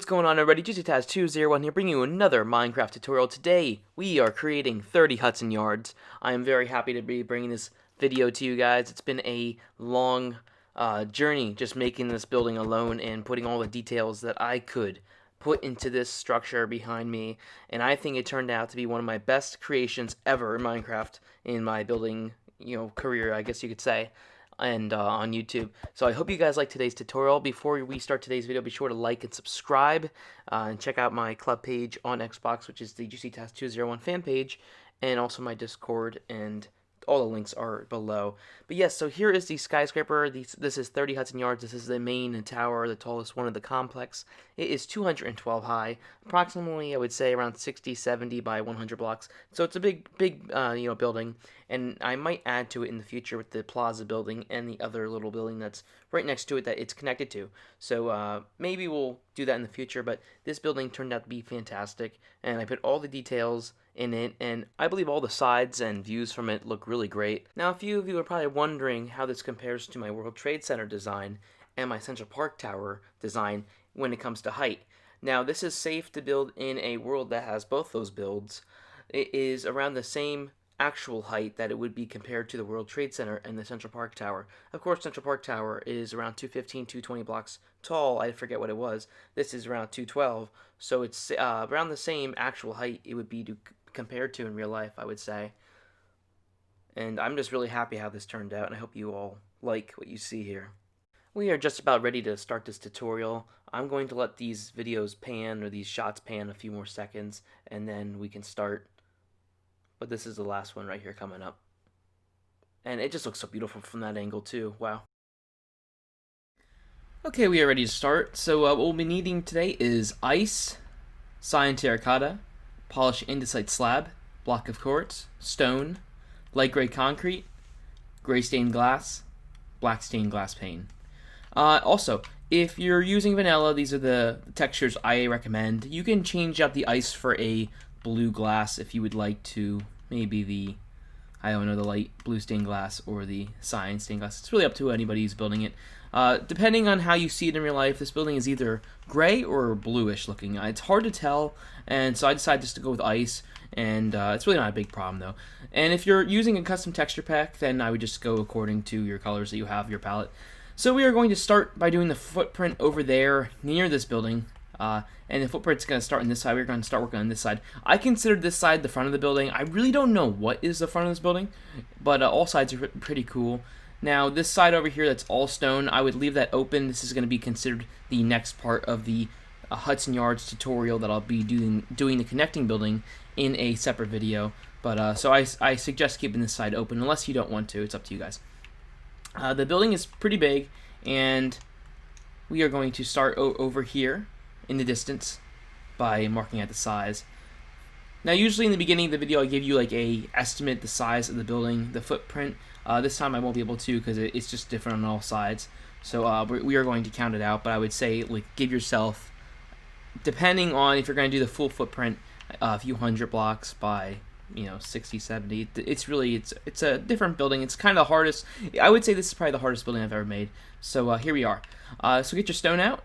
going on everybody? JuicyTaz201 here, bringing you another Minecraft tutorial. Today, we are creating 30 Hudson yards. I am very happy to be bringing this video to you guys. It's been a long journey just making this building alone and putting all the details that I could put into this structure behind me. And I think it turned out to be one of my best creations ever in Minecraft in my building, career, I guess you could say. And on YouTube. So I hope you guys like today's tutorial. Before we start today's video, be sure to like and subscribe and check out my club page on Xbox, which is the JuicyTaz201 fan page, and also my Discord, and all the links are below. But yes, so here is the skyscraper. This is 30 Hudson yards. This is the main tower, the tallest one of the complex. It is 212 high, approximately, I would say, around 60, 70 by 100 blocks. So it's a big building, and I might add to it in the future with the plaza building and the other little building that's right next to it that it's connected to. So maybe we'll do that in the future, but this building turned out to be fantastic, and I put all the details in it, and I believe all the sides and views from it look really great. Now, a few of you are probably wondering how this compares to my World Trade Center design and my Central Park Tower design when it comes to height. Now, this is safe to build in a world that has both those builds. It is around the same actual height that it would be compared to the World Trade Center and the Central Park Tower. Of course, Central Park Tower is around 215, 220 blocks tall. I forget what it was. This is around 212, so it's around the same actual height it would be compared to in real life, I would say. And I'm just really happy how this turned out, and I hope you all like what you see here. We are just about ready to start this tutorial. I'm going to let these videos pan, or these shots pan, a few more seconds, and then we can start. But this is the last one right here coming up. And it just looks so beautiful from that angle too. Wow. Okay, we are ready to start. So what we'll be needing today is ice, cyan terracotta, polished andesite slab, block of quartz, stone, light gray concrete, gray stained glass, black stained glass pane. Also, if you're using vanilla, these are the textures I recommend. You can change out the ice for a blue glass if you would like to, maybe the light blue stained glass or the cyan stained glass. It's really up to anybody who's building it. Depending on how you see it in real life, this building is either gray or bluish looking. It's hard to tell, and so I decided just to go with ice, and it's really not a big problem though. And if you're using a custom texture pack, then I would just go according to your colors that you have, your palette. So we are going to start by doing the footprint over there near this building. And the footprint's going to start on this side. We're going to start working on this side. I considered this side the front of the building. I really don't know what is the front of this building, but all sides are pretty cool. Now, this side over here that's all stone, I would leave that open. This is going to be considered the next part of the Hudson Yards tutorial that I'll be doing the connecting building in a separate video. But so I suggest keeping this side open unless you don't want to. It's up to you guys. The building is pretty big, and we are going to start over here in the distance by marking out the size. Now, usually in the beginning of the video I give you like a estimate the size of the building, the footprint. This time I won't be able to because it's just different on all sides. So we are going to count it out, but I would say like give yourself, depending on if you're going to do the full footprint, a few hundred blocks by 60, 70. It's a different building. It's kind of the hardest. I would say this is probably the hardest building I've ever made. So here we are. So get your stone out.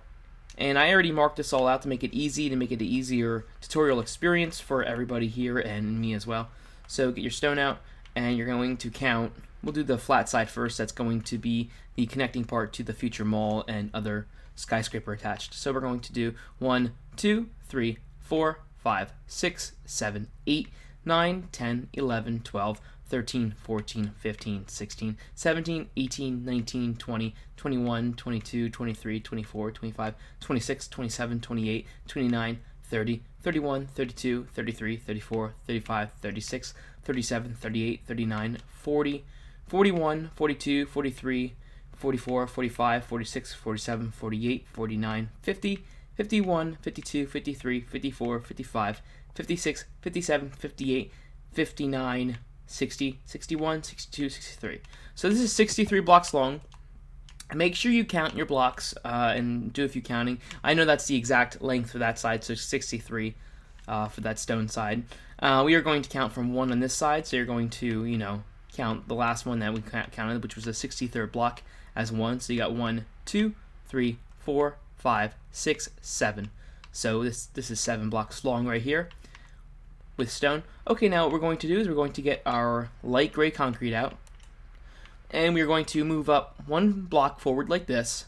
And I already marked this all out to make it easy, to make it an easier tutorial experience for everybody here and me as well. So get your stone out, and you're going to count. We'll do the flat side first. That's going to be the connecting part to the future mall and other skyscraper attached. So we're going to do 1, 2, 3, 4, 5, 6, 7, 8, 9, 10, 11, 12, 13, 14, 15, 16, 17, 18, 19, 20, 21, 22, 23, 24, 25, 26, 27, 28, 29, 30, 31, 32, 33, 34, 35, 36, 37, 38, 39, 40, 41, 42, 43, 44, 45, 46, 47, 48, 49, 50, 51, 52, 53, 54, 55, 56, 57, 58, 59, 60, 61, 62, 63. So this is 63 blocks long. Make sure you count your blocks and do a few counting. I know that's the exact length for that side, so 63 for that stone side. We are going to count from 1 on this side, so you're going to, count the last one that we counted, which was the 63rd block, as 1. So you got 1, 2, 3, 4, 5, 6, 7. So this is 7 blocks long right here with stone. Okay, now what we're going to do is we're going to get our light gray concrete out, and we're going to move up 1 block forward like this,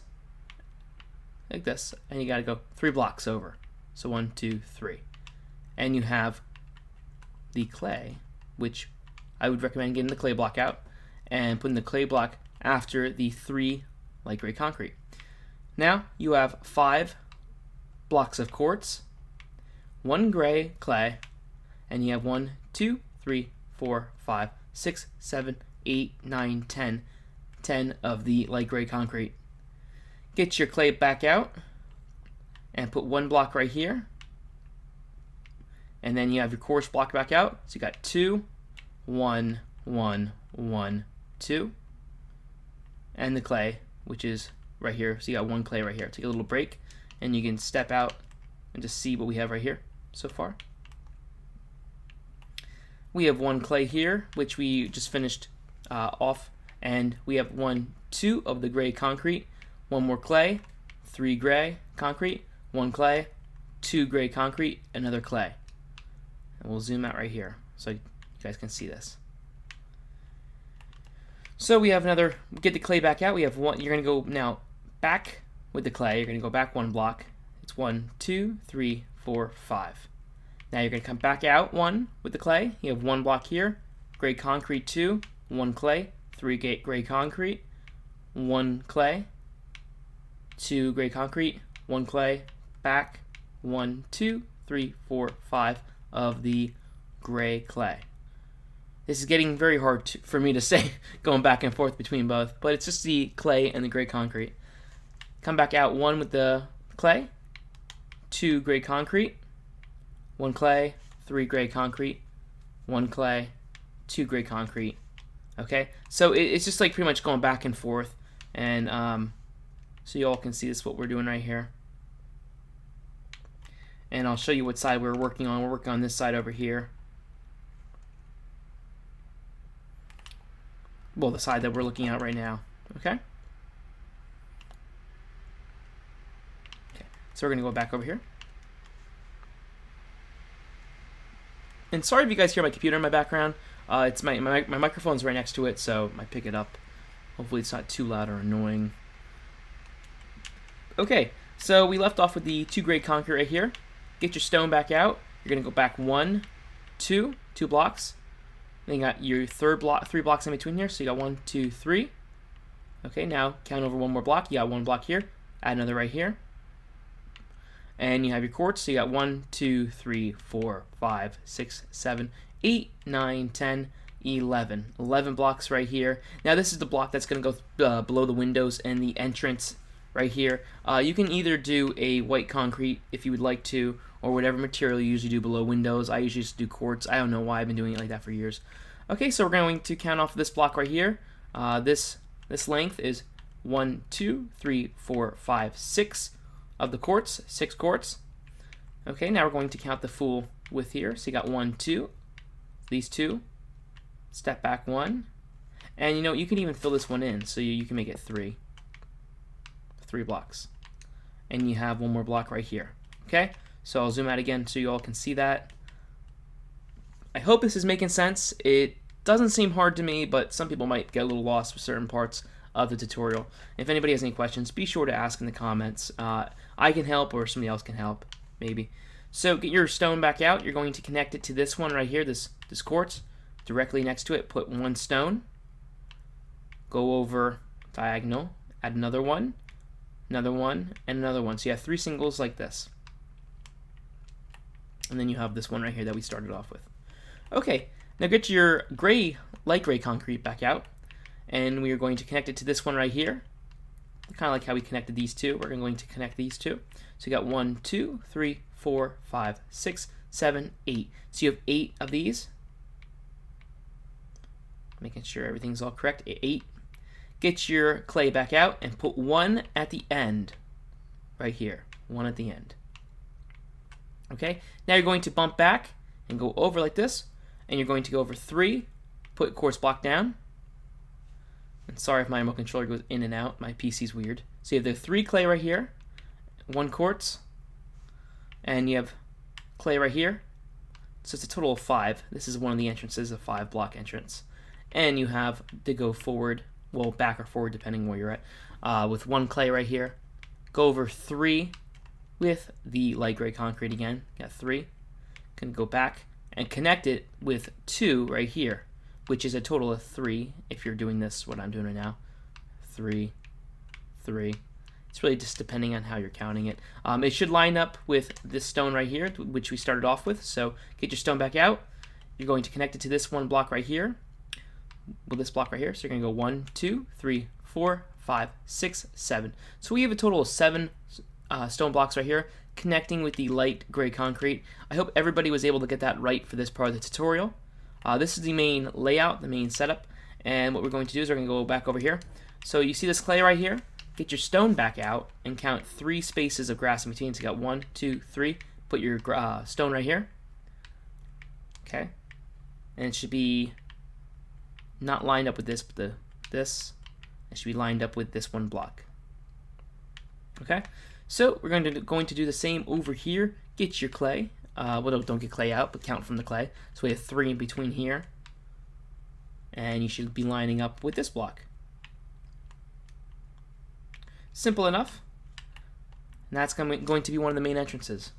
and you got to go 3 blocks over. So 1, 2, 3, and you have the clay, which I would recommend getting the clay block out and putting the clay block after the 3 light gray concrete. Now you have 5 blocks of quartz, 1 gray clay, and you have 1, 2, 3, 4, 5, 6, 7, 8, 9, 10 of the light gray concrete. Get your clay back out and put 1 block right here, and then you have your quartz block back out. So you got 2, 1, 1, 1, 2, and the clay, which is right here. So you got 1 clay right here. Take a little break, and you can step out and just see what we have right here so far. We have 1 clay here, which we just finished off, and we have 1, 2 of the gray concrete, 1 more clay, 3 gray concrete, 1 clay, 2 gray concrete, another clay. And we'll zoom out right here so you guys can see this. So we have another, get the clay back out. We have 1, you're going to go now back with the clay. You're going to go back 1 block. It's 1, 2, 3, 4, 5. Now you're going to come back out 1 with the clay. You have 1 block here, gray concrete 2, 1 clay, 3 gray concrete, 1 clay, 2 gray concrete, 1 clay, back, 1, 2, 3, 4, 5 of the gray clay. This is getting very hard for me to say, going back and forth between both, but it's just the clay and the gray concrete. Come back out 1 with the clay, 2 gray concrete, 1 clay, 3 gray concrete, 1 clay, 2 gray concrete. Okay, so it's just like pretty much going back and forth, and so you all can see this, what we're doing right here. And I'll show you what side we're working on. We're working on this side over here. Well, the side that we're looking at right now. Okay. Okay. So we're gonna go back over here. And sorry if you guys hear my computer in my background. It's my microphone's right next to it, so I might pick it up. Hopefully it's not too loud or annoying. Okay, so we left off with the 2 gray concrete right here. Get your stone back out. You're gonna go back 1, 2 blocks. Then you got your 3 blocks in between here. So you got 1, 2, 3. Okay, now count over 1 more block. You got 1 block here. Add another right here. And you have your quartz. So you got 1, 2, 3, 4, 5, 6, 7, 8, 9, 10, 11. 11 blocks right here. Now this is the block that's going to go below the windows and the entrance right here. You can either do a white concrete if you would like to, or whatever material you usually do below windows. I usually just do quartz. I don't know why, I've been doing it like that for years. Okay, so we're going to count off this block right here. This length is 1, 2, 3, 4, 5, 6 of the quartz, 6 quartz. Okay, now we're going to count the full width here. So you got 1, 2, these 2, step back 1, and you know, you can even fill this one in, so you can make it 3 blocks. And you have 1 more block right here. Okay, so I'll zoom out again so you all can see that. I hope this is making sense. It doesn't seem hard to me, but some people might get a little lost with certain parts of the tutorial. If anybody has any questions, be sure to ask in the comments. I can help, or somebody else can help, maybe. So get your stone back out. You're going to connect it to this one right here, this quartz. Directly next to it, put 1 stone. Go over diagonal, add another one, and another one. So you have 3 singles like this. And then you have this one right here that we started off with. Okay, now get your light gray concrete back out, and we are going to connect it to this one right here. Kind of like how we connected these 2. We're going to connect these 2. So you got 1, 2, 3, 4, 5, 6, 7, 8. So you have 8 of these. Making sure everything's all correct. 8. Get your clay back out and put 1 at the end, right here. 1 at the end. Okay, now you're going to bump back and go over like this, and you're going to go over 3, put quartz block down. And sorry if my remote controller goes in and out, my PC's weird. So you have the 3 clay right here, 1 quartz, and you have clay right here. So it's a total of 5. This is one of the entrances, a 5-block entrance. And you have to go forward, well, back or forward depending where you're at, with 1 clay right here. Go over 3 with the light gray concrete again. Got 3. Can go back and connect it with 2 right here, which is a total of 3 if you're doing this, what I'm doing right now. 3, 3. It's really just depending on how you're counting it. It should line up with this stone right here, which we started off with. So get your stone back out. You're going to connect it to this one block right here, with this block right here. So you're going to go 1, 2, 3, 4, 5, 6, 7. So we have a total of 7 stone blocks right here, connecting with the light gray concrete. I hope everybody was able to get that right for this part of the tutorial. This is the main layout, the main setup. And what we're going to do is we're going to go back over here. So you see this clay right here? Get your stone back out and count 3 spaces of grass in between. So you got 1, 2, 3. Put your stone right here. Okay. And it should be not lined up with this, but this. It should be lined up with this one block. Okay. So we're going to do the same over here. Get your clay. Well, don't get clay out, but count from the clay. So we have 3 in between here. And you should be lining up with this block. Simple enough. And that's going to be one of the main entrances.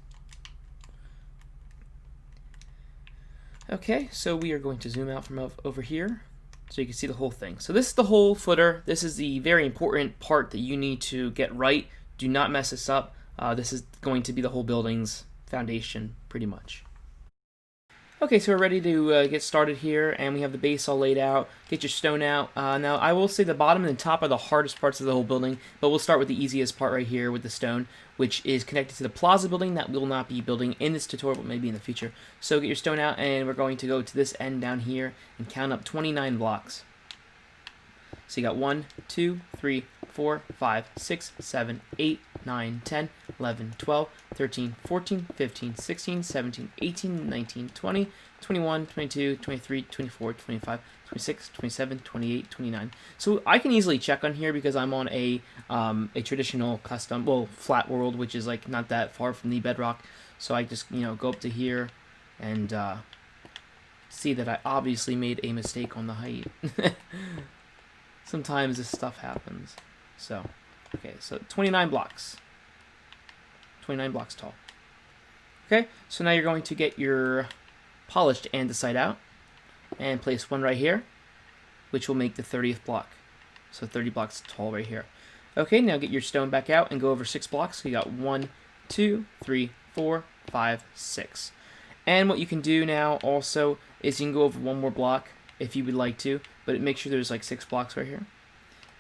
Okay, so we are going to zoom out from over here so you can see the whole thing. So this is the whole footer. This is the very important part that you need to get right. Do not mess this up. This is going to be the whole building's foundation, pretty much. Okay, so we're ready to get started here, and we have the base all laid out. Get your stone out. Now, I will say the bottom and the top are the hardest parts of the whole building, but we'll start with the easiest part right here with the stone, which is connected to the plaza building that we'll not be building in this tutorial, but maybe in the future. So get your stone out, and we're going to go to this end down here and count up 29 blocks. So you got 1, 2, 3, 4, 5, 6, 7, 8, 9, 10, 11, 12, 13, 14, 15, 16, 17, 18, 19, 20, 21, 22, 23, 24, 25, 26, 27, 28, 29. So I can easily check on here because I'm on a traditional custom, well, flat world, which is like not that far from the bedrock. So I just, go up to here and see that I obviously made a mistake on the height. Sometimes this stuff happens. So, okay, so 29 blocks. 29 blocks tall. Okay, so now you're going to get your polished andesite out and place 1 right here, which will make the 30th block. So 30 blocks tall right here. Okay, now get your stone back out and go over 6 blocks. So you got 1, 2, 3, 4, 5, 6. And what you can do now also is you can go over 1 more block if you would like to, but make sure there's like 6 blocks right here.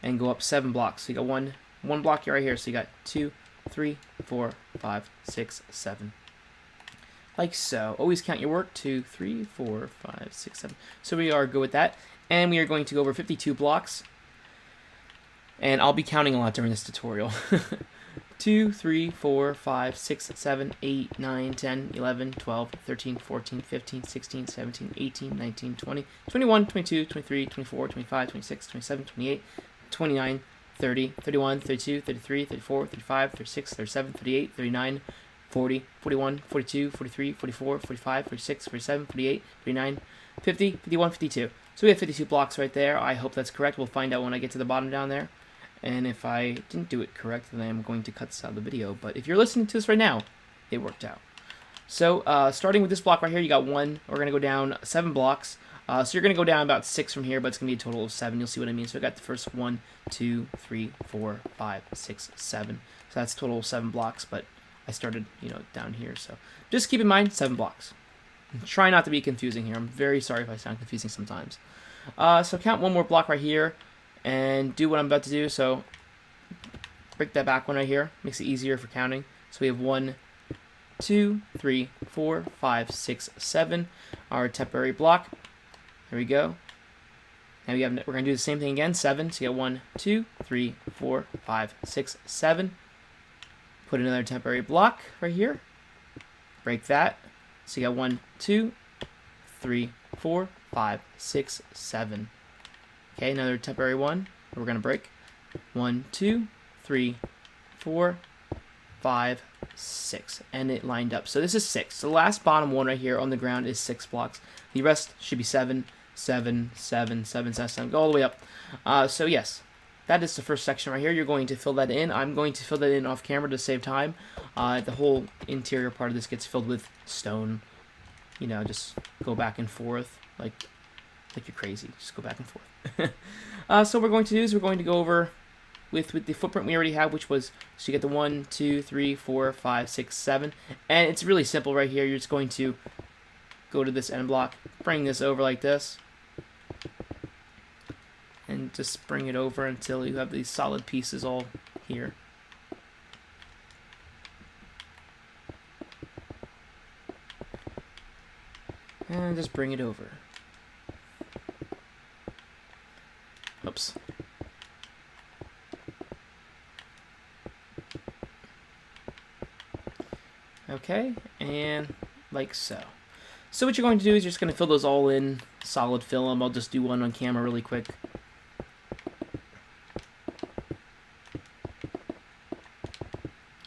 And go up 7 blocks. So you got one block right here. So you got 2, 3, 4, 5, 6, 7. Like so. Always count your work. 2, 3, 4, 5, 6, 7. So we are good with that. And we are going to go over 52 blocks. And I'll be counting a lot during this tutorial. 2, 3, 4, 5, 6, 7, 8, 9, 10, 11, 12, 13, 14, 15, 16, 17, 18, 19, 20, 21, 22, 23, 24, 25, 26, 27, 28, 29, 30, 31, 32, 33, 34, 35, 36, 37, 38, 39, 40, 41, 42, 43, 44, 45, 46, 47, 48, 49, 50, 51, 52. So we have 52 blocks right there. I hope that's correct. We'll find out when I get to the bottom down there. And if I didn't do it correct, then I'm going to cut this out of the video. But if you're listening to this right now, it worked out. So starting with this block right here, you got 1. We're going to go down 7 blocks. So you're going to go down about 6 from here, but it's going to be a total of 7. You'll see what I mean. So I got the first 1, 2, 3, 4, 5, 6, 7. So that's a total of 7 blocks, but I started, down here. So just keep in mind, 7 blocks. Try not to be confusing here. I'm very sorry if I sound confusing sometimes. So count 1 more block right here and do what I'm about to do. So break that back one right here. Makes it easier for counting. So we have 1, 2, 3, 4, 5, 6, 7. Our temporary block. There we go. Now we're going to do the same thing again. 7. So you got 1, 2, 3, 4, 5, 6, 7. Put another temporary block right here. Break that. So you got 1, 2, 3, 4, 5, 6, 7. Okay, another temporary one. We're going to break. 1, 2, 3, 4, 5, 6, and it lined up. So this is 6. The last bottom one right here on the ground is 6 blocks. The rest should be 7, 7, 7, 7, 7, 7, go all the way up. So yes, that is the first section right here. You're going to fill that in. I'm going to fill that in off camera to save time. The whole interior part of this gets filled with stone. You know, just go back and forth like you're crazy. Just go back and forth. So what we're going to do is we're going to go over with the footprint we already have, which was, so you get the 1, 2, 3, 4, 5, 6, 7, and it's really simple right here. You're just going to go to this end block, bring this over like this, and just bring it over until you have these solid pieces all here. And just bring it over. Oops. Okay, and like so. So what you're going to do is you're just going to fill those all in, solid fill them. I'll just do one on camera really quick.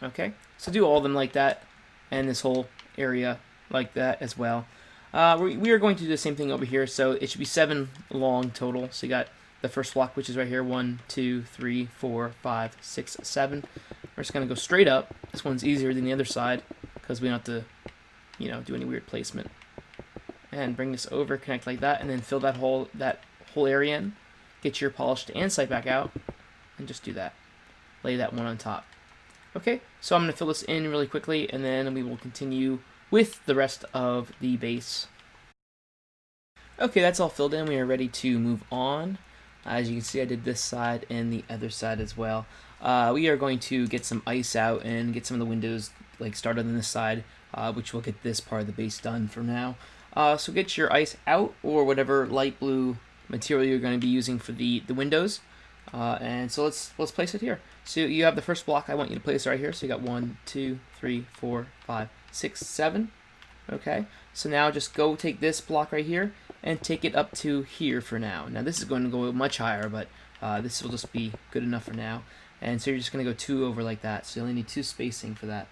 Okay, so do all of them like that, and this whole area like that as well. We are going to do the same thing over here, so it should be 7 long total. So you got the first block, which is right here, 1, 2, 3, 4, 5, 6, 7. We're just going to go straight up. This one's easier than the other side, because we don't have to, you know, do any weird placement. And bring this over, connect like that, and then fill that whole area in. Get your polished andesite back out, and just do that. Lay that one on top. Okay, so I'm going to fill this in really quickly, and then we will continue with the rest of the base. Okay, that's all filled in. We are ready to move on. As you can see, I did this side and the other side as well. We are going to get some ice out and get some of the windows like started on this side, which will get this part of the base done for now. So get your ice out, or whatever light blue material you're going to be using for the windows. And so let's place it here. So you have the first block. I want you to place right here. So you got 1, 2, 3, 4, 5, 6, 7. Okay. So now just go take this block right here and take it up to here for now. Now this is going to go much higher, but this will just be good enough for now. And so you're just going to go 2 over like that. So you only need 2 spacing for that.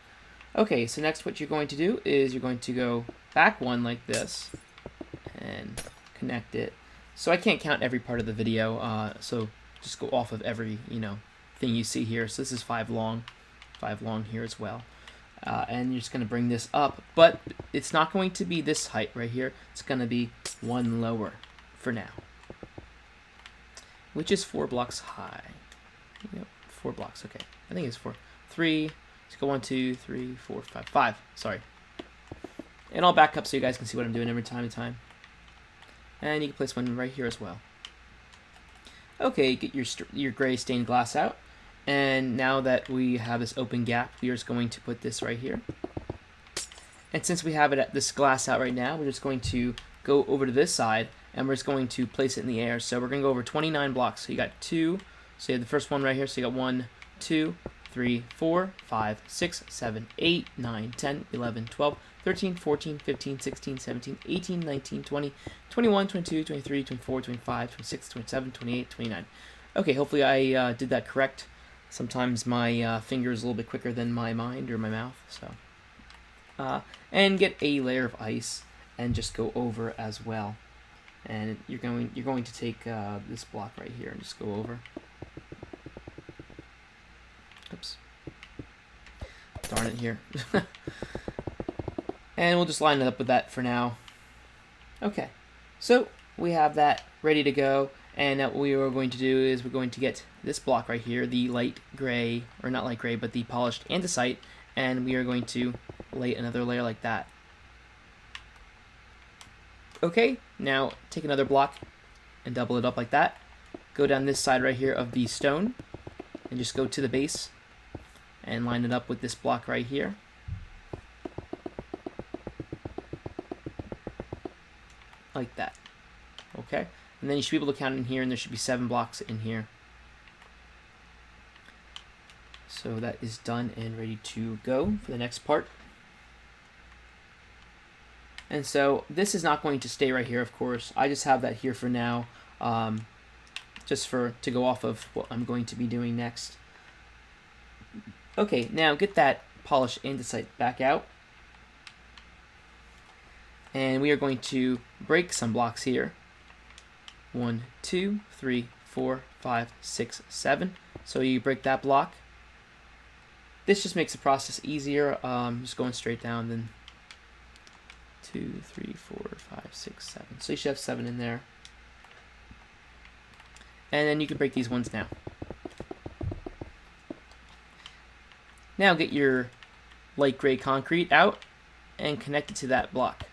Okay. So next, what you're going to do is you're going to go back 1 like this and connect it. So I can't count every part of the video. So just go off of every, you know, thing you see here. So this is 5 long here as well. And you're just going to bring this up, but it's not going to be this height right here. It's going to be 1 lower for now, which is 4 blocks high. Yep, 4 blocks. Okay, I think it's 4. 3. Let's go 1, 2, 3, 4, 5. 5. Sorry. And I'll back up so you guys can see what I'm doing every time to time. And you can place one right here as well. Okay, get your gray stained glass out. And now that we have this open gap, we are just going to put this right here. And since we have it at this glass out right now, we're just going to go over to this side, and we're just going to place it in the air. So we're going to go over 29 blocks. So you got 2. So you have the first one right here. So you got 1, 2, 3, 4, 5, 6, 7, 8, 9, 10, 11, 12, 13, 14, 15, 16, 17, 18, 19, 20, 21, 22, 23, 24, 25, 26, 27, 28, 29. Okay, hopefully I did that correct. Sometimes my finger is a little bit quicker than my mind or my mouth. So, and get a layer of ice and just go over as well. And you're going to take this block right here and just go over. Oops. Darn it here. And we'll just line it up with that for now. Okay, so we have that ready to go. And what we are going to do is we're going to get this block right here, the light gray, or not light gray, but the polished andesite, and we are going to lay another layer like that. Okay, now take another block and double it up like that. Go down this side right here of the stone, and just go to the base and line it up with this block right here. Like that. Okay? And then you should be able to count in here, and there should be 7 blocks in here. So that is done and ready to go for the next part. And so this is not going to stay right here, of course. I just have that here for now, just to go off of what I'm going to be doing next. Okay, now get that polish andesite back out. And we are going to break some blocks here. 1, 2, 3, 4, 5, 6, 7. So you break that block. This just makes the process easier. Just going straight down, then 2, 3, 4, 5, 6, 7. So you should have 7 in there. And then you can break these ones now. Now get your light gray concrete out and connect it to that block.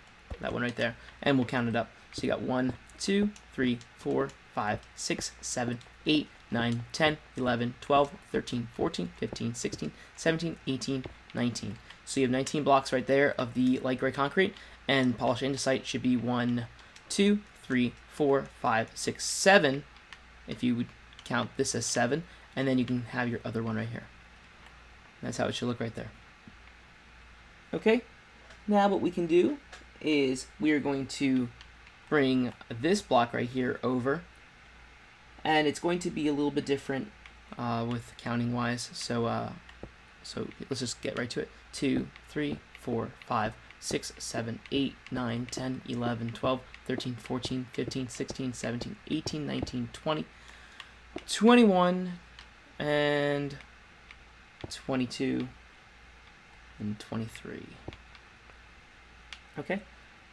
That one right there. And we'll count it up. So you got 1, 2, 3, 4, 5, 6, 7, 8, 9, 10, 11, 12, 13, 14, 15, 16, 17, 18, 19. So you have 19 blocks right there of the light gray concrete, and polished andesite should be 1, 2, 3, 4, 5, 6, 7, if you would count this as 7, and then you can have your other one right here. That's how it should look right there. Okay, now what we can do is we are going to bring this block right here over, and it's going to be a little bit different with counting wise, so let's just get right to it. 2, 3, 4, 5, 6, 7, 8, 9, 10, 11, 12, 13, 14, 15, 16, 17, 18, 19, 20, 21, and 22, and 23. Okay,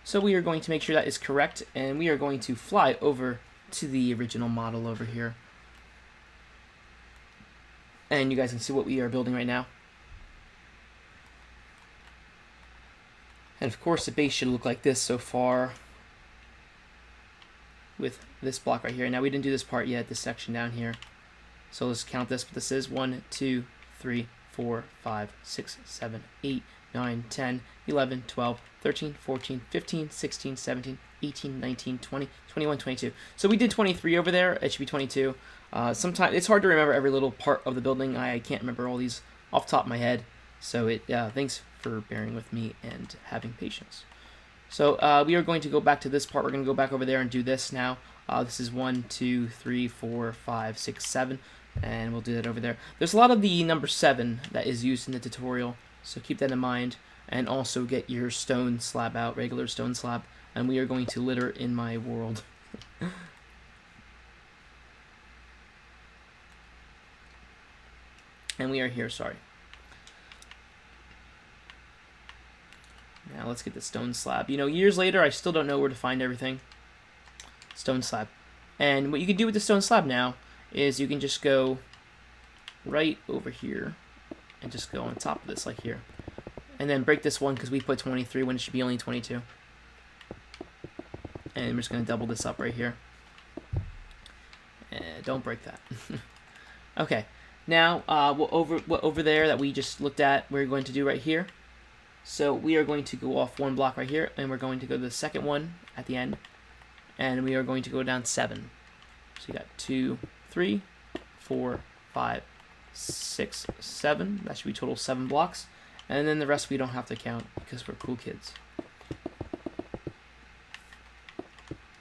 so we are going to make sure that is correct, and we are going to fly over to the original model over here. And you guys can see what we are building right now. And of course the base should look like this so far, with this block right here. Now we didn't do this part yet, this section down here. So let's count this. What this is: 1, 2, 3, 4, 5, 6, 7, 8, 9, 10, 11, 12, 13, 14, 15, 16, 17, 18, 19, 20, 21, 22. So we did 23 over there. It should be 22. Sometimes it's hard to remember every little part of the building. I can't remember all these off the top of my head. So thanks for bearing with me and having patience. So we are going to go back to this part. We're going to go back over there and do this now. This is 1, 2, 3, 4, 5, 6, 7. And we'll do that over there. There's a lot of the number 7 that is used in the tutorial, so keep that in mind. And also get your stone slab out, regular stone slab. And we are going to litter in my world. And we are here, sorry. Now let's get the stone slab. You know, years later, I still don't know where to find everything. Stone slab. And what you can do with the stone slab now is you can just go right over here and just go on top of this like here. And then break this one because we put 23 when it should be only 22. And we're just going to double this up right here. And don't break that. Okay. Now, what over there that we just looked at, we're going to do right here. So we are going to go off one block right here, and we're going to go to the second one at the end. And we are going to go down 7. So you got 2, 3, 4, 5, 6, 7. That should be total 7 blocks. And then the rest we don't have to count because we're cool kids.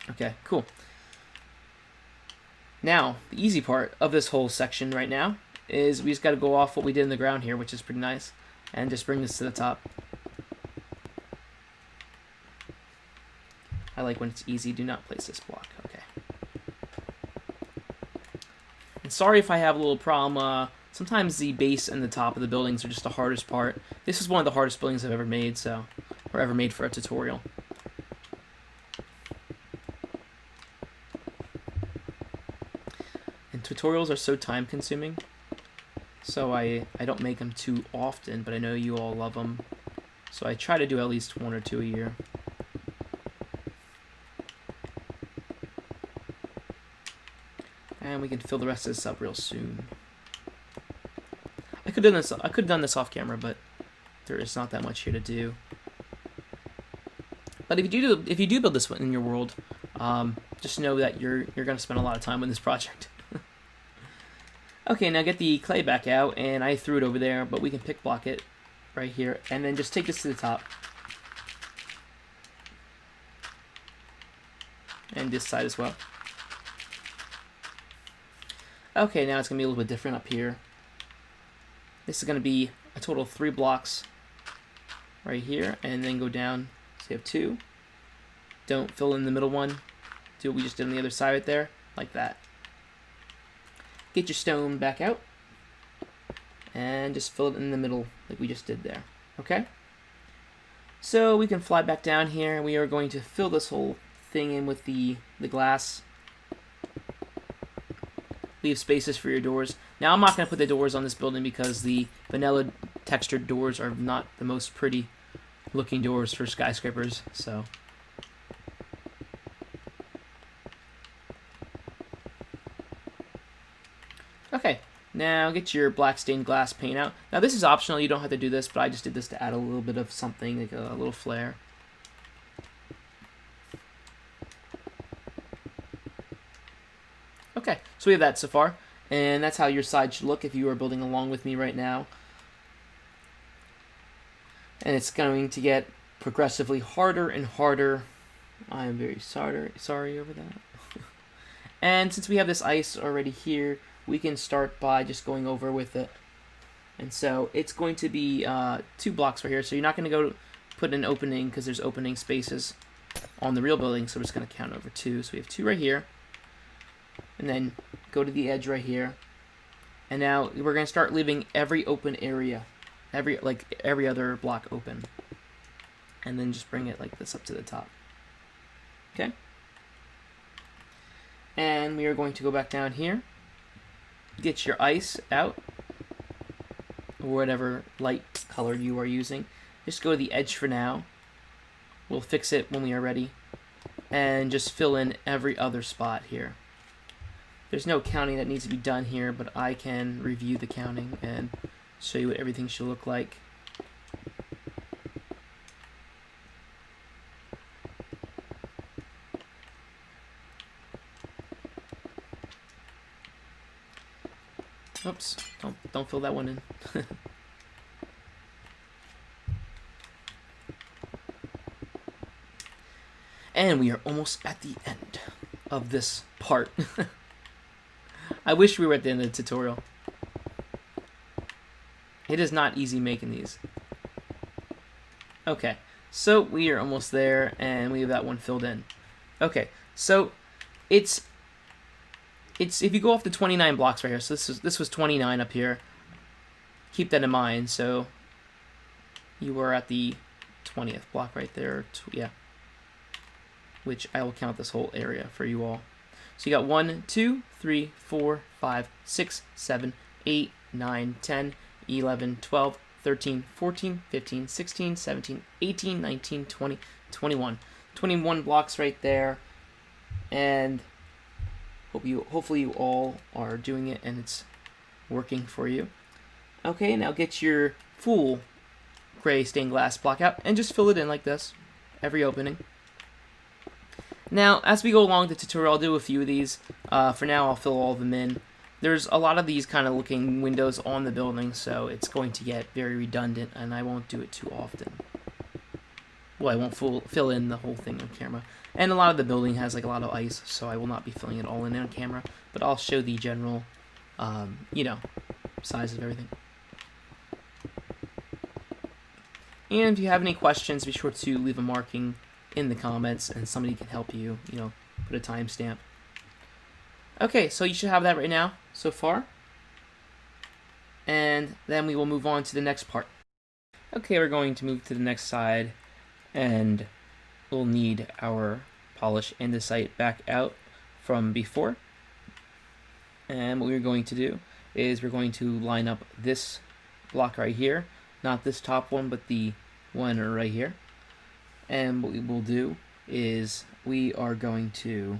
Okay, cool. Now, the easy part of this whole section right now is we just got to go off what we did in the ground here, which is pretty nice, and just bring this to the top. I like when it's easy. Do not place this block. Okay. And sorry if I have a little problem. Sometimes the base and the top of the buildings are just the hardest part. This is one of the hardest buildings I've ever made, or ever made for a tutorial. And tutorials are so time consuming, so I don't make them too often, but I know you all love them. So I try to do at least 1 or 2 a year. And we can fill the rest of this up real soon. I could have done this off camera, but there is not that much here to do. But if you do build this one in your world, just know that you're going to spend a lot of time on this project. Okay, now get the clay back out, and I threw it over there, but we can pick block it right here, and then just take this to the top. And this side as well. Okay, now it's going to be a little bit different up here. This is going to be a total of 3 blocks right here, and then go down. So you have 2. Don't fill in the middle one. Do what we just did on the other side right there, like that. Get your stone back out, and just fill it in the middle like we just did there. Okay? So we can fly back down here, and we are going to fill this whole thing in with the glass. Leave spaces for your doors. Now I'm not going to put the doors on this building because the vanilla textured doors are not the most pretty looking doors for skyscrapers. So okay, now get your black stained glass paint out. Now this is optional, you don't have to do this, but I just did this to add a little bit of something, like a little flair. Okay, so we have that so far, and that's how your side should look if you are building along with me right now. And it's going to get progressively harder and harder. I am very sorry over that. And since we have this ice already here, we can start by just going over with it. And so it's going to be 2 blocks right here, so you're not going to go put an opening because there's opening spaces on the real building, so we're just going to count over 2. So we have 2 right here. And then go to the edge right here. And now we're going to start leaving every open area, every other block open. And then just bring it like this up to the top. Okay? And we are going to go back down here. Get your ice out, or whatever light color you are using. Just go to the edge for now. We'll fix it when we are ready. And just fill in every other spot here. There's no counting that needs to be done here, but I can review the counting and show you what everything should look like. Oops, don't fill that one in. And we are almost at the end of this part. I wish we were at the end of the tutorial. It is not easy making these. Okay, so we are almost there, and we have that one filled in. Okay, so it's if you go off the 29 blocks right here, so this was 29 up here. Keep that in mind. So you were at the 20th block right there. Yeah, which I will count this whole area for you all. So you got 1, 2, 3, 4, 5, 6, 7, 8, 9, 10, 11, 12, 13, 14, 15, 16, 17, 18, 19, 20, 21. 21 blocks right there. And hopefully you all are doing it and it's working for you. Okay, now get your full gray stained glass block out and just fill it in like this, every opening. Now, as we go along the tutorial, I'll do a few of these. For now, I'll fill all of them in. There's a lot of these kind of looking windows on the building, so it's going to get very redundant, and I won't do it too often. Well, I won't fill in the whole thing on camera. And a lot of the building has like a lot of ice, so I will not be filling it all in on camera, but I'll show the general, size of everything. And if you have any questions, be sure to leave a marking in the comments, and somebody can help you, put a timestamp. Okay, so you should have that right now, so far. And then we will move on to the next part. Okay, we're going to move to the next side, and we'll need our polish andesite back out from before. And what we're going to do is we're going to line up this block right here, not this top one, but the one right here. And what we will do is we are going to,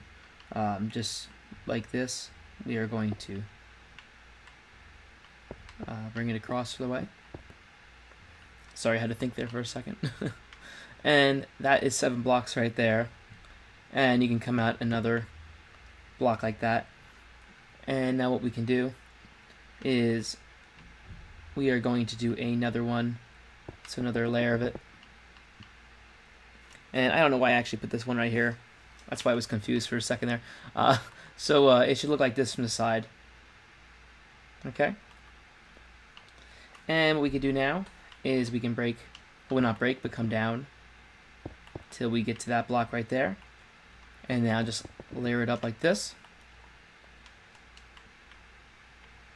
just like this, we are going to bring it across the way. Sorry, I had to think there for a second. And that is 7 blocks right there. And you can come out another block like that. And now what we can do is we are going to do another one. So another layer of it. And I don't know why I actually put this one right here. That's why I was confused for a second there. So it should look like this from the side. Okay? And what we can do now is we can break, well, not break, but come down till we get to that block right there. And now just layer it up like this.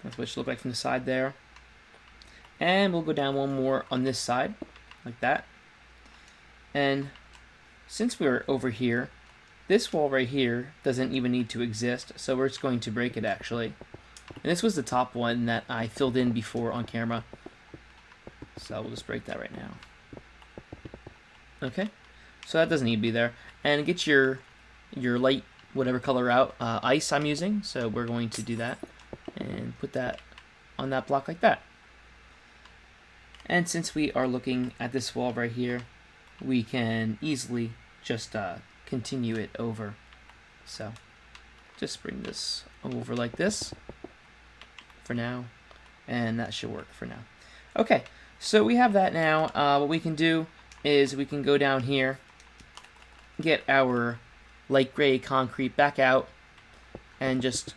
That's what it should look like from the side there. And we'll go down one more on this side, like that. And since we're over here, this wall right here doesn't even need to exist, so we're just going to break it actually. And this was the top one that I filled in before on camera. So we'll just break that right now. Okay, so that doesn't need to be there. And get your light, whatever color out, ice I'm using, so we're going to do that. And put that on that block like that. And since we are looking at this wall right here, we can easily just continue it over. So just bring this over like this for now, and that should work for now. Okay, so we have that now. What we can do is we can go down here, get our light gray concrete back out, and just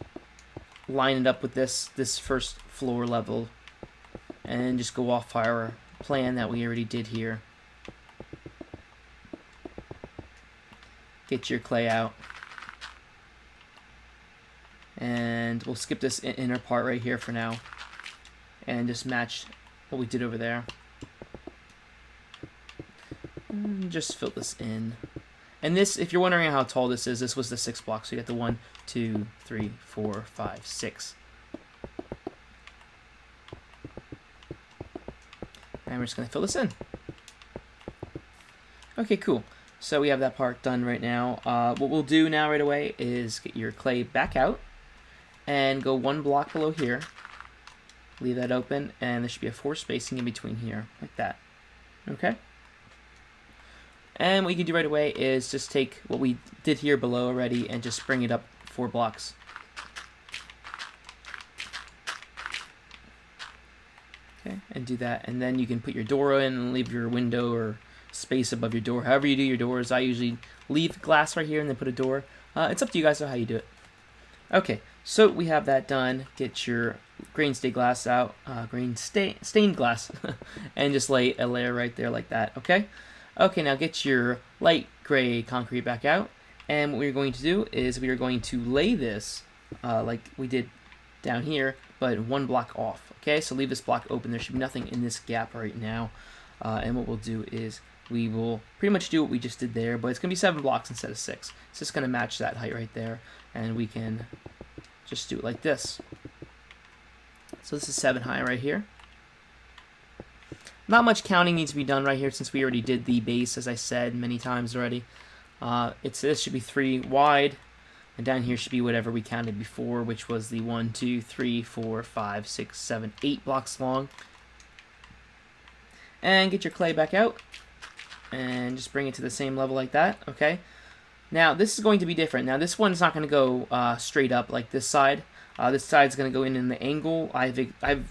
line it up with this first floor level, and just go off our plan that we already did here. Get your clay out, and we'll skip this inner part right here for now and just match what we did over there. And just fill this in. And this, if you're wondering how tall this is, this was the 6 blocks. So you got the 1, 2, 3, 4, 5, 6. And we're just going to fill this in. Okay, cool. So we have that part done right now. What we'll do now right away is get your clay back out and go 1 block below here. Leave that open, and there should be a 4 spacing in between here, like that. Okay? And what you can do right away is just take what we did here below already and just bring it up 4 blocks. Okay, and do that. And then you can put your door in and leave your window or space above your door. However you do your doors. I usually leave glass right here and then put a door. It's up to you guys on how you do it. Okay, so we have that done. Get your grain stained glass out, stained glass, and just lay a layer right there like that. Okay. Okay, now get your light gray concrete back out, and what we're going to do is we are going to lay this like we did down here, but 1 block off. Okay, so leave this block open. There should be nothing in this gap right now, and what we'll do is we will pretty much do what we just did there, but it's going to be 7 blocks instead of 6. It's just going to match that height right there, and we can just do it like this. So this is 7 high right here. Not much counting needs to be done right here since we already did the base, as I said many times already. This should be 3 wide, and down here should be whatever we counted before, which was the 1, 2, 3, 4, 5, 6, 7, 8 blocks long. And get your clay back out, and just bring it to the same level like that. Okay. Now this is going to be different. Now this one's not going to go straight up like this side. This side's going to go in the angle. I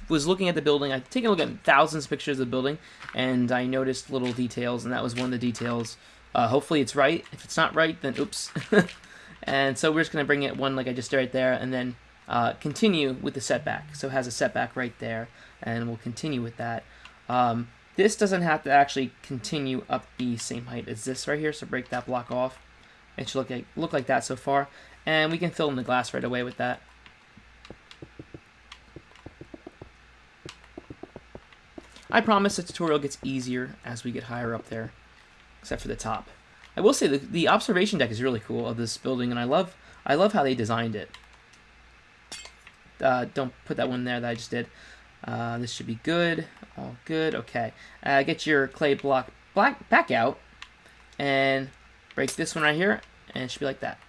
was looking at the building. I've taken a look at thousands of pictures of the building, and I noticed little details, and that was one of the details. Hopefully it's right. If it's not right, then oops. And so we're just going to bring it one like I just did right there, and then continue with the setback. So it has a setback right there, and we'll continue with that. This doesn't have to actually continue up the same height as this right here, so break that block off. It should look like that so far, and we can fill in the glass right away with that. I promise the tutorial gets easier as we get higher up there, except for the top. I will say the observation deck is really cool of this building, and I love how they designed it. Don't put that one there that I just did. This should be good. All good. Okay. Get your clay block back out, and break this one right here, and it should be like that.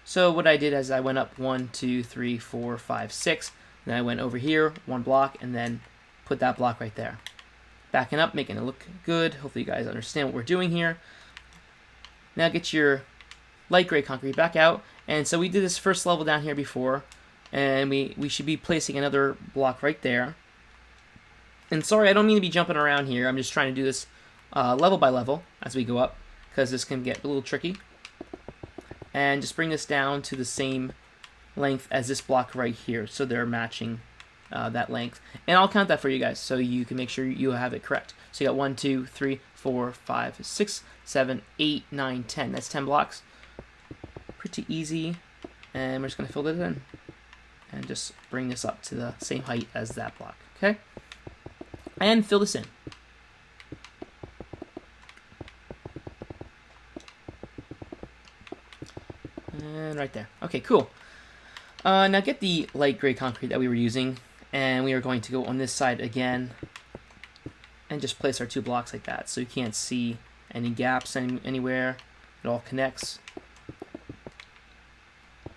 So what I did is I went up 1, 2, 3, 4, 5, 6. Then I went over here 1 block, and then put that block right there. Backing up, making it look good. Hopefully you guys understand what we're doing here. Now get your light gray concrete back out. And so we did this first level down here before, and we should be placing another block right there. And sorry, I don't mean to be jumping around here. I'm just trying to do this level by level as we go up, because this can get a little tricky. And just bring this down to the same length as this block right here, so they're matching that length. And I'll count that for you guys so you can make sure you have it correct. So you got 1, 2, 3, 4, 5, 6, 7, 8, 9, 10. That's 10 blocks. Pretty easy. And we're just going to fill this in. And just bring this up to the same height as that block. Okay? And fill this in. And right there. Okay, cool. Now get the light gray concrete that we were using, and we are going to go on this side again and just place our 2 blocks like that so you can't see any gaps anywhere. It all connects.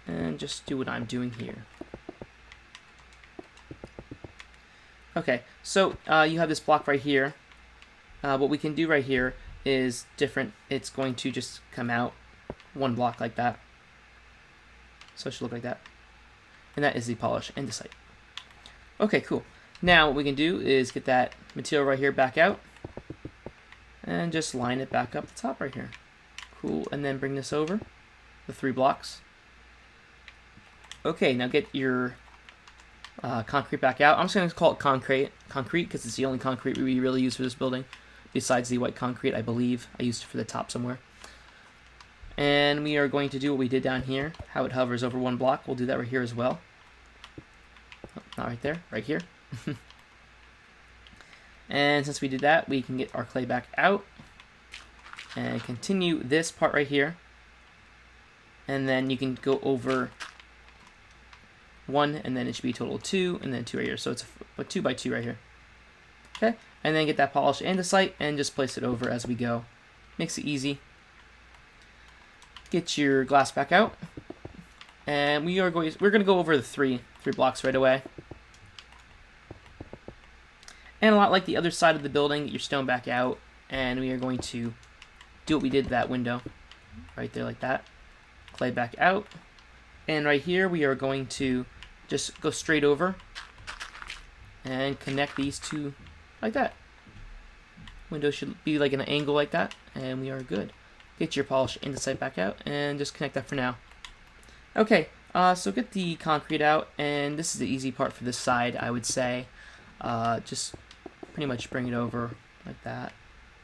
And just do what I'm doing here. Okay, so you have this block right here. What we can do right here is different. It's going to just come out 1 block like that. So it should look like that. And that is the polish andesite. Okay, cool. Now what we can do is get that material right here back out and just line it back up the top right here. Cool, and then bring this over, the 3 blocks. Okay, now get your concrete back out. I'm just going to call it concrete because it's the only concrete we really use for this building, besides the white concrete, I believe. I used it for the top somewhere. And we are going to do what we did down here, how it hovers over 1 block. We'll do that right here as well. Oh, not right there, right here. And since we did that, we can get our clay back out and continue this part right here. And then you can go over 1, and then it should be a total of 2, and then 2 right here. So it's a 2 by 2 right here. Okay, and then get that polished andesite and just place it over as we go. Makes it easy. Get your glass back out, and we're going to go over the three blocks right away. And a lot like the other side of the building, get your stone back out, and we are going to do what we did to that window, right there like that. Clay back out, and right here we are going to just go straight over and connect these 2 like that. Window should be like an angle like that, and we are good. Get your polished andesite back out and just connect that for now. Okay, so get the concrete out, and this is the easy part for this side, I would say. Just pretty much bring it over like that.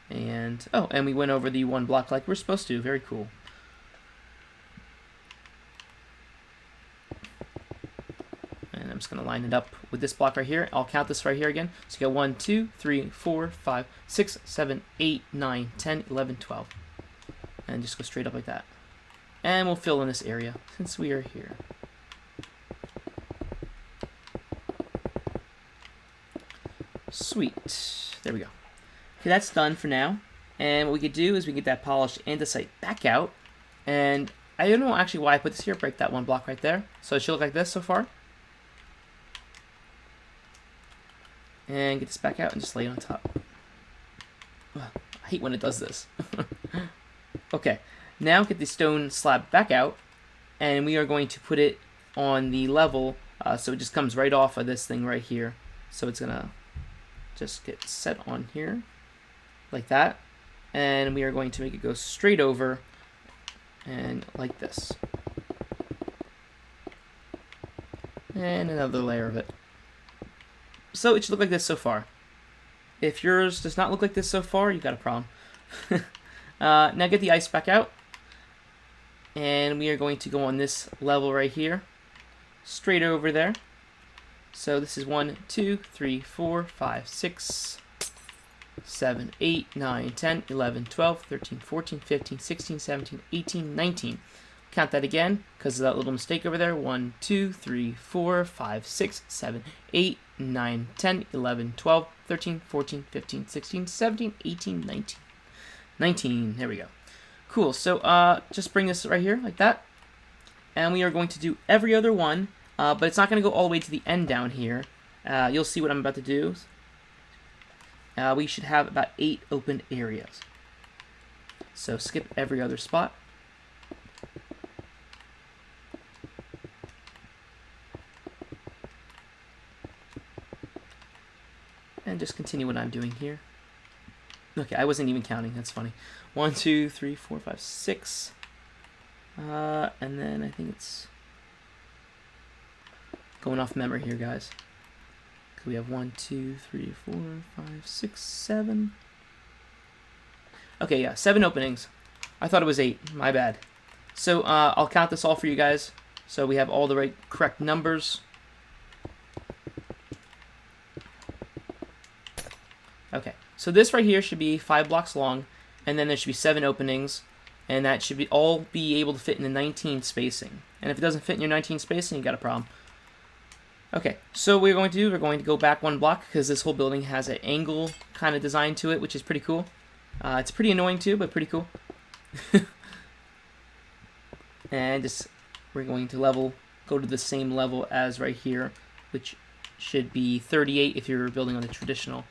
And, oh, and we went over the 1 block like we're supposed to. Very cool. And I'm just going to line it up with this block right here. I'll count this right here again. So you got 1, 2, 3, 4, 5, 6, 7, 8, 9, 10, 11, 12. And just go straight up like that. And we'll fill in this area since we are here. Sweet. There we go. Okay, that's done for now. And what we could do is we get that polished andesite back out. And I don't know actually why I put this here. Break that 1 block right there. So it should look like this so far. And get this back out and just lay it on top. Ugh, I hate when it does this. Okay, now get the stone slab back out, and we are going to put it on the level so it just comes right off of this thing right here. So it's going to just get set on here like that, and we are going to make it go straight over and like this. And another layer of it. So it should look like this so far. If yours does not look like this so far, you've got a problem. Now get the ice back out, and we are going to go on this level right here, straight over there. So this is 1, 2, 3, 4, 5, 6, 7, 8, 9, 10, 11, 12, 13, 14, 15, 16, 17, 18, 19. Count that again because of that little mistake over there. 1, 2, 3, 4, 5, 6, 7, 8, 9, 10, 11, 12, 13, 14, 15, 16, 17, 18, 19. 19, there we go. Cool, so just bring this right here, like that. And we are going to do every other one, but it's not going to go all the way to the end down here. You'll see what I'm about to do. We should have about 8 open areas. So skip every other spot. And just continue what I'm doing here. Okay, I wasn't even counting. That's funny. 1, 2, 3, 4, 5, 6. And then I think it's going off memory here, guys. We have 1, 2, 3, 4, 5, 6, 7. Okay, yeah, 7 openings. I thought it was 8. My bad. So I'll count this all for you guys. So we have all the correct numbers. Okay, so this right here should be 5 blocks long, and then there should be 7 openings, and that should all be able to fit in the 19 spacing. And if it doesn't fit in your 19 spacing, you got a problem. Okay, so what we're going to go back 1 block because this whole building has an angle kind of design to it, which is pretty cool. It's pretty annoying too, but pretty cool. And we're going to go to the same level as right here, which should be 38 if you're building on the traditional.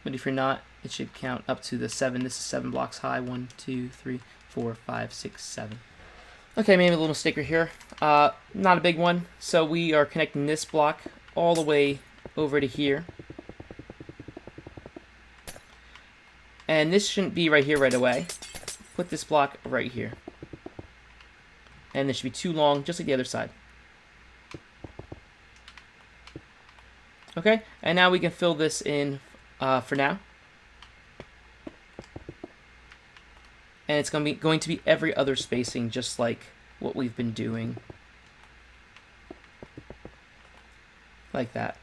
But if you're not, it should count up to the 7. This is 7 blocks high. 1, 2, 3, 4, 5, 6, 7. Okay, maybe a little mistake right here. Not a big one. So we are connecting this block all the way over to here. And this shouldn't be right here right away. Put this block right here. And this should be too long, just like the other side. Okay, and now we can fill this in for now. And it's going to be every other spacing, just like what we've been doing. Like that.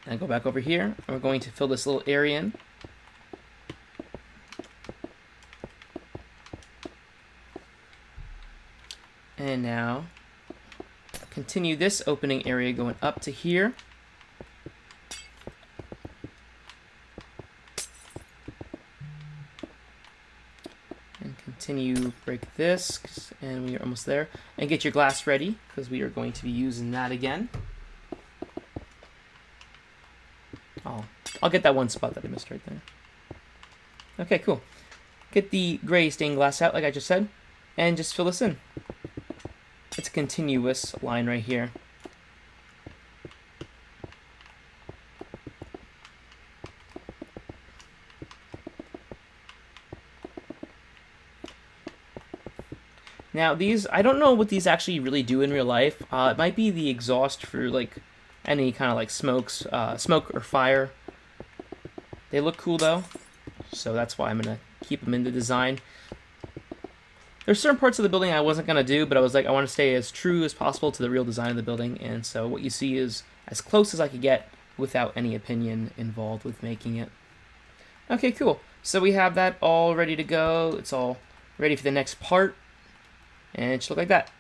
And go back over here, and we're going to fill this little area in. And now, continue this opening area going up to here. And continue, break this, and we are almost there. And get your glass ready, because we are going to be using that again. I'll get that one spot that I missed right there. Okay, cool. Get the gray stained glass out, like I just said, and just fill this in. It's a continuous line right here. Now these, I don't know what these actually really do in real life. It might be the exhaust for like any kind of like smoke or fire. They look cool though, so that's why I'm gonna keep them in the design. There's certain parts of the building I wasn't going to do, but I was like, I want to stay as true as possible to the real design of the building, and so what you see is as close as I could get without any opinion involved with making it. Okay, cool. So we have that all ready to go. It's all ready for the next part, and it should look like that.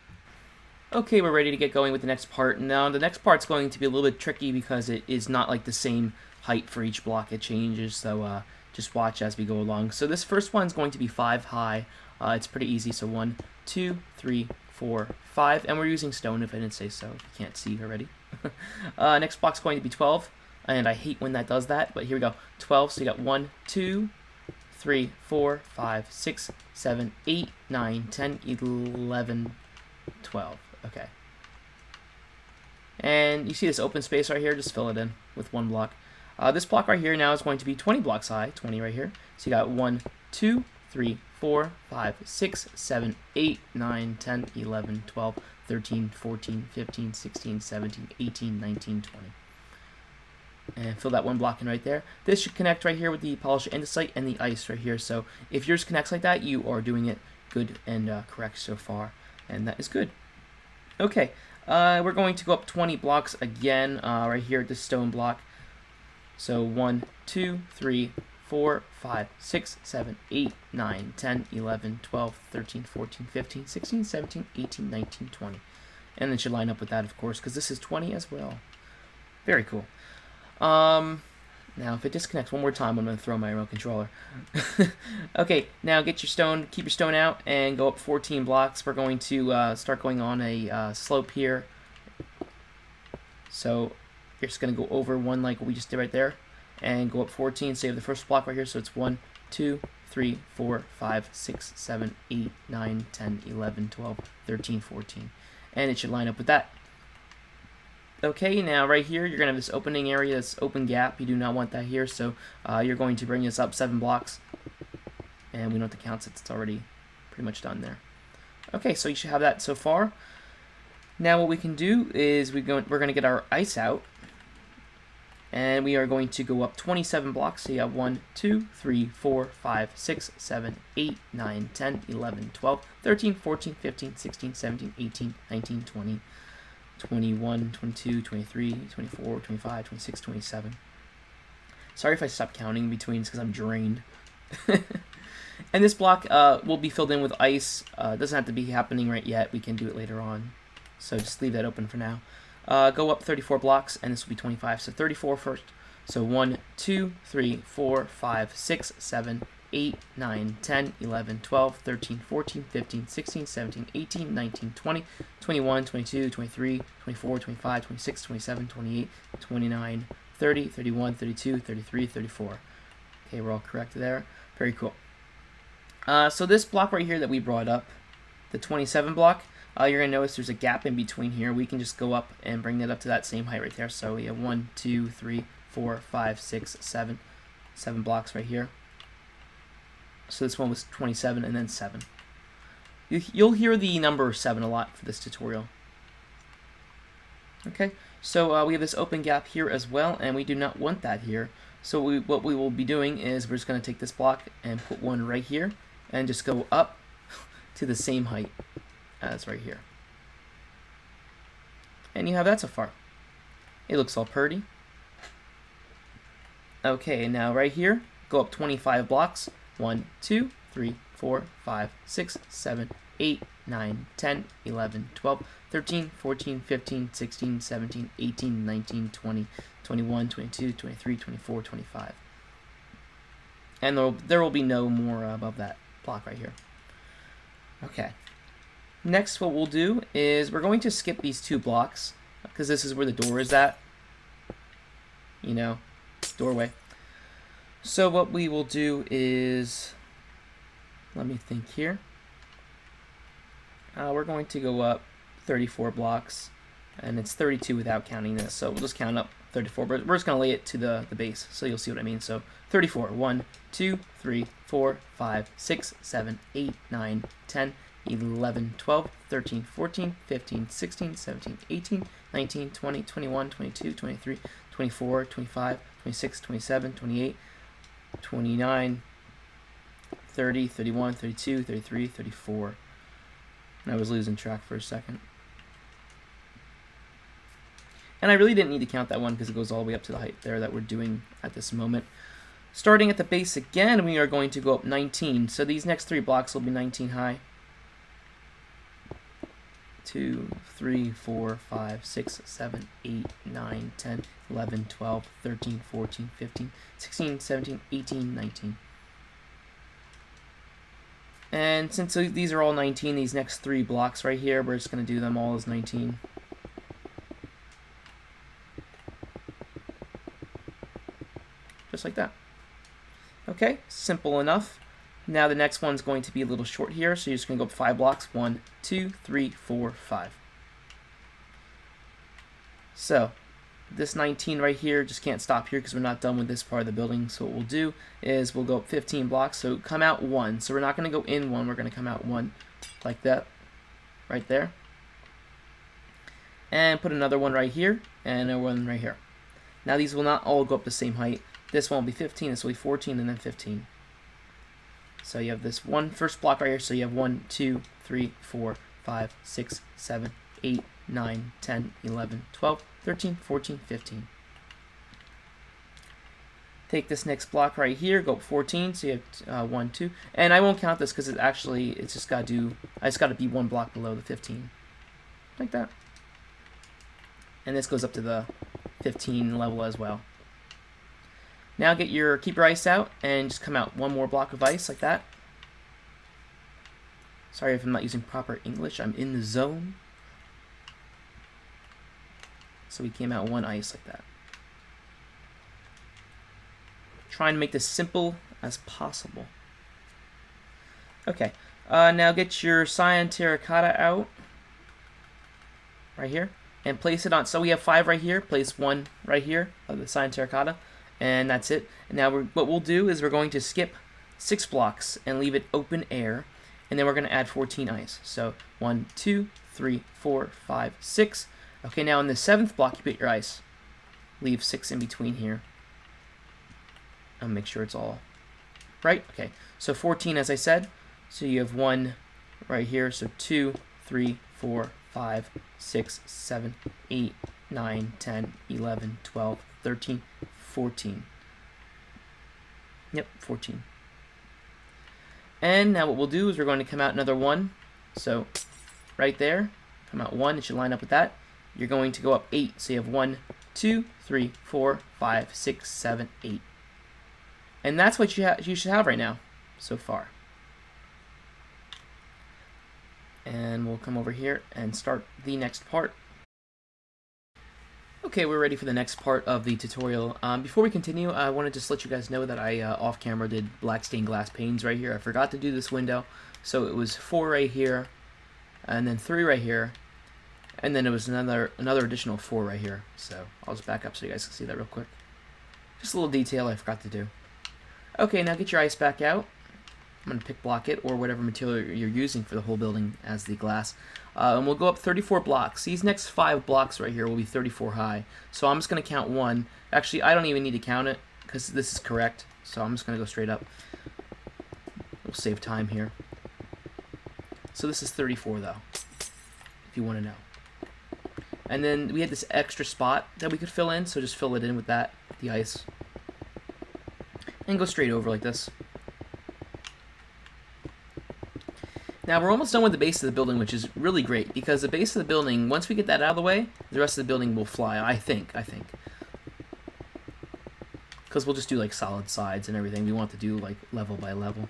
Okay, we're ready to get going with the next part. Now, the next part's going to be a little bit tricky because it is not like the same height for each block. It changes, so just watch as we go along. So this first one's going to be 5 high. It's pretty easy, so 1, 2, 3, 4, 5, and we're using stone if I didn't say so, if you can't see already. Next block's going to be 12, and I hate when that does that, but here we go. 12, so you got 1, 2, 3, 4, 5, 6, 7, 8, 9, 10, 11, 12. Okay. And you see this open space right here, just fill it in with 1 block. This block right here now is going to be 20 blocks high, 20 right here. So you got 1, 2, 3, 4, 5, 6, 7, 8, 9, 10, 11, 12, 13, 14, 15, 16, 17, 18, 19, 20. And fill that 1 block in right there. This should connect right here with the polished andesite and the ice right here. So if yours connects like that, you are doing it good and correct so far. And that is good. Okay, we're going to go up 20 blocks again right here at this stone block. So 1, 2, 3, 4, 5, 6, 7, 8, 9, 10, 11, 12, 13, 14, 15, 16, 17, 18, 19, 20. And then should line up with that, of course, because this is 20 as well. Very cool. Now, if it disconnects one more time, I'm going to throw my remote controller. Okay, now get your stone, keep your stone out, and go up 14 blocks. We're going to start going on a slope here. So you're just going to go over 1 like we just did right there. And go up 14, save the first block right here, so it's 1, 2, 3, 4, 5, 6, 7, 8, 9, 10, 11, 12, 13, 14. And it should line up with that. Okay, now right here, you're going to have this opening area, this open gap. You do not want that here, so you're going to bring this up 7 blocks. And we don't have to count since it's already pretty much done there. Okay, so you should have that so far. Now what we can do is we're going to get our ice out. And we are going to go up 27 blocks. So you have 1, 2, 3, 4, 5, 6, 7, 8, 9, 10, 11, 12, 13, 14, 15, 16, 17, 18, 19, 20, 21, 22, 23, 24, 25, 26, 27. Sorry if I stop counting in between, it's because I'm drained. And this block will be filled in with ice. It doesn't have to be happening right yet. We can do it later on. So just leave that open for now. Go up 34 blocks, and this will be 25. So 34 first. So 1, 2, 3, 4, 5, 6, 7, 8, 9, 10, 11, 12, 13, 14, 15, 16, 17, 18, 19, 20, 21, 22, 23, 24, 25, 26, 27, 28, 29, 30, 31, 32, 33, 34. Okay, we're all correct there. Very cool. So this block right here that we brought up, the 27 block, you're going to notice there's a gap in between here. We can just go up and bring it up to that same height right there. So we have 1, 2, 3, 4, 5, 6, 7. 7 blocks right here. So this one was 27 and then 7. You'll hear the number 7 a lot for this tutorial. Okay, so we have this open gap here as well, and we do not want that here. So what we will be doing is we're just going to take this block and put one right here and just go up to the same height as right here. And you have that so far. It looks all pretty. Okay, now right here, go up 25 blocks. 1, 2, 3, 4, 5, 6, 7, 8, 9, 10, 11, 12, 13, 14, 15, 16, 17, 18, 19, 20, 21, 22, 23, 24, 25. And there will be no more above that block right here. Okay. Next, what we'll do is we're going to skip these 2 blocks because this is where the door is at. You know, doorway. So what we will do is, let me think here. We're going to go up 34 blocks, and it's 32 without counting this. So we'll just count up 34, but we're just going to lay it to the base, so you'll see what I mean. So 34, 1, 2, 3, 4, 5, 6, 7, 8, 9, 10, 11, 12, 13, 14, 15, 16, 17, 18, 19, 20, 21, 22, 23, 24, 25, 26, 27, 28, 29, 30, 31, 32, 33, 34. And I was losing track for a second. And I really didn't need to count that one because it goes all the way up to the height there that we're doing at this moment. Starting at the base again, we are going to go up 19. So these next 3 blocks will be 19 high. 2, 3, 4, 5, 6, 7, 8, 9, 10, 11, 12, 13, 14, 15, 16, 17, 18, 19. And since these are all 19, these next 3 blocks right here, we're just going to do them all as 19. Just like that. Okay, simple enough. Now the next one's going to be a little short here, so you're just going to go up 5 blocks. 1, 2, 3, 4, 5. So this 19 right here just can't stop here because we're not done with this part of the building. So what we'll do is we'll go up 15 blocks. So come out 1. So we're not going to go in 1. We're going to come out 1 like that, right there. And put another one right here and a one right here. Now these will not all go up the same height. This one will be 15. This will be 14 and then 15. So you have this first block right here. So you have 1, 2, 3, 4, 5, 6, 7, 8, 9, 10, 11, 12, 13, 14, 15. Take this next block right here, go up 14. So you have 1, 2. And I won't count this because I just got to be 1 block below the 15. Like that. And this goes up to the 15 level as well. Now keep your ice out and just come out 1 more block of ice like that. Sorry if I'm not using proper English. I'm in the zone. So we came out 1 ice like that. Trying to make this simple as possible. Okay. Now get your cyan terracotta out. Right here. And place it on. So we have 5 right here. Place 1 right here of the cyan terracotta. And that's it. And now what we'll do is we're going to skip 6 blocks and leave it open air. And then we're going to add 14 ice. So 1, 2, 3, 4, 5, 6. Okay, now in the 7th block, you put your ice. leave 6 in between here. I'll make sure it's all right. Okay, so 14 as I said. So you have 1 right here. So 2, 3, 4, 5, 6, 7, 8, 9, 10, 11, 12, 13, 14. Yep, 14. And now what we'll do is we're going to come out another 1. So right there, come out 1. It should line up with that. You're going to go up 8. So you have 1, 2, 3, 4, 5, 6, 7, 8. And that's what you should have right now so far. And we'll come over here and start the next part. Okay, we're ready for the next part of the tutorial. Before we continue, I want to just let you guys know that I, off camera, did black stained glass panes right here. I forgot to do this window, so it was 4 right here, and then 3 right here, and then it was another additional 4 right here. So I'll just back up so you guys can see that real quick. Just a little detail I forgot to do. Okay, now get your ice back out. I'm going to pick block it, or whatever material you're using for the whole building as the glass. And we'll go up 34 blocks. These next 5 blocks right here will be 34 high. So I'm just going to count 1. Actually, I don't even need to count it, because this is correct. So I'm just going to go straight up. We'll save time here. So this is 34, though, if you want to know. And then we had this extra spot that we could fill in, so just fill it in with that, the ice. And go straight over like this. Now we're almost done with the base of the building, which is really great, because the base of the building, once we get that out of the way, the rest of the building will fly, I think. Because we'll just do like solid sides and everything. We want to do like level by level.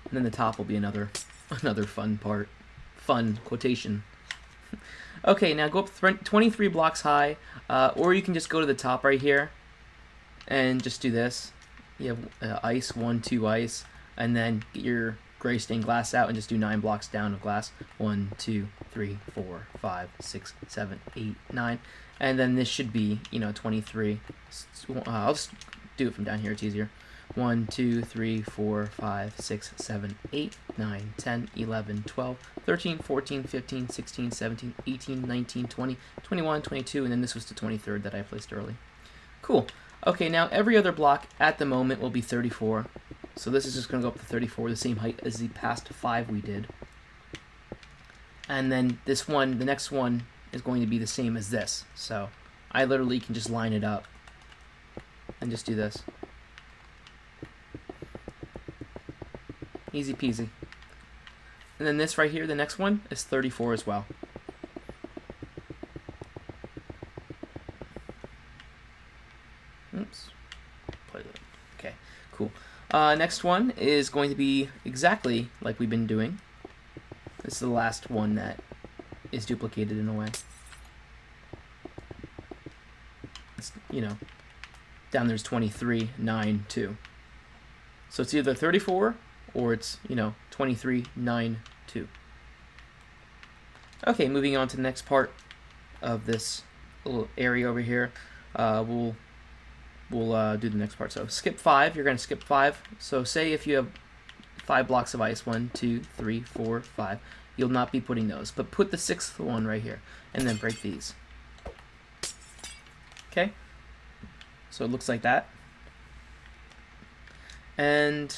And then the top will be another fun part. Fun quotation. Okay, now go up 23 blocks high, or you can just go to the top right here and just do this. You have ice, 1, 2 ice, and then get your gray stained glass out and just do 9 blocks down of glass. 1, 2, 3, 4, 5, 6, 7, 8, 9, and then this should be 23. I'll just do it from down here. It's easier. 1, 2, 3, 4, 5, 6, 7, 8, 9, 10, 11, 12, 13, 14, 15, 16, 17, 18, 19, 20, 21, 22, and then this was the 23rd that I placed early. Cool. Okay, now every other block at the moment will be 34. So this is just going to go up to 34, the same height as the past 5 we did. And then this one, the next one, is going to be the same as this. So I literally can just line it up and just do this. Easy peasy. And then this right here, the next one, is 34 as well. Oops. Okay, cool. Next one is going to be exactly like we've been doing. This is the last one that is duplicated in a way. It's, down there's 23, 9, 2. So it's either 34 or it's, 23, 9, 2. Okay, moving on to the next part of this little area over here. We'll do the next part. So skip 5. You're going to skip 5. So say if you have 5 blocks of ice, 1, 2, 3, 4, 5. You'll not be putting those, but put the 6th one right here, and then break these. Okay. So it looks like that. And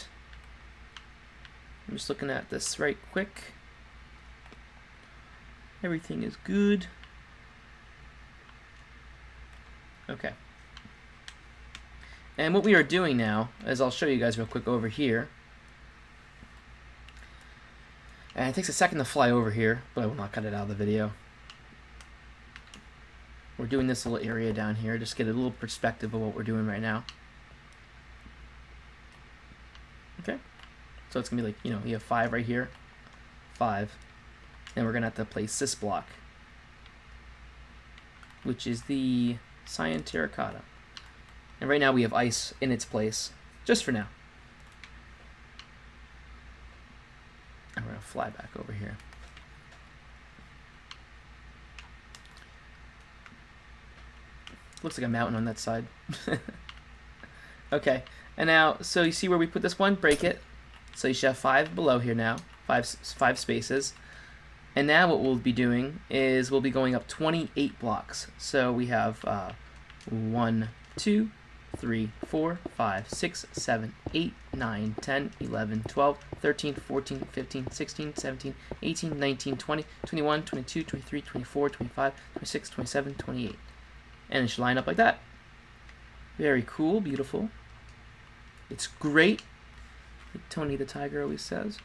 I'm just looking at this right quick. Everything is good. Okay. And what we are doing now is I'll show you guys real quick over here. And it takes a second to fly over here, but I will not cut it out of the video. We're doing this little area down here, just get a little perspective of what we're doing right now. Okay. So it's going to be like, you have 5 right here. 5. Then we're going to have to place this block, which is the cyan terracotta. And right now we have ice in its place, just for now. And we're going to fly back over here. Looks like a mountain on that side. Okay, and now, so you see where we put this one? Break it. So you should have 5 below here now, five spaces. And now what we'll be doing is we'll be going up 28 blocks. So we have 1, 2, 3, 4, 5, 6, 7, 8, 9, 10, 11, 12, 13, 14, 15, 16, 17, 18, 19, 20, 21, 22, 23, 24, 25, 26, 27, 28. And it should line up like that. Very cool, beautiful. It's great, like Tony the Tiger always says.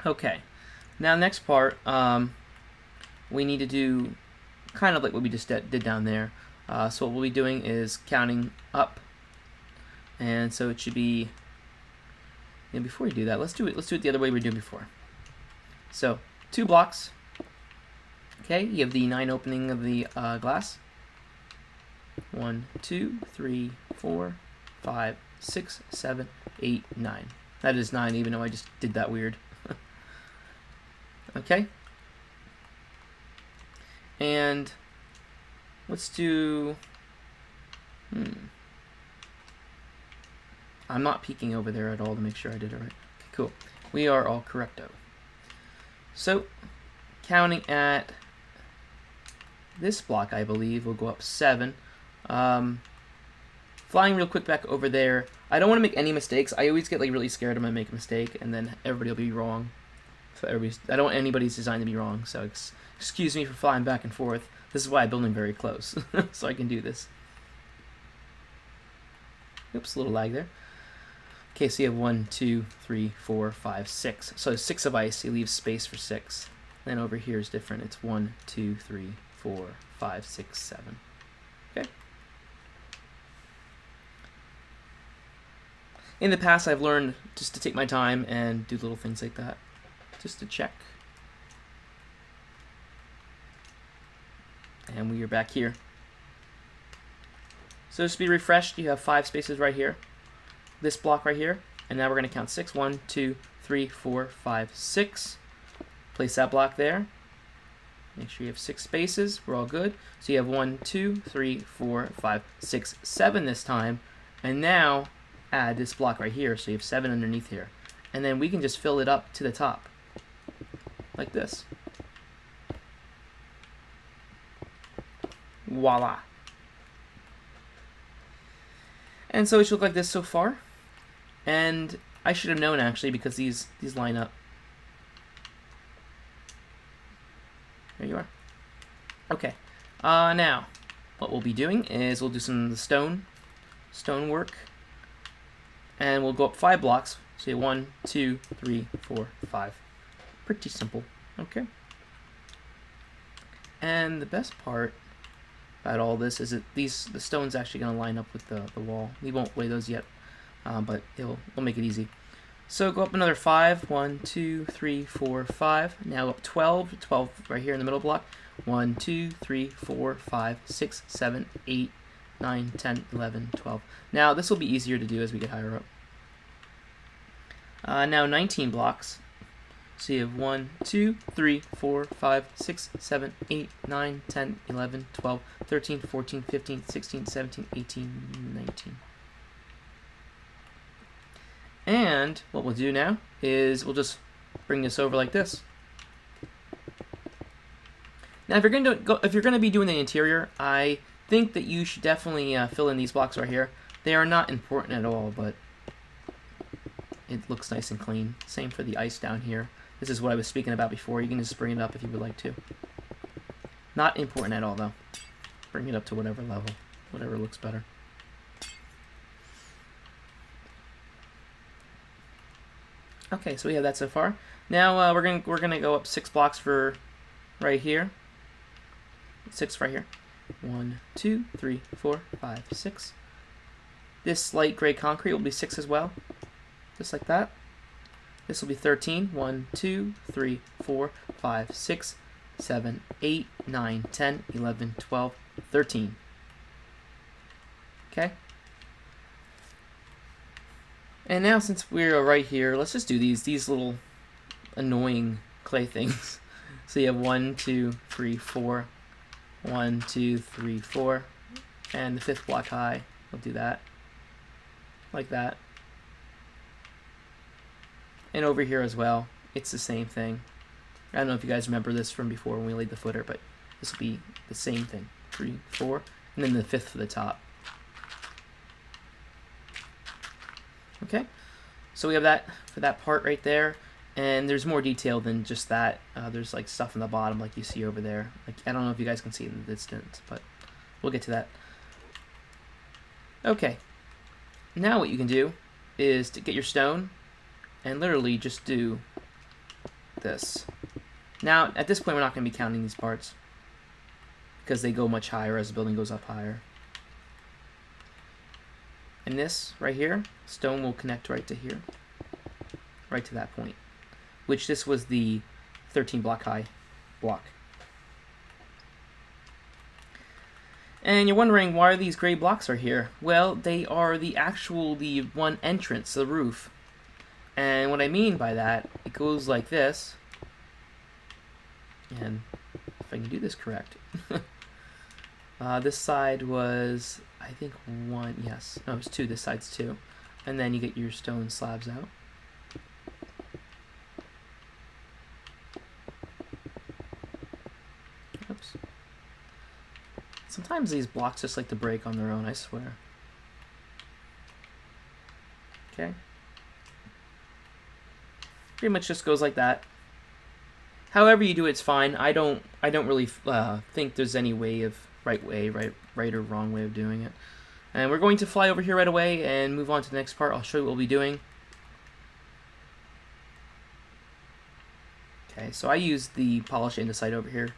Okay, now next part, we need to do kind of like what we just did down there. So what we'll be doing is counting up, and so it should be. And before we do that, let's do it the other way we were doing before. So 2 blocks. Okay, you have the 9 opening of the glass. 1, 2, 3, 4, 5, 6, 7, 8, 9. That is 9, even though I just did that weird. Okay. And let's do. I'm not peeking over there at all to make sure I did it right. Okay, cool. We are all correcto. So, counting at this block, I believe, will go up 7. Flying real quick back over there. I don't want to make any mistakes. I always get like really scared I'm gonna make a mistake, and then everybody will be wrong. So I don't want anybody's design to be wrong. So excuse me for flying back and forth. This is why I build them very close, so I can do this. Oops, a little lag there. Okay, so you have 1, 2, 3, 4, 5, 6. So 6 of ice. You leave space for 6. Then over here is different. It's 1, 2, 3, 4, 5, 6, 7. Okay. In the past, I've learned just to take my time and do little things like that, just to check. And we are back here. So just to be refreshed, you have 5 spaces right here, this block right here, and now we're going to count 6. 1, 2, 3, 4, 5, 6. Place that block there. Make sure you have 6 spaces. We're all good. So you have 1, 2, 3, 4, 5, 6, 7 this time. And now add this block right here, so you have 7 underneath here. And then we can just fill it up to the top, like this. Voila. And so it should look like this so far. And I should have known actually, because these line up. There you are. Okay. Now, what we'll be doing is we'll do some of the stone work. And we'll go up 5 blocks. So 1, 2, 3, 4, 5. Pretty simple. Okay. And the best part about all this is that the stone's actually going to line up with the wall. We won't weigh those yet, but we'll make it easy. So go up another 5. 1, 2, 3, 4, 5. Now up 12. 12 right here in the middle block. 1, 2, 3, 4, 5, 6, 7, 8, 9, 10, 11, 12. Now this will be easier to do as we get higher up. Now 19 blocks. So you have 1, 2, 3, 4, 5, 6, 7, 8, 9, 10, 11, 12, 13, 14, 15, 16, 17, 18, 19. And what we'll do now is we'll just bring this over like this. Now if you're going to be doing the interior, I think that you should definitely fill in these blocks right here. They are not important at all, but it looks nice and clean. Same for the ice down here. This is what I was speaking about before. You can just bring it up if you would like to. Not important at all, though. Bring it up to whatever level, whatever looks better. Okay, so we have that so far. Now we're gonna go up 6 blocks for right here. 6 right here. 1, 2, 3, 4, 5, 6. This light gray concrete will be 6 as well, just like that. This will be 13. 1, 2, 3, 4, 5, 6, 7, 8, 9, 10, 11, 12, 13. Okay? And now since we're right here, let's just do these little annoying clay things. So you have 1, 2, 3, 4. 1, 2, 3, 4. And the 5th block high. We'll do that. Like that. And over here as well, it's the same thing. I don't know if you guys remember this from before when we laid the footer, but this will be the same thing. 3, 4, and then the 5th for the top. Okay, so we have that for that part right there, and there's more detail than just that. There's like stuff in the bottom like you see over there. Like, I don't know if you guys can see it in the distance, but we'll get to that. Okay, now what you can do is to get your stone and literally just do this. Now, at this point, we're not going to be counting these parts because they go much higher as the building goes up higher. And this right here, stone will connect right to here, right to that point, which this was the 13 block high block. And you're wondering why these gray blocks are here. Well, they are the one entrance to the roof. And what I mean by that, it goes like this. And if I can do this correct. This side was, I think, 1, yes. No, it's 2, this side's 2. And then you get your stone slabs out. Oops. Sometimes these blocks just like to break on their own, I swear. Okay. Pretty much just goes like that. However you do it's fine. I don't really think there's any right or wrong way of doing it. And we're going to fly over here right away and move on to the next part. I'll show you what we'll be doing. Okay, so I use the polish andesite over here,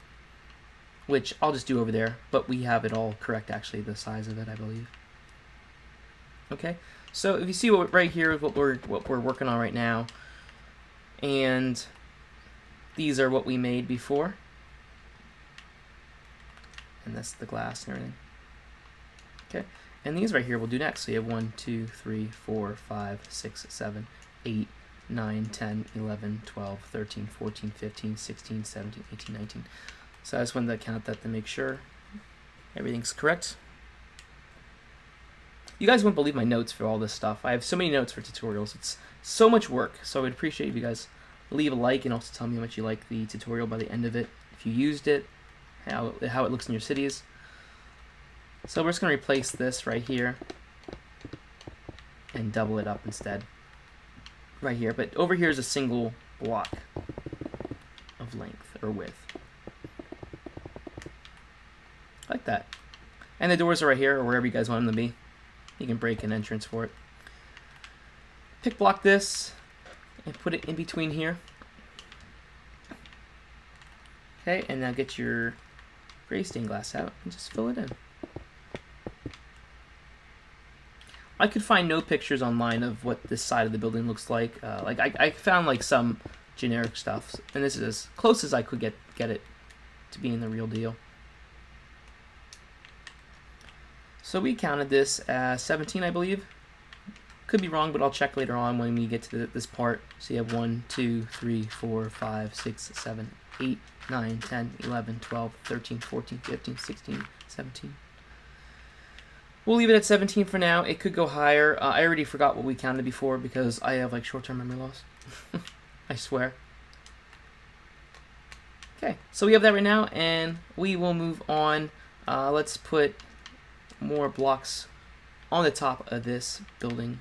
which I'll just do over there, but we have it all correct actually, the size of it, I believe. Okay, so if you see right here what we're working on right now, and these are what we made before. And that's the glass and everything. Okay, and these right here we'll do next. So you have 1, 2, 3, 4, 5, 6, 7, 8, 9, 10, 11, 12, 13, 14, 15, 16, 17, 18, 19. So I just wanted to count that to make sure everything's correct. You guys wouldn't believe my notes for all this stuff. I have so many notes for tutorials. It's so much work. So I would appreciate if you guys leave a like and also tell me how much you like the tutorial by the end of it. If you used it, how it looks in your cities. So we're just going to replace this right here and double it up instead. Right here. But over here is a single block of length or width. Like that. And the doors are right here or wherever you guys want them to be. You can break an entrance for it. Pick block this and put it in between here. Okay, and now get your gray stained glass out and just fill it in. I could find no pictures online of what this side of the building looks like. I found like some generic stuff, and this is as close as I could get it to being the real deal. So we counted this as 17, I believe. Could be wrong, but I'll check later on when we get to this part. So you have 1, 2, 3, 4, 5, 6, 7, 8, 9, 10, 11, 12, 13, 14, 15, 16, 17. We'll leave it at 17 for now. It could go higher. I already forgot what we counted before because I have like short-term memory loss. I swear. Okay, so we have that right now, and we will move on. Let's put more blocks on the top of this building.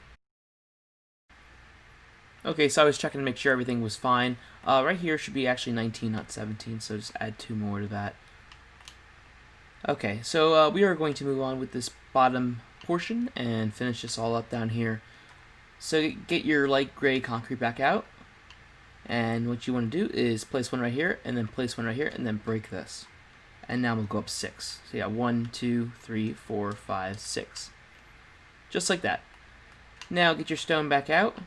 Okay, so I was checking to make sure everything was fine. Right here should be actually 19, not 17, so just add 2 more to that. Okay, so we are going to move on with this bottom portion and finish this all up down here. So get your light gray concrete back out, and what you want to do is place one right here, and then place one right here, and then break this. And now we'll go up 6. So yeah, 1, 2, 3, 4, 5, 6. Just like that. Now get your stone back out,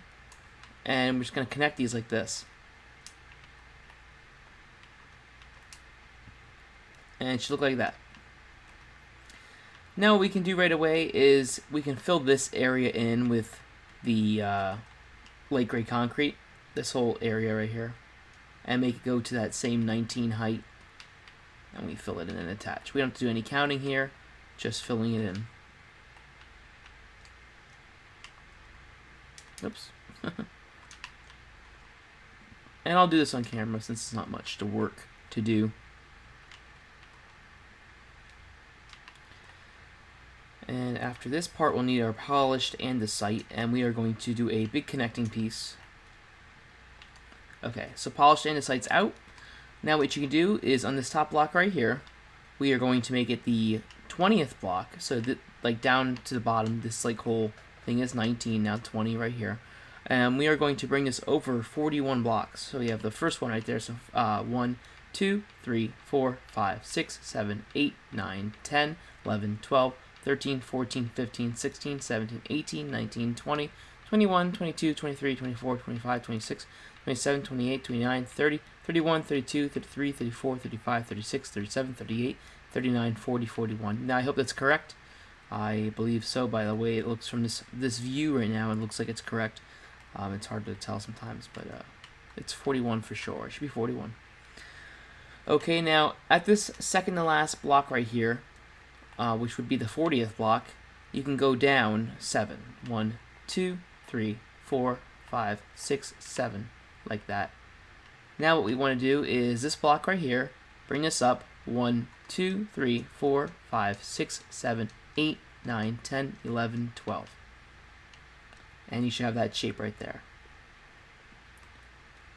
and we're just going to connect these like this. And it should look like that. Now what we can do right away is we can fill this area in with the light gray concrete, this whole area right here, and make it go to that same 19 height, and we fill it in and attach. We don't have to do any counting here, just filling it in. Oops. And I'll do this on camera since it's not much to work to do. And after this part, we'll need our polished andesite, and we are going to do a big connecting piece. Okay, so polished andesite's out. Now what you can do is on this top block right here, we are going to make it the 20th block. So that, like down to the bottom, this like whole thing is 19, now 20 right here. And we are going to bring this over 41 blocks. So we have the first one right there. So 1, 2, 3, 4, 5, 6, 7, 8, 9, 10, 11, 12, 13, 14, 15, 16, 17, 18, 19, 20, 21, 22, 23, 24, 25, 26, 27, 28, 29, 30, 31, 32, 33, 34, 35, 36, 37, 38, 39, 40, 41. Now I hope that's correct. I believe so by the way it looks from this view right now. It looks like it's correct. It's hard to tell sometimes, but it's 41 for sure. It should be 41. Okay, now at this second to last block right here, which would be the 40th block, you can go down 7. 1, 2, 3, 4, 5, 6, 7, like that. Now what we want to do is this block right here, bring this up 1, 2, 3, 4, 5, 6, 7, 8, 9, 10, 11, 12. And you should have that shape right there.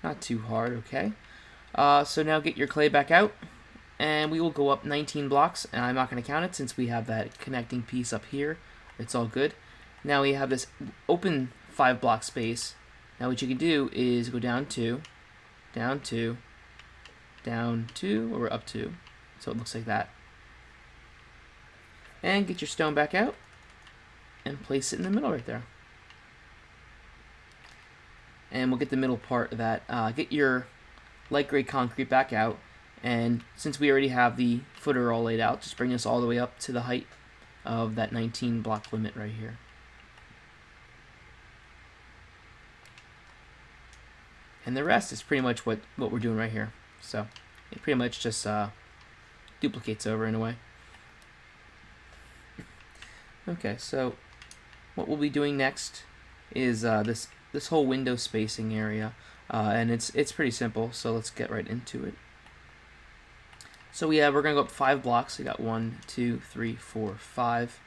Not too hard, okay? So now get your clay back out, and we will go up 19 blocks, and I'm not going to count it since we have that connecting piece up here. It's all good. Now we have this open 5 block space. Now what you can do is go down 2, down 2, down 2, or up 2, so it looks like that. And get your stone back out, and place it in the middle right there. And we'll get the middle part of that. Get your light gray concrete back out, and since we already have the footer all laid out, just bring this all the way up to the height of that 19 block limit right here. And the rest is pretty much what we're doing right here. So it pretty much just duplicates over in a way. Okay, so what we'll be doing next is this whole window spacing area, and it's pretty simple. So let's get right into it. So we're gonna go up 5 blocks. We got 1, 2, 3, 4, 5,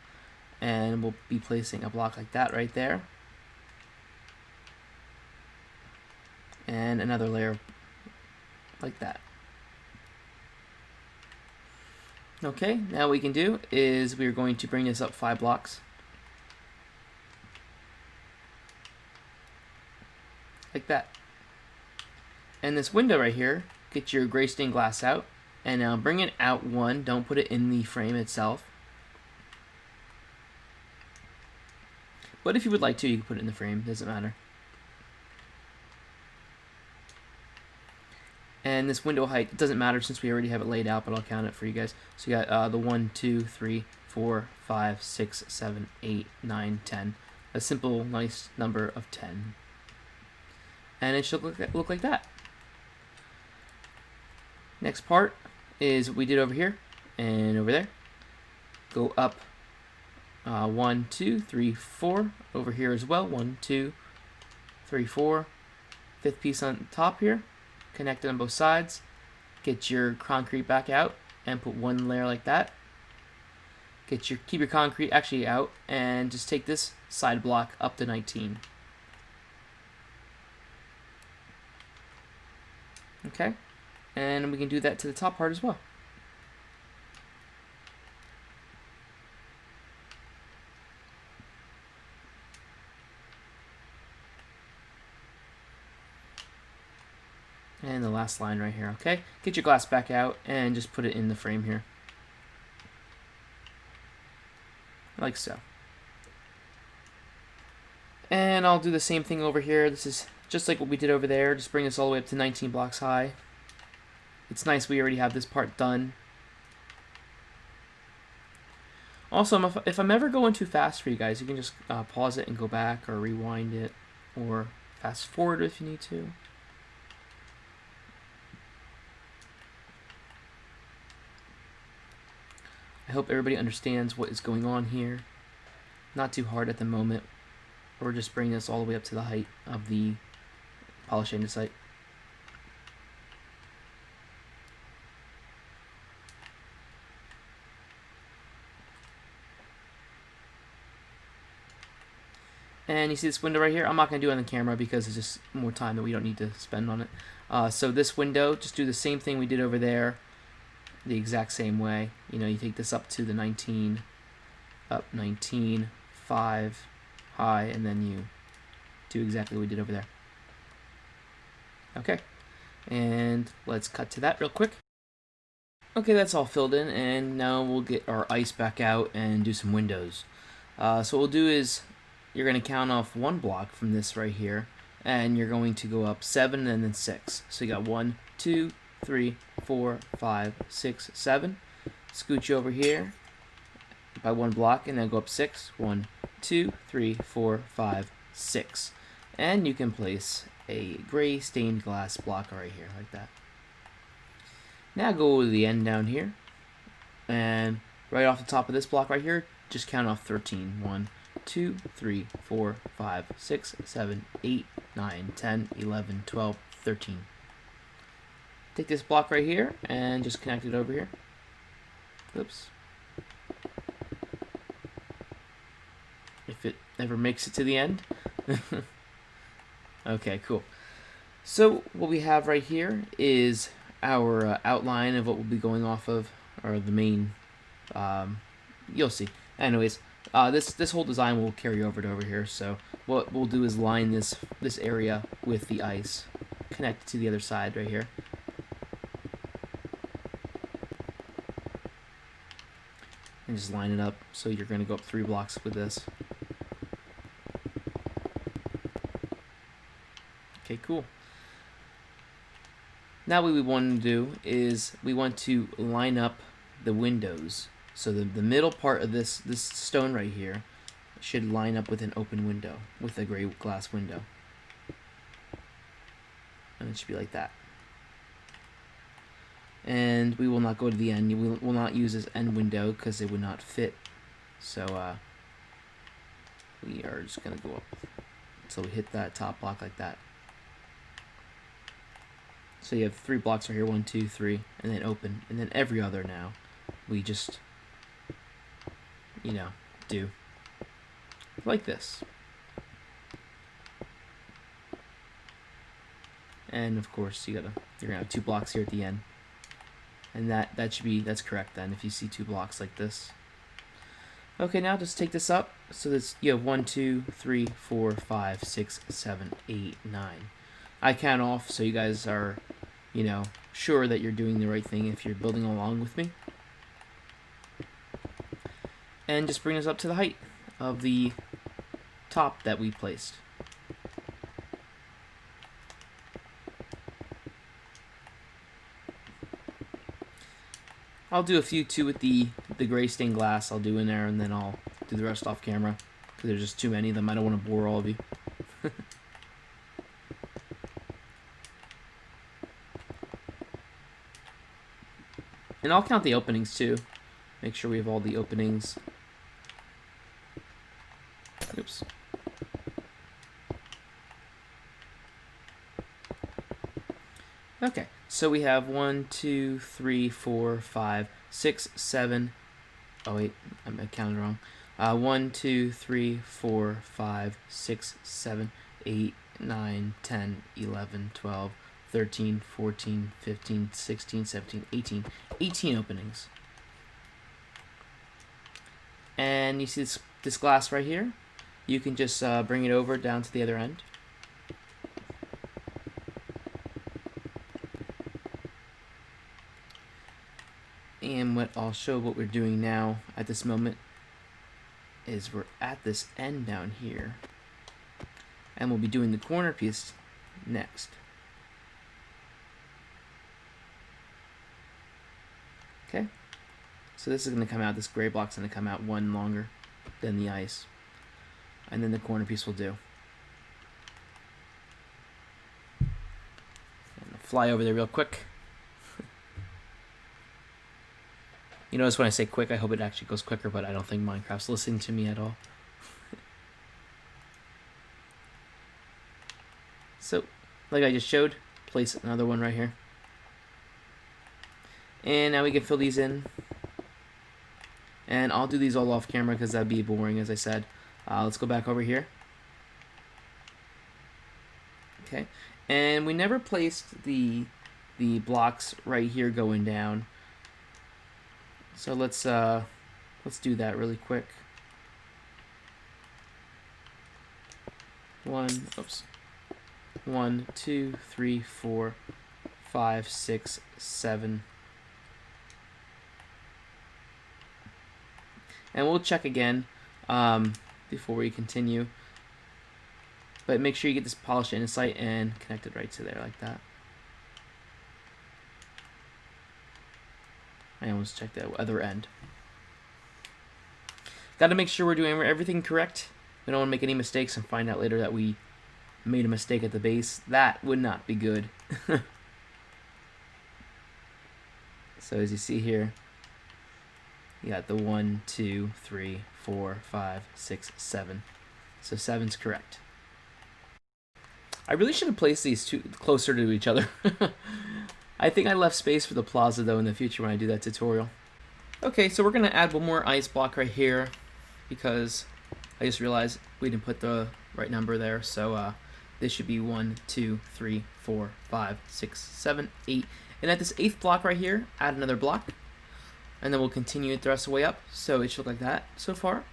and we'll be placing a block like that right there, and another layer like that. Okay, now what we can do is we're going to bring this up 5 blocks. Like that. And this window right here, get your gray stained glass out, and now bring it out 1, don't put it in the frame itself. But if you would like to, you can put it in the frame, doesn't matter. And this window height, it doesn't matter since we already have it laid out, but I'll count it for you guys. So you got the 1, 2, 3, 4, 5, 6, 7, 8, 9, 10. A simple, nice number of 10. And it should look like that. Next part is what we did over here and over there. Go up 1, 2, 3, 4. Over here as well. 1, 2, 3, 4. 5th piece on top here. Connect it on both sides. Get your concrete back out and put 1 layer like that. Keep your concrete actually out, and just take this side block up to 19. Okay, and we can do that to the top part as well. And the last line right here, okay? Get your glass back out and just put it in the frame here. Like so. And I'll do the same thing over here. This is just like what we did over there. Just bring this all the way up to 19 blocks high. It's nice we already have this part done. Also, if I'm ever going too fast for you guys, you can just pause it and go back, or rewind it, or fast forward if you need to. I hope everybody understands what is going on here. Not too hard at the moment. We're just bringing this all the way up to the height of the polished andesite. And you see this window right here? I'm not going to do it on the camera because it's just more time that we don't need to spend on it. So this window, just do the same thing we did over there, the exact same way. You know, you take this up to the 19, up 19, 5, high, and then you do exactly what we did over there. Okay, and let's cut to that real quick. Okay, that's all filled in, and now we'll get our ice back out and do some windows. So what we'll do is you're going to count off one block from this right here, and you're going to go up 7 and then 6. So you got 1, 2, 3, 4, 5, 6, 7. Scooch you over here by one block, and then go up 6. 1, 2, 3, 4, 5, 6. And you can place a gray stained glass block right here, like that. Now go to the end down here, and right off the top of this block right here, just count off 13. 1, 2, 3, 4, 5, 6, 7, 8, 9, 10, 11, 12, 13. Take this block right here and just connect it over here. Oops. If it ever makes it to the end. Okay, cool. So what we have right here is our outline of what we'll be going off of, or the main, you'll see. Anyways, this whole design will carry over to over here, so what we'll do is line this area with the ice, connect it to the other side right here. And just line it up, so you're going to go up 3 blocks with this. Okay, cool. Now what we want to do is we want to line up the windows. So the middle part of this stone right here should line up with an open window, with a gray glass window. And it should be like that. And we will not go to the end. We will not use this end window because it would not fit. So we are just going to go up until we hit that top block like that. So you have 3 blocks right here, 1, 2, 3, and then open, and then every other now we just, you know, do like this. And of course you're gonna have 2 blocks here at the end, and that's correct then if you see 2 blocks like this. Okay, now just take this up. So this, you have 1, 2, 3, 4, 5, 6, 7, 8, 9. I count off so you guys are, you know, sure that you're doing the right thing if you're building along with me. And just bring us up to the height of the top that we placed. I'll do a few too with the gray stained glass I'll do in there, and then I'll do the rest off camera because there's just too many of them. I don't want to bore all of you. And I'll count the openings too. Make sure we have all the openings. Oops. Okay, so we have 1, 2, 3, 4, 5, 6, 7. Oh wait, I counted wrong. 1, 2, 3, 4, 5, 6, 7, 8, 9, 10, 11, 12, 13, 14, 15, 16, 17, 18. 18 openings. And you see this glass right here? You can just bring it over down to the other end. And what I'll show what we're doing now at this moment is we're at this end down here. And we'll be doing the corner piece next. Okay, so this is going to come out, this gray block's going to come out 1 longer than the ice. And then the corner piece will do. I'm going to fly over there real quick. You notice when I say quick, I hope it actually goes quicker, but I don't think Minecraft's listening to me at all. So, like I just showed, place another one right here. And now we can fill these in. And I'll do these all off camera because that'd be boring, as I said. Let's go back over here. Okay, and we never placed the blocks right here going down. So let's do that really quick. Oops. 1, 2, 3, 4, 5, 6, 7. And we'll check again before we continue. But make sure you get this polished andesite and connect it right to there like that. I almost checked the other end. Got to make sure we're doing everything correct. We don't want to make any mistakes and find out later that we made a mistake at the base. That would not be good. So as you see here, you got the 1, 2, 3, 4, 5, 6, 7. So 7's correct. I really should have placed these two closer to each other. I think I left space for the plaza though in the future when I do that tutorial. Okay, so we're going to add one more ice block right here because I just realized we didn't put the right number there. So this should be 1, 2, 3, 4, 5, 6, 7, 8. And at this 8th block right here, add another block. And then we'll continue it the rest of the way up. So it should look like that so far.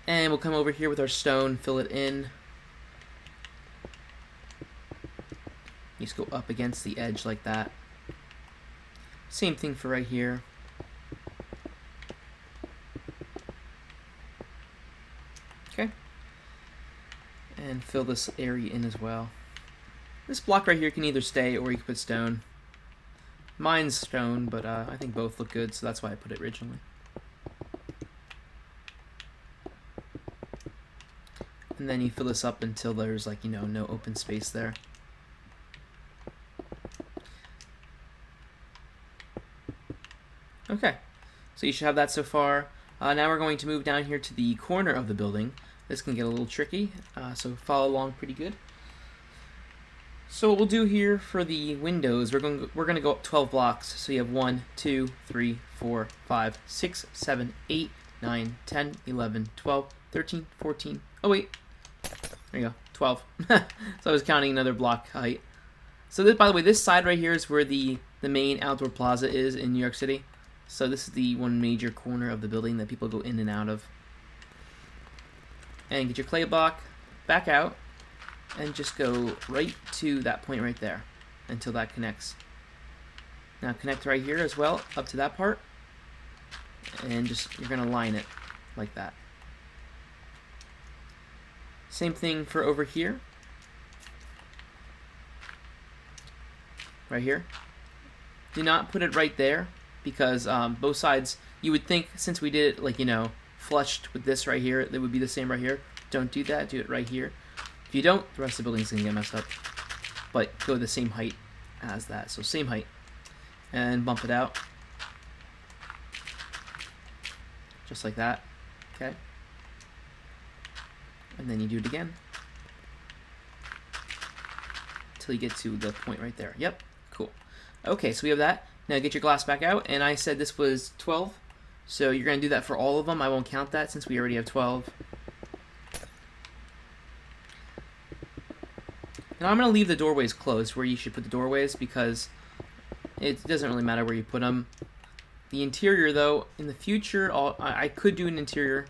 And we'll come over here with our stone, fill it in. You just go up against the edge like that. Same thing for right here. Okay. And fill this area in as well. This block right here can either stay or you can put stone. Mine's stone, but I think both look good, so that's why I put it originally. And then you fill this up until there's like, you know, no open space there. Okay, so you should have that so far. Now we're going to move down here to the corner of the building. This can get a little tricky, so follow along pretty good. So what we'll do here for the windows, we're going to go up 12 blocks. So you have 1, 2, 3, 4, 5, 6, 7, 8, 9, 10, 11, 12, 13, 14. Oh wait, there you go, 12. So I was counting another block height. So this, by the way, this side right here is where the main outdoor plaza is in New York City. So this is the one major corner of the building that people go in and out of. And get your clay block, back out, and just go right to that point right there until that connects. Now connect right here as well, up to that part, and just, you're going to line it like that. Same thing for over here. Right here. Do not put it right there, because both sides, you would think since we did it like, you know, flushed with this right here, it would be the same right here. Don't do that, do it right here. If you don't, the rest of the building is going to get messed up. But go the same height as that, so same height. And bump it out. Just like that, okay? And then you do it again. Until you get to the point right there. Yep, cool. Okay, so we have that. Now get your glass back out, and I said this was 12, so you're going to do that for all of them. I won't count that since we already have 12. And I'm going to leave the doorways closed where you should put the doorways because it doesn't really matter where you put them. The interior, though, in the future, I could do an interior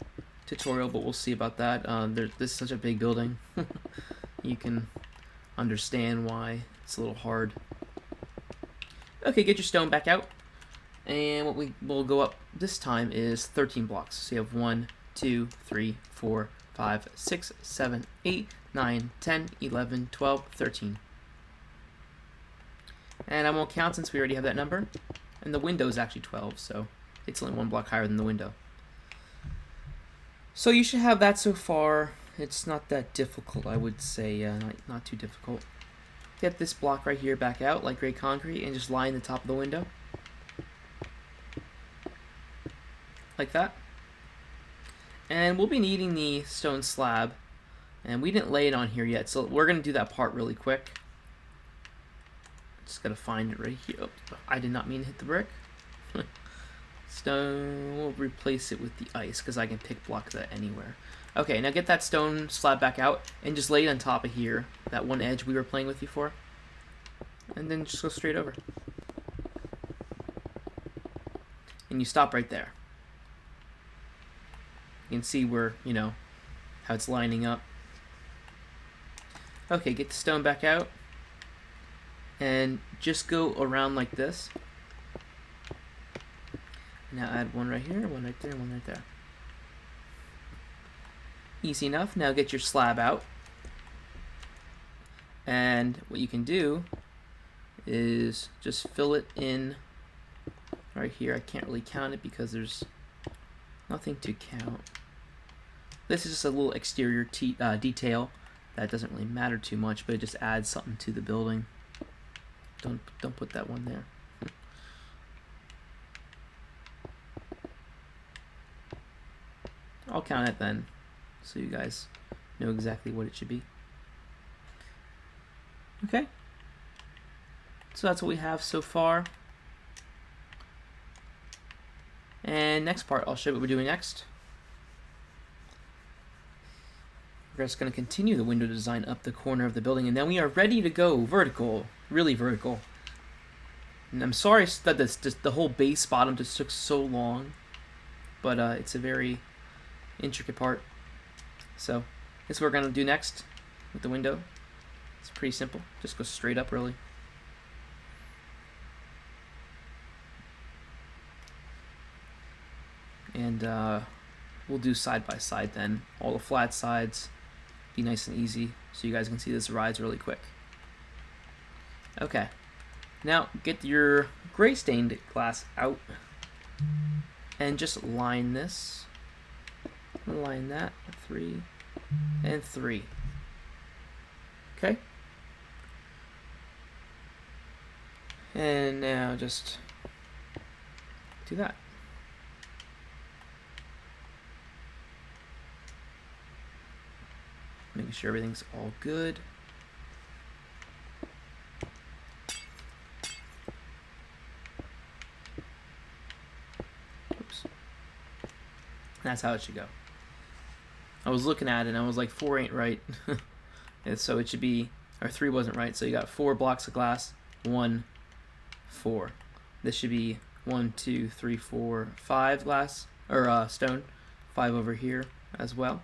tutorial, but we'll see about that. This is such a big building. You can understand why it's a little hard. Okay, get your stone back out. And what we will go up this time is 13 blocks. So you have 1, 2, 3, 4, 5, 6, 7, 8, 9, 10, 11, 12, 13. And I won't count since we already have that number. And the window is actually 12, so it's only one block higher than the window. So you should have that so far. It's not that difficult, I would say. Not too difficult. Get this block right here back out, like gray concrete, and just line the top of the window. Like that. And we'll be needing the stone slab. And we didn't lay it on here yet, so we're going to do that part really quick. Just got to find it right here. Oh, I did not mean to hit the brick. Stone, we'll replace it with the ice, because I can pick block that anywhere. Okay, now get that stone slab back out and just lay it on top of here, that one edge we were playing with before. And then just go straight over. And you stop right there. You can see where, you know, how it's lining up. Okay, get the stone back out. And just go around like this. Now add one right here, one right there, one right there. Easy enough. Now get your slab out. And what you can do is just fill it in right here. I can't really count it because there's nothing to count. This is just a little exterior detail that doesn't really matter too much, but it just adds something to the building. Don't put that one there. I'll count it then, so you guys know exactly what it should be. Okay. So that's what we have so far. And next part, I'll show you what we're doing next. We're just going to continue the window design up the corner of the building, and then we are ready to go vertical, really vertical. And I'm sorry that the whole base bottom just took so long, but it's a very intricate part. So that's what we're going to do next with the window. It's pretty simple. Just go straight up, really. And we'll do side by side then. All the flat sides. Be nice and easy so you guys can see this rides really quick. Okay. Now get your gray stained glass out and just line this. Line that. 3 and 3. Okay. And now just do that. Making sure everything's all good. Oops. That's how it should go. I was looking at it and I was like, 4 ain't right. And so it should be, or 3 wasn't right. So you got 4 blocks of glass, 1, 4. This should be 1, 2, 3, 4, 5 glass, or stone. 5 over here as well.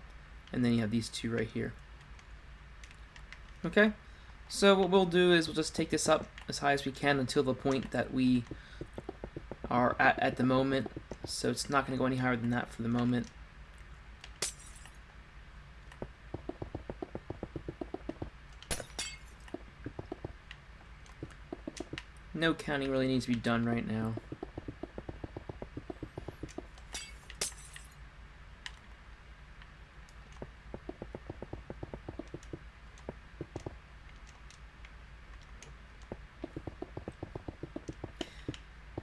And then you have these 2 right here. Okay, so what we'll do is we'll just take this up as high as we can until the point that we are at the moment. So it's not going to go any higher than that for the moment. No counting really needs to be done right now.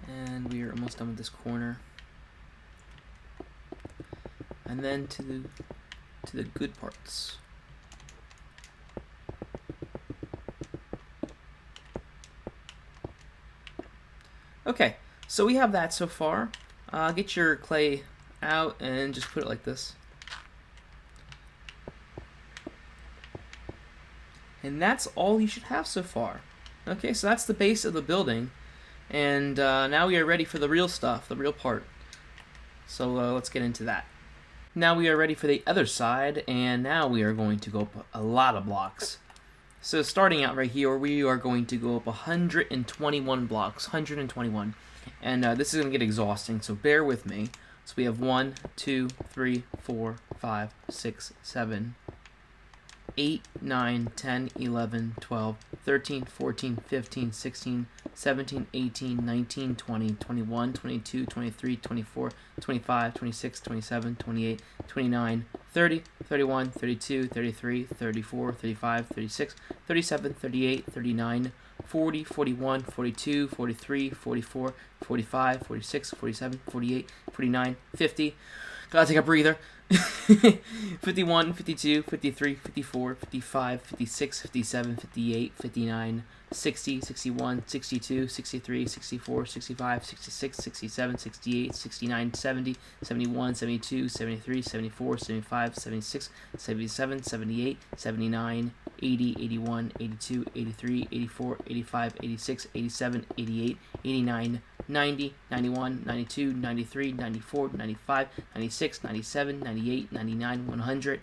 And we are almost done with this corner. And then to the good parts. Okay, so we have that so far. Get your clay out and just put it like this. And that's all you should have so far. Okay, so that's the base of the building. And now we are ready for the real stuff, the real part. So let's get into that. Now we are ready for the other side, and now we are going to go up a lot of blocks. So starting out right here, we are going to go up 121 blocks, 121. And this is going to get exhausting, so bear with me. So we have 1, 2, 3, 4, 5, 6, 7, 8, 9, 10, 11, 12, 13, 14, 15, 16, 17, 18, 19, 20, 21, 22, 23, 24, 25, 26, 27, 28, 29, 30, 31, 32, 33, 34, 35, 36, 37, 38, 39, 40, 41, 42, 43, 44, 45, 46, 47, 48, 49, 50. Gotta take a breather. 51, 52, 53, 54, 55, 56, 57, 58, 59, 60, 61, 62, 63, 64, 65, 66, 67, 68, 69, 70, 71, 72, 73, 74, 75, 76, 77, 78, 79, 80, 81, 82, 83, 84, 85, 86, 87, 88, 89, 90, 91, 92, 93, 94, 95, 96, 97, 98, 99, 100.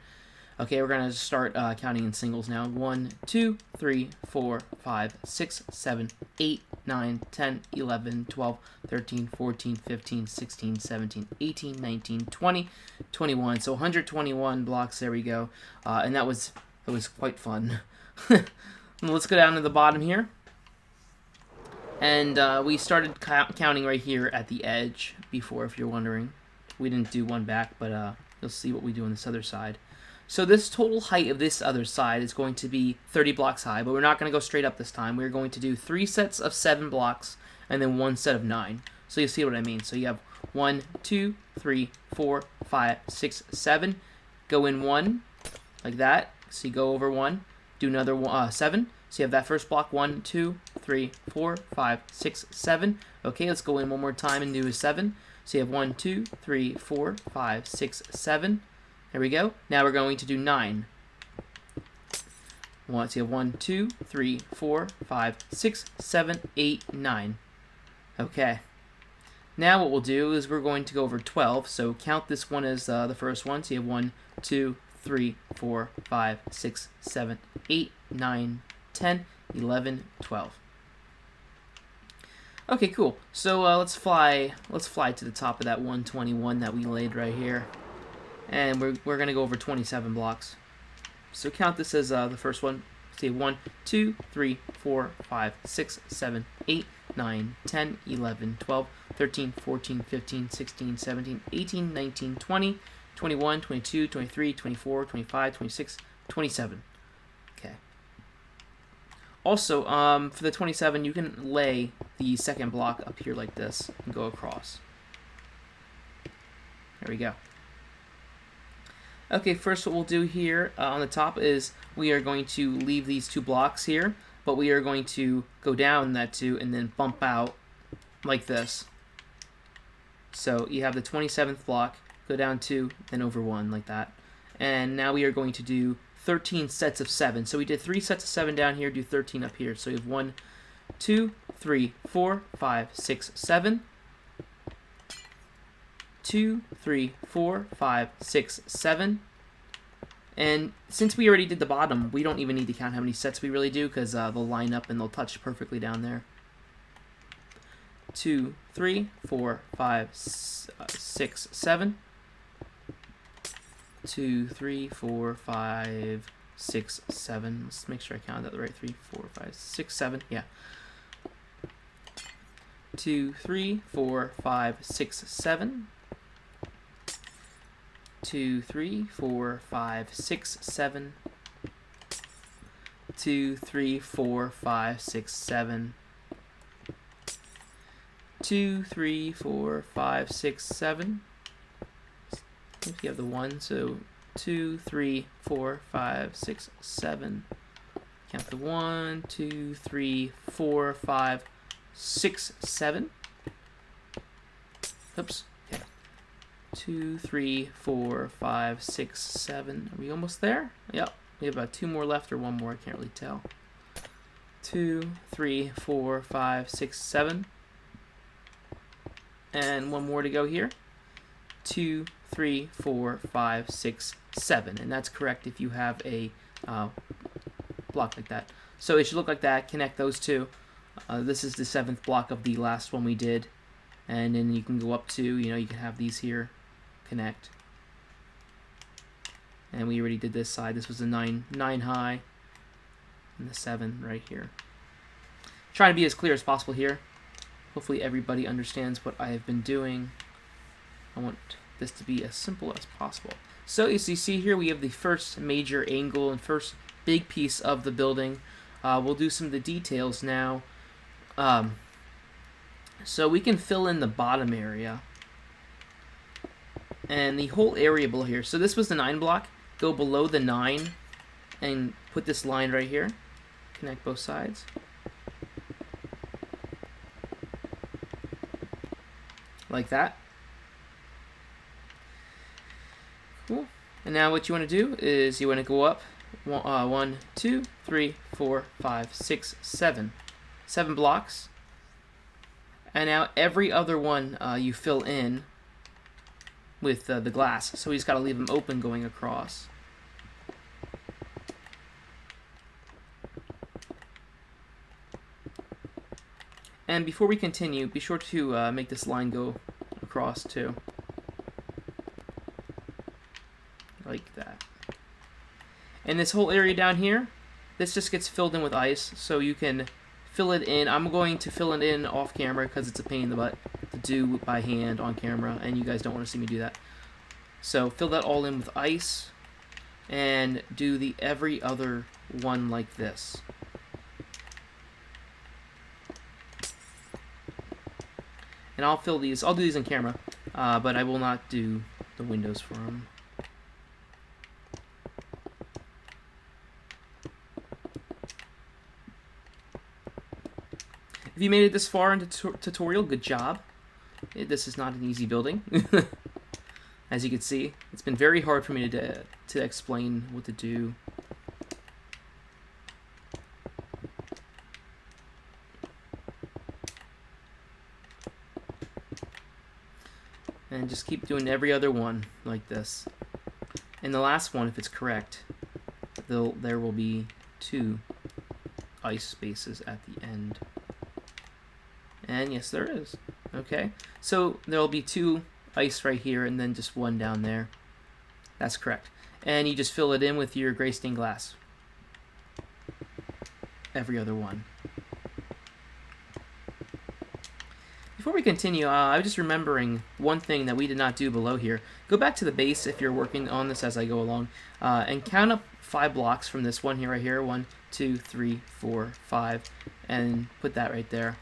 Okay, we're going to start counting in singles now. 1, 2, 3, 4, 5, 6, 7, 8, 9, 10, 11, 12, 13, 14, 15, 16, 17, 18, 19, 20, 21. So 121 blocks, there we go. And that was quite fun. Let's go down to the bottom here. And we started counting right here at the edge before, if you're wondering. We didn't do one back, but you'll see what we do on this other side. So this total height of this other side is going to be 30 blocks high, but we're not going to go straight up this time. We're going to do 3 sets of 7 blocks and then 1 set of 9. So you'll see what I mean. So you have 1, 2, 3, 4, 5, 6, 7. Go in 1, like that. So you go over 1, do another 7. So you have that first block, 1, 2, 3, 4, 5, 6, 7. Okay, let's go in one more time and do a 7. So you have 1, 2, 3, 4, 5, 6, 7. There we go. Now we're going to do 9. So you have 1, 2, 3, 4, 5, 6, 7, 8, 9. Okay. Now what we'll do is we're going to go over 12. So count this one as the first one. So you have 1, 2, 3, 4, 5, 6, 7, 8, 9, 10, 11, 12. Okay, cool. So let's fly to the top of that 121 that we laid right here. And we're going to go over 27 blocks. So count this as the first one. So you have 1, 2, 3, 4, 5, 6, 7, 8, 9, 10, 11, 12, 13, 14, 15, 16, 17, 18, 19, 20, 21, 22, 23, 24, 25, 26, 27. Okay. Also, for the 27, you can lay the second block up here like this and go across. There we go. Okay, first what we'll do here on the top is we are going to leave these 2 blocks here, but we are going to go down that 2 and then bump out like this. So you have the 27th block, go down 2, then over 1 like that. And now we are going to do 13 sets of 7. So we did 3 sets of 7 down here, do 13 up here. So you have 1, 2, 3, 4, 5, 6, 7. 2, 3, 4, 5, 6, 7. And since we already did the bottom, we don't even need to count how many sets we really do because they'll line up and they'll touch perfectly down there. 2, 3, 4, 5, 6, 7. 2, 3, 4, 5, 6, 7. Let's make sure I counted that right. 3, 4, 5, 6, 7. Yeah. 2, 3, 4, 5, 6, 7. 2, 3, 4, 5, 6, 7. 2, 3, 4, 5, 6, 7. 2, 3, 4, 5, 6, 7. If you have the 1, so 2, 3, 4, 5, 6, 7. Count the 1, 2, 3, 4, 5, 6, 7. Oops. Okay. 2, 3, 4, 5, 6, 7. Are we almost there? Yep. We have about 2 more left or 1 more. I can't really tell. 2, 3, 4, 5, 6, 7. And 1 more to go here. 2, 3, 4, 5, 6, 7. And that's correct if you have a block like that. So it should look like that. Connect those 2. This is the 7th block of the last one we did. And then you can go up to, you can have these here. Connect. And we already did this side. This was a 9 high. And the 7 right here. Trying to be as clear as possible here. Hopefully everybody understands what I have been doing. I want this to be as simple as possible. So as you see here, we have the first major angle and first big piece of the building. We'll do some of the details now. So we can fill in the bottom area. and the whole area below here. So this was the 9 block. Go below the 9 and put this line right here. Connect both sides. Like that. Cool. And now what you want to do is you want to go up 1, 2, 3, 4, 5, 6, 7. 7 blocks. And now every other one you fill in with the glass. So we just got to leave them open going across. And before we continue, be sure to make this line go across too. Like that. And this whole area down here, this just gets filled in with ice, so you can fill it in. I'm going to fill it in off camera because it's a pain in the butt to do by hand on camera, and you guys don't want to see me do that. So fill that all in with ice, and do the every other one like this. And I'll fill these. I'll do these in camera, but I will not do the windows for them. If you made it this far into tutorial, good job. This is not an easy building. As you can see, it's been very hard for me to explain what to do. And just keep doing every other one like this. And the last one, if it's correct, there will be 2 ice spaces at the end. And yes, there is. Okay, so there will be 2 ice right here and then just 1 down there. That's correct. And you just fill it in with your gray stained glass. Every other one. Before we continue, I was just remembering one thing that we did not do below here. Go back to the base if you're working on this as I go along, and count up 5 blocks from this one here, right here. 1, 2, 3, 4, 5, and put that right there.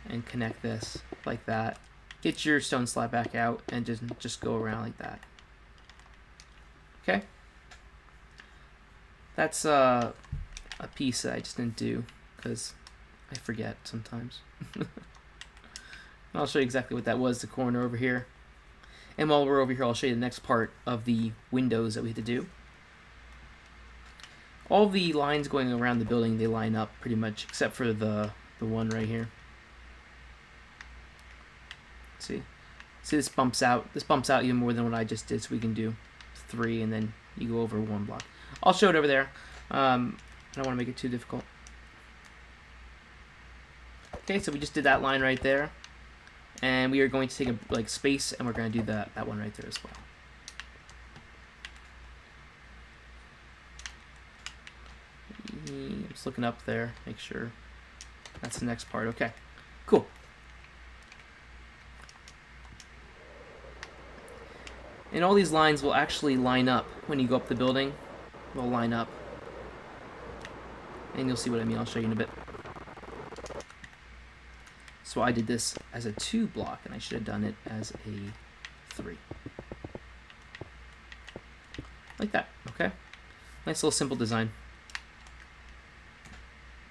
And connect this like that. Get your stone slab back out and just go around like that. Okay? That's a piece that I just didn't do because I forget sometimes. I'll show you exactly what that was, the corner over here. And while we're over here, I'll show you the next part of the windows that we had to do. All the lines going around the building, they line up pretty much, except for the one right here. See, this bumps out. This bumps out even more than what I just did, so we can do 3, and then you go over 1 block. I'll show it over there. I don't want to make it too difficult. Okay, so we just did that line right there. And we are going to take a space, and we're going to do that one right there as well. I'm just looking up there, make sure that's the next part. Okay, cool. And all these lines will actually line up when you go up the building. They'll line up. And you'll see what I mean. I'll show you in a bit. So I did this as a 2 block, and I should have done it as a 3. Like that, okay? Nice little simple design.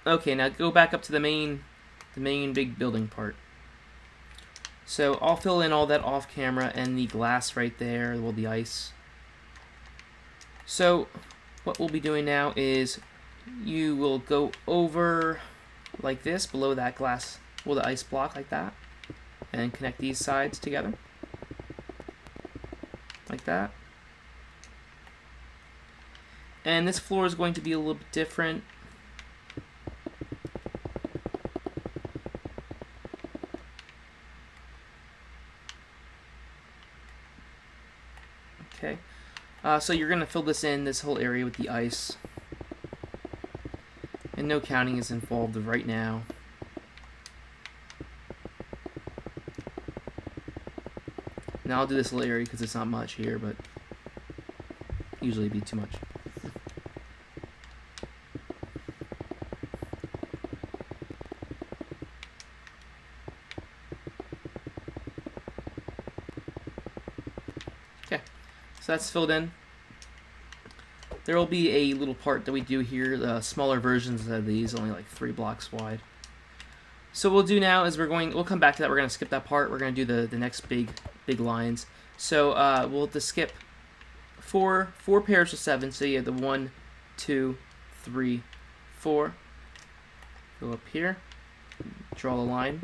Okay, now go back up to the main big building part. So I'll fill in all that off camera and the glass right there, well, the ice. So what we'll be doing now is you will go over like this, below that glass, well, the ice block like that, and connect these sides together like that. And this floor is going to be a little bit different. Okay, so you're going to fill this whole area with the ice. And no counting is involved right now. Now I'll do this little area because it's not much here, but usually it'd be too much. So that's filled in. There will be a little part that we do here, smaller versions of these, only like 3 blocks wide. So what we'll do now is we'll come back to that. We're going to skip that part. We're going to do the next big lines. So we'll just skip four pairs of 7. So you have the 1, 2, 3, 4. Go up here, draw a line.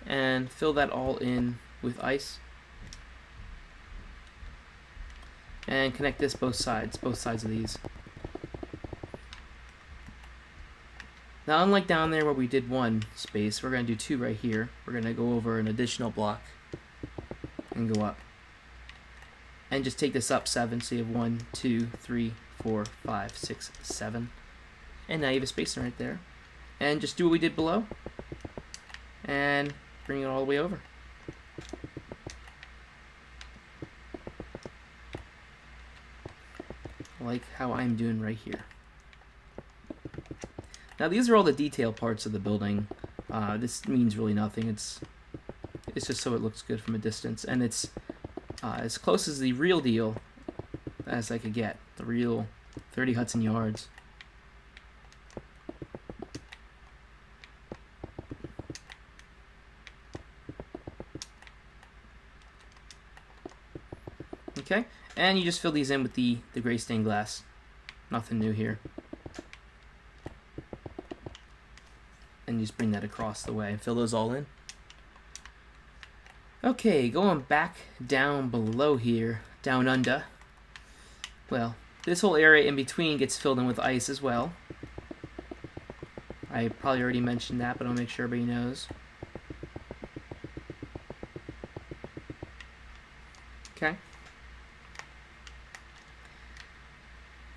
And fill that all in with ice. And connect this both sides of these. Now, unlike down there where we did 1 space, we're going to do 2 right here. We're going to go over an additional block and go up. And just take this up 7, so you have 1, 2, 3, 4, 5, 6, 7. And now you have a spacer right there. And just do what we did below. And bring it all the way over. Like how I'm doing right here. Now these are all the detail parts of the building. This means really nothing. It's just so it looks good from a distance, and it's as close as the real deal as I could get. The real 30 Hudson yards. Okay, and you just fill these in with the gray stained glass. Nothing new here. And you just bring that across the way and fill those all in. Okay, going back down below here, down under. Well, this whole area in between gets filled in with ice as well. I probably already mentioned that, but I'll make sure everybody knows. Okay.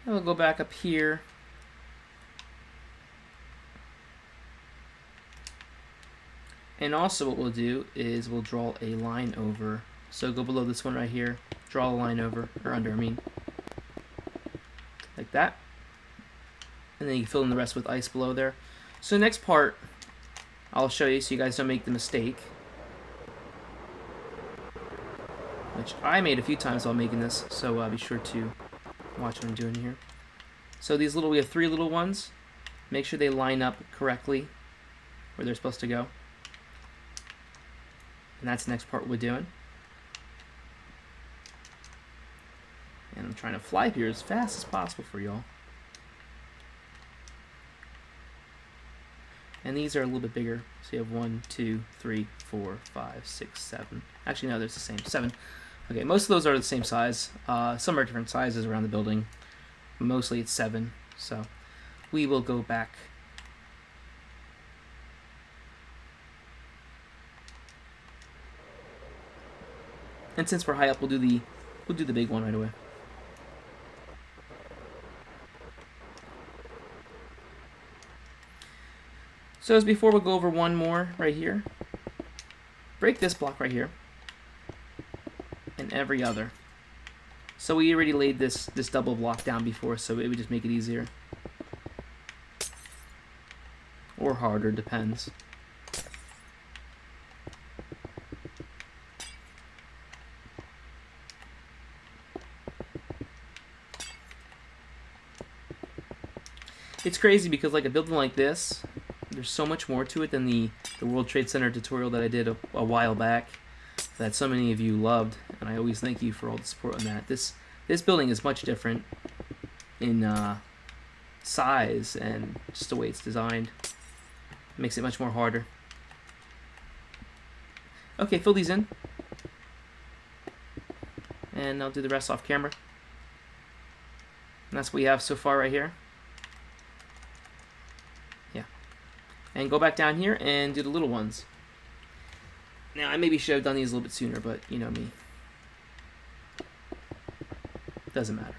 And we'll go back up here. And also what we'll do is we'll draw a line over. So go below this one right here, draw a line over, or under, I mean. Like that. And then you fill in the rest with ice below there. So next part, I'll show you so you guys don't make the mistake. Which I made a few times while making this, so be sure to watch what I'm doing here. So we have 3 little ones. Make sure they line up correctly where they're supposed to go. And that's the next part we're doing. And I'm trying to fly here as fast as possible for y'all. And these are a little bit bigger. So you have 1, 2, 3, 4, 5, 6, 7. Actually, no, they're the same. 7. Okay, most of those are the same size. Some are different sizes around the building. Mostly it's 7. So we will go back. And since we're high up, we'll do the big one right away. So as before, we'll go over one more right here. Break this block right here. And every other. So we already laid this double block down before, so it would just make it easier. Or harder, depends. It's crazy because like a building like this, there's so much more to it than the World Trade Center tutorial that I did a while back that so many of you loved, and I always thank you for all the support on that. This building is much different in size and just the way it's designed. It makes it much more harder. Okay, fill these in. And I'll do the rest off camera. And that's what we have so far right here. Yeah. And go back down here and do the little ones. Now, I maybe should have done these a little bit sooner, but you know me. Doesn't matter.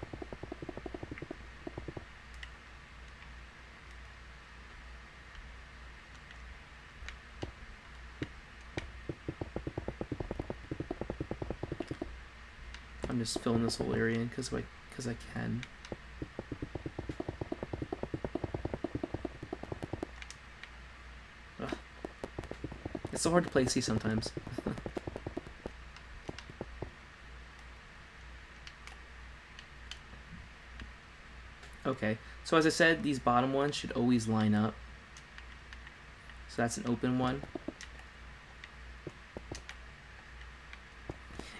I'm just filling this whole area in because I can. It's so hard to play C sometimes. Okay, so as I said, these bottom ones should always line up. So that's an open one.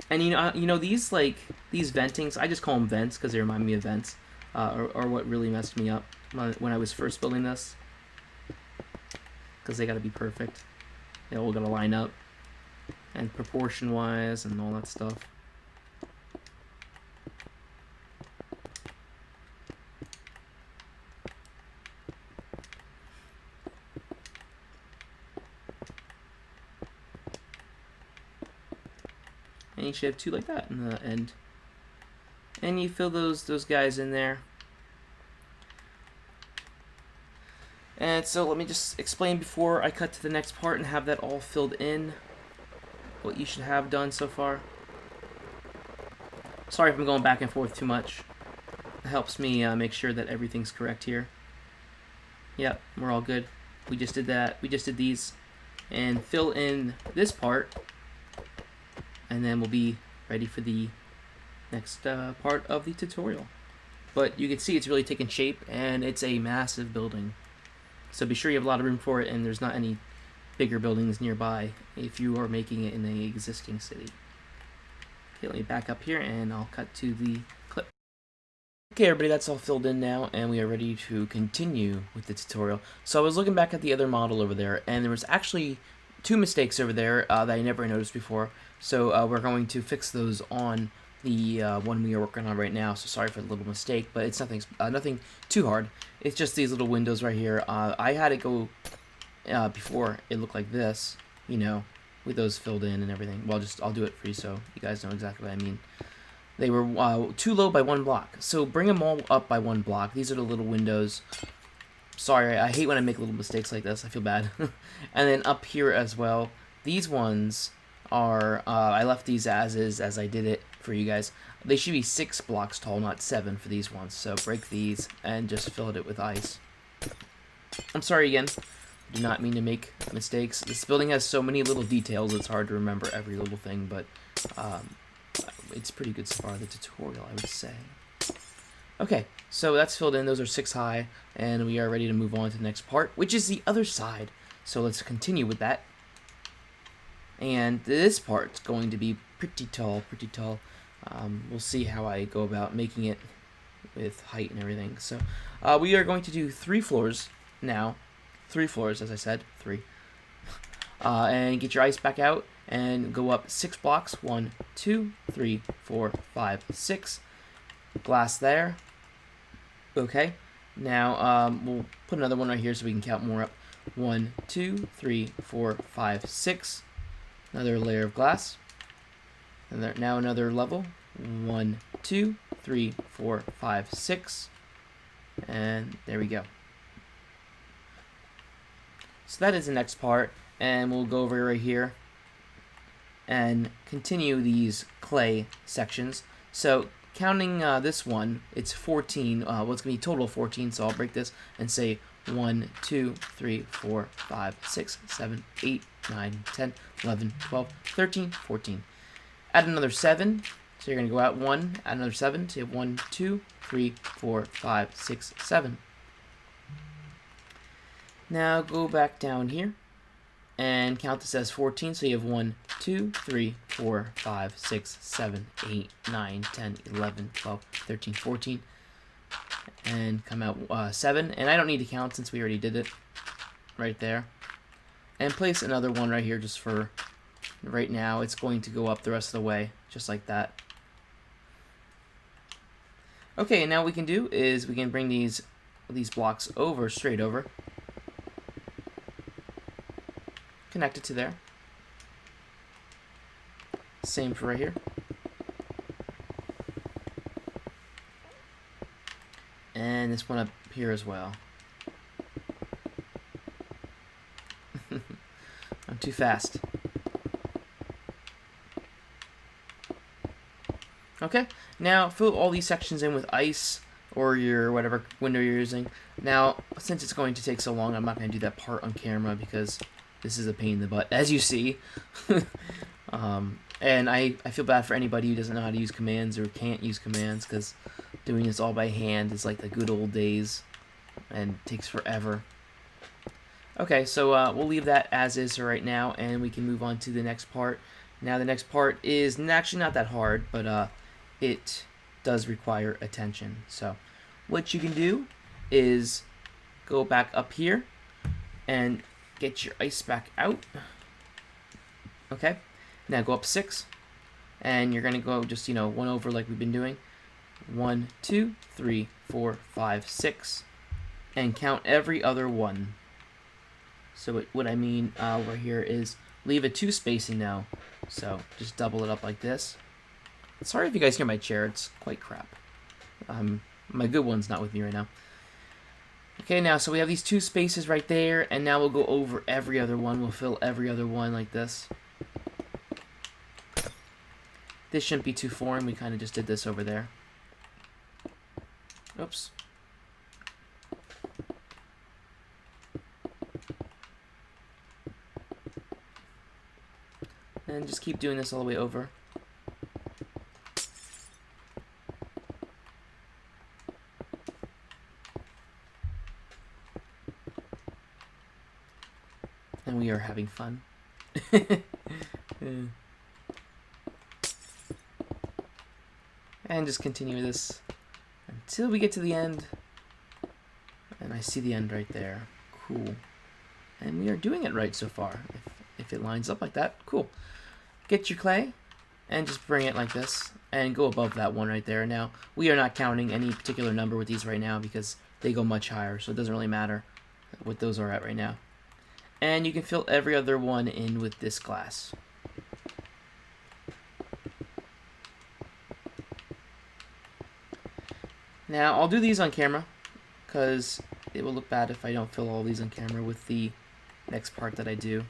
And you know these these ventings, I just call them vents because they remind me of vents, or what really messed me up when I was first building this, because they got to be perfect. They all got to line up, and proportion wise and all that stuff. And you should have two like that in the end. And you fill those guys in there. And so let me just explain before I cut to the next part and have that all filled in, what you should have done so far. Sorry if I'm going back and forth too much. It helps me make sure that everything's correct here. Yep, we're all good. We just did that. We just did these. And fill in this part. And then we'll be ready for the next part of the tutorial. But you can see it's really taken shape, and it's a massive building. So be sure you have a lot of room for it, and there's not any bigger buildings nearby if you are making it in an existing city. Okay, let me back up here, and I'll cut to the clip. Okay, everybody, that's all filled in now, and we are ready to continue with the tutorial. So I was looking back at the other model over there, and there was actually 2 mistakes over there that I never noticed before. So we're going to fix those on the one we are working on right now. So sorry for the little mistake, but it's nothing too hard. It's just these little windows right here. I had it go before it looked like this, you know, with those filled in and everything. Well, I'll do it for you so you guys know exactly what I mean. They were too low by 1 block, so bring them all up by 1 block. These are the little windows. Sorry, I hate when I make little mistakes like this. I feel bad. And then up here as well, these ones are, I left these as is as I did it for you guys. They should be 6 blocks tall, not 7 for these ones. So break these and just fill it with ice. I'm sorry again. I do not mean to make mistakes. This building has so many little details, it's hard to remember every little thing, but it's pretty good so far, the tutorial, I would say. Okay, so that's filled in. Those are 6 high, and we are ready to move on to the next part, which is the other side. So let's continue with that. And this part's going to be pretty tall, pretty tall. We'll see how I go about making it with height and everything. So we are going to do 3 floors now. 3 floors, as I said, 3. And get your ice back out and go up 6 blocks. 1, 2, 3, 4, 5, 6. Glass there. Okay. Now we'll put another one right here so we can count more up. 1, 2, 3, 4, 5, 6. Another layer of glass. And there, now another level. 1, 2, 3, 4, 5, 6. And there we go. So that is the next part. And we'll go over right here and continue these clay sections. So counting this one, it's 14. Well, it's going to be total 14, so I'll break this and say 1, 2, 3, 4, 5, 6, 7, 8, 9, 10, 11, 12, 13, 14. Add another 7. So you're going to go out 1, add another 7. So you have 1, 2, 3, 4, 5, 6, 7. Now go back down here and count this as 14. So you have 1, 2, 3, 4, 5, 6, 7, 8, 9, 10, 11, 12, 13, 14. And come out 7. And I don't need to count since we already did it right there. And place another one right here just for right now. It's going to go up the rest of the way, just like that. Okay, and now what we can do is we can bring these blocks over, straight over. Connect it to there. Same for right here. And this one up here as well. I'm too fast. Okay, now fill all these sections in with ice or your whatever window you're using. Now, since it's going to take so long, I'm not going to do that part on camera because this is a pain in the butt, as you see. And I feel bad for anybody who doesn't know how to use commands or can't use commands, because doing this all by hand is like the good old days and takes forever. Okay, so we'll leave that as is for right now, and we can move on to the next part. Now the next part is actually not that hard, but it does require attention. So what you can do is go back up here and get your ice back out. Okay, now go up 6, and you're gonna go just, 1 over like we've been doing. 1, 2, 3, 4, 5, 6, and count every other one. So what I mean over here is leave a 2 spacing now. So just double it up like this. Sorry if you guys hear my chair, it's quite crap. My good one's not with me right now. Okay, now so we have these 2 spaces right there, and now we'll go over every other one. We'll fill every other one like this. This shouldn't be too foreign, we kind of just did this over there. Oops. And just keep doing this all the way over. And we are having fun. And just continue this until we get to the end. And I see the end right there. Cool. And we are doing it right so far. If it lines up like that, cool. Get your clay and just bring it like this and go above that one right there. Now, we are not counting any particular number with these right now because they go much higher, so it doesn't really matter what those are at right now. And you can fill every other one in with this glass. Now, I'll do these on camera because it will look bad if I don't fill all these on camera with the next part that I do.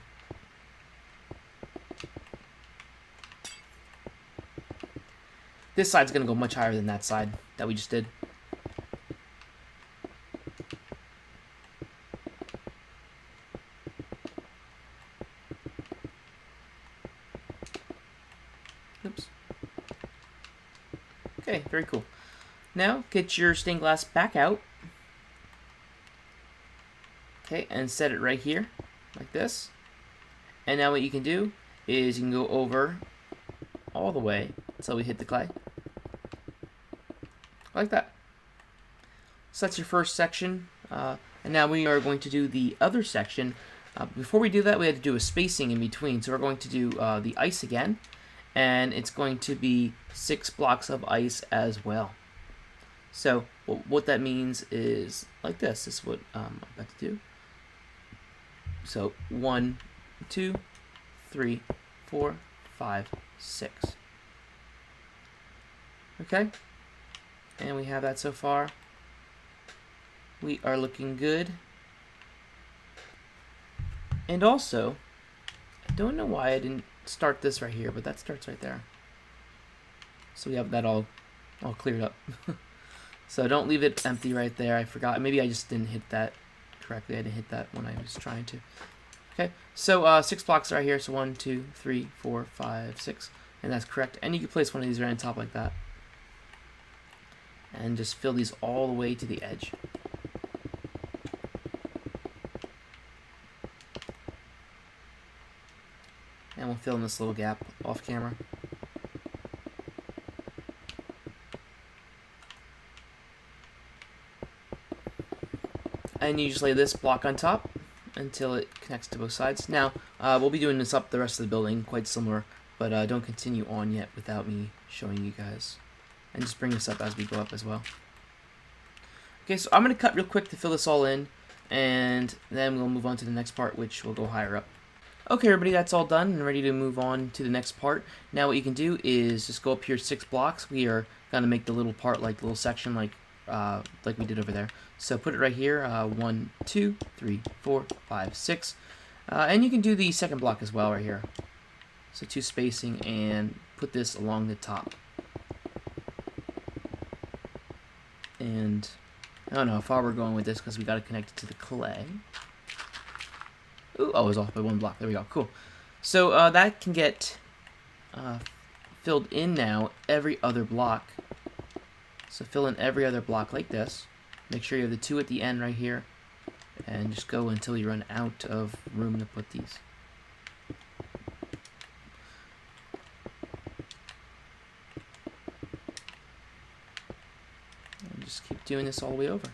This side's going to go much higher than that side that we just did. Oops. Okay, very cool. Now, get your stained glass back out. Okay, and set it right here, like this. And now what you can do is you can go over all the way until we hit the clay. Like that. So that's your first section. And now we are going to do the other section. Before we do that, we had to do a spacing in between. So we're going to do the ice again. And it's going to be 6 blocks of ice as well. So what that means is like this. This is what I'm about to do. So 1, 2, 3, 4, 5, 6. Okay? And we have that so far. We are looking good. And also, I don't know why I didn't start this right here, but that starts right there. So we have that all cleared up. So don't leave it empty right there. I forgot. Maybe I just didn't hit that correctly. I didn't hit that when I was trying to. Okay, so 6 blocks right here. So 1, 2, 3, 4, 5, 6. And that's correct. And you can place one of these right on top like that. And just fill these all the way to the edge. And we'll fill in this little gap off camera. And you just lay this block on top until it connects to both sides. Now, we'll be doing this up the rest of the building, quite similar, but don't continue on yet without me showing you guys. And just bring this up as we go up as well. Okay, so I'm going to cut real quick to fill this all in, and then we'll move on to the next part, which will go higher up. Okay, everybody, that's all done and ready to move on to the next part. Now what you can do is just go up here 6 blocks. We are going to make the little part, like the little section, like we did over there. So put it right here, 1, 2, 3, 4, 5, 6. And you can do the second block as well right here. So 2 spacing, and put this along the top. And I don't know how far we're going with this because we got to connect it to the clay. Ooh, oh, I was off by one block. There we go. Cool. So that can get filled in now every other block. So fill in every other block like this. Make sure you have the 2 at the end right here. And just go until you run out of room to put these. And just keep doing this all the way over.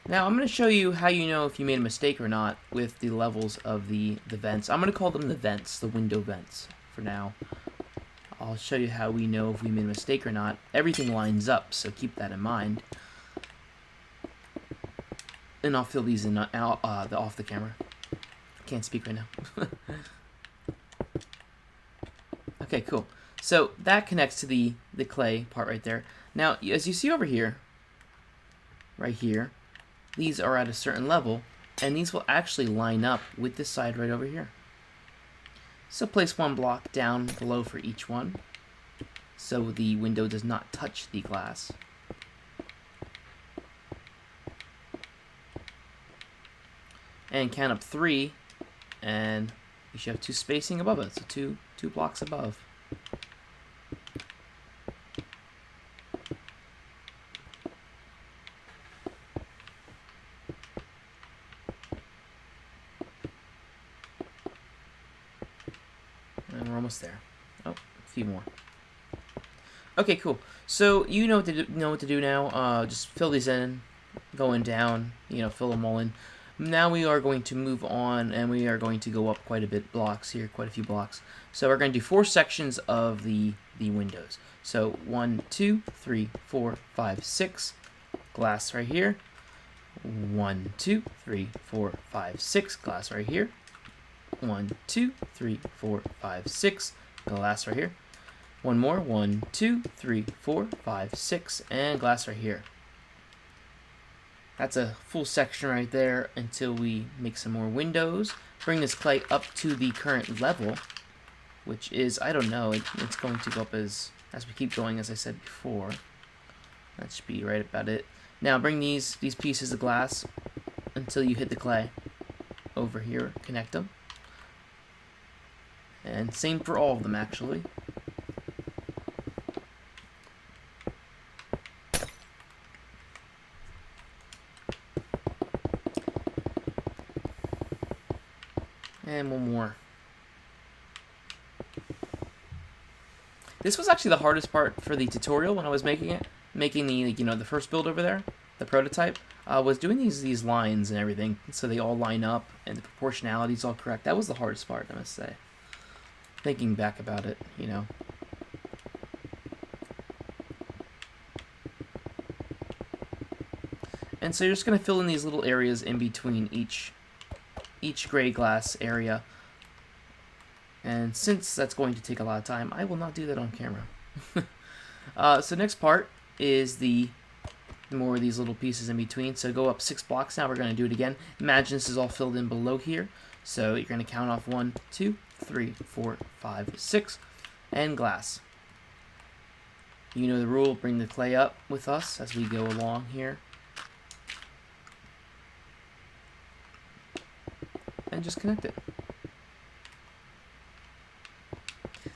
Now I'm going to show you how you know if you made a mistake or not with the levels of the vents. I'm going to call them the vents, the window vents for now. I'll show you how we know if we made a mistake or not. Everything lines up, so keep that in mind. And I'll fill these in off the camera. Can't speak right now. Okay, cool. So that connects to the clay part right there. Now, as you see over here, right here, these are at a certain level, and these will actually line up with this side right over here. So place 1 block down below for each one, so the window does not touch the glass. And count up 3, and you should have 2 spacing above it, so two blocks above. And we're almost there. Oh, a few more. Okay, cool. So you know what to do now. Just fill these in, going down. Fill them all in. Now we are going to move on, and we are going to go up quite a bit blocks here, quite a few blocks. So we're going to do 4 sections of the windows. So 1, 2, 3, 4, 5, 6. Glass right here. 1, 2, 3, 4, 5, 6. Glass right here. 1, 2, 3, 4, 5, 6. Glass right here. One more. 1, 2, 3, 4, 5, 6. And glass right here. That's a full section right there until we make some more windows. Bring this clay up to the current level, which is, I don't know, it's going to go up as we keep going, as I said before. That should be right about it. Now bring these pieces of glass until you hit the clay over here. Connect them. And same for all of them, actually. And one more. This was actually the hardest part for the tutorial when I was making it. Making the, the first build over there, the prototype, was doing these lines and everything so they all line up and the proportionality is all correct. That was the hardest part, I must say. Thinking back about it, And so you're just going to fill in these little areas in between each gray glass area. And since that's going to take a lot of time, I will not do that on camera. So next part is the more of these little pieces in between. So go up 6 blocks now. We're going to do it again. Imagine this is all filled in below here. So you're going to count off 1, 2, 3, 4, 5, 6, and glass. You know the rule. Bring the clay up with us as we go along here. And just connect it.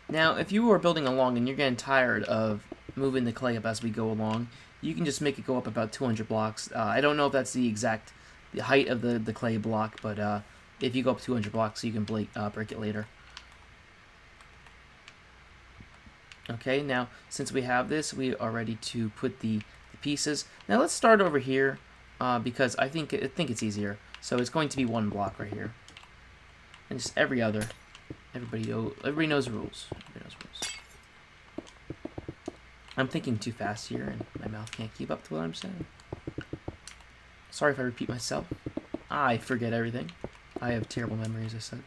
Now, if you are building along and you're getting tired of moving the clay up as we go along, you can just make it go up about 200 blocks. I don't know if that's the exact height of the clay block, but if you go up 200 blocks, you can break it later. Okay, now since we have this, we are ready to put the pieces. Now let's start over here because I think it's easier. So it's going to be 1 block right here. And just every other. Everybody knows the rules. Everybody knows rules. I'm thinking too fast here, and my mouth can't keep up to what I'm saying. Sorry if I repeat myself. I forget everything. I have terrible memory, as I said.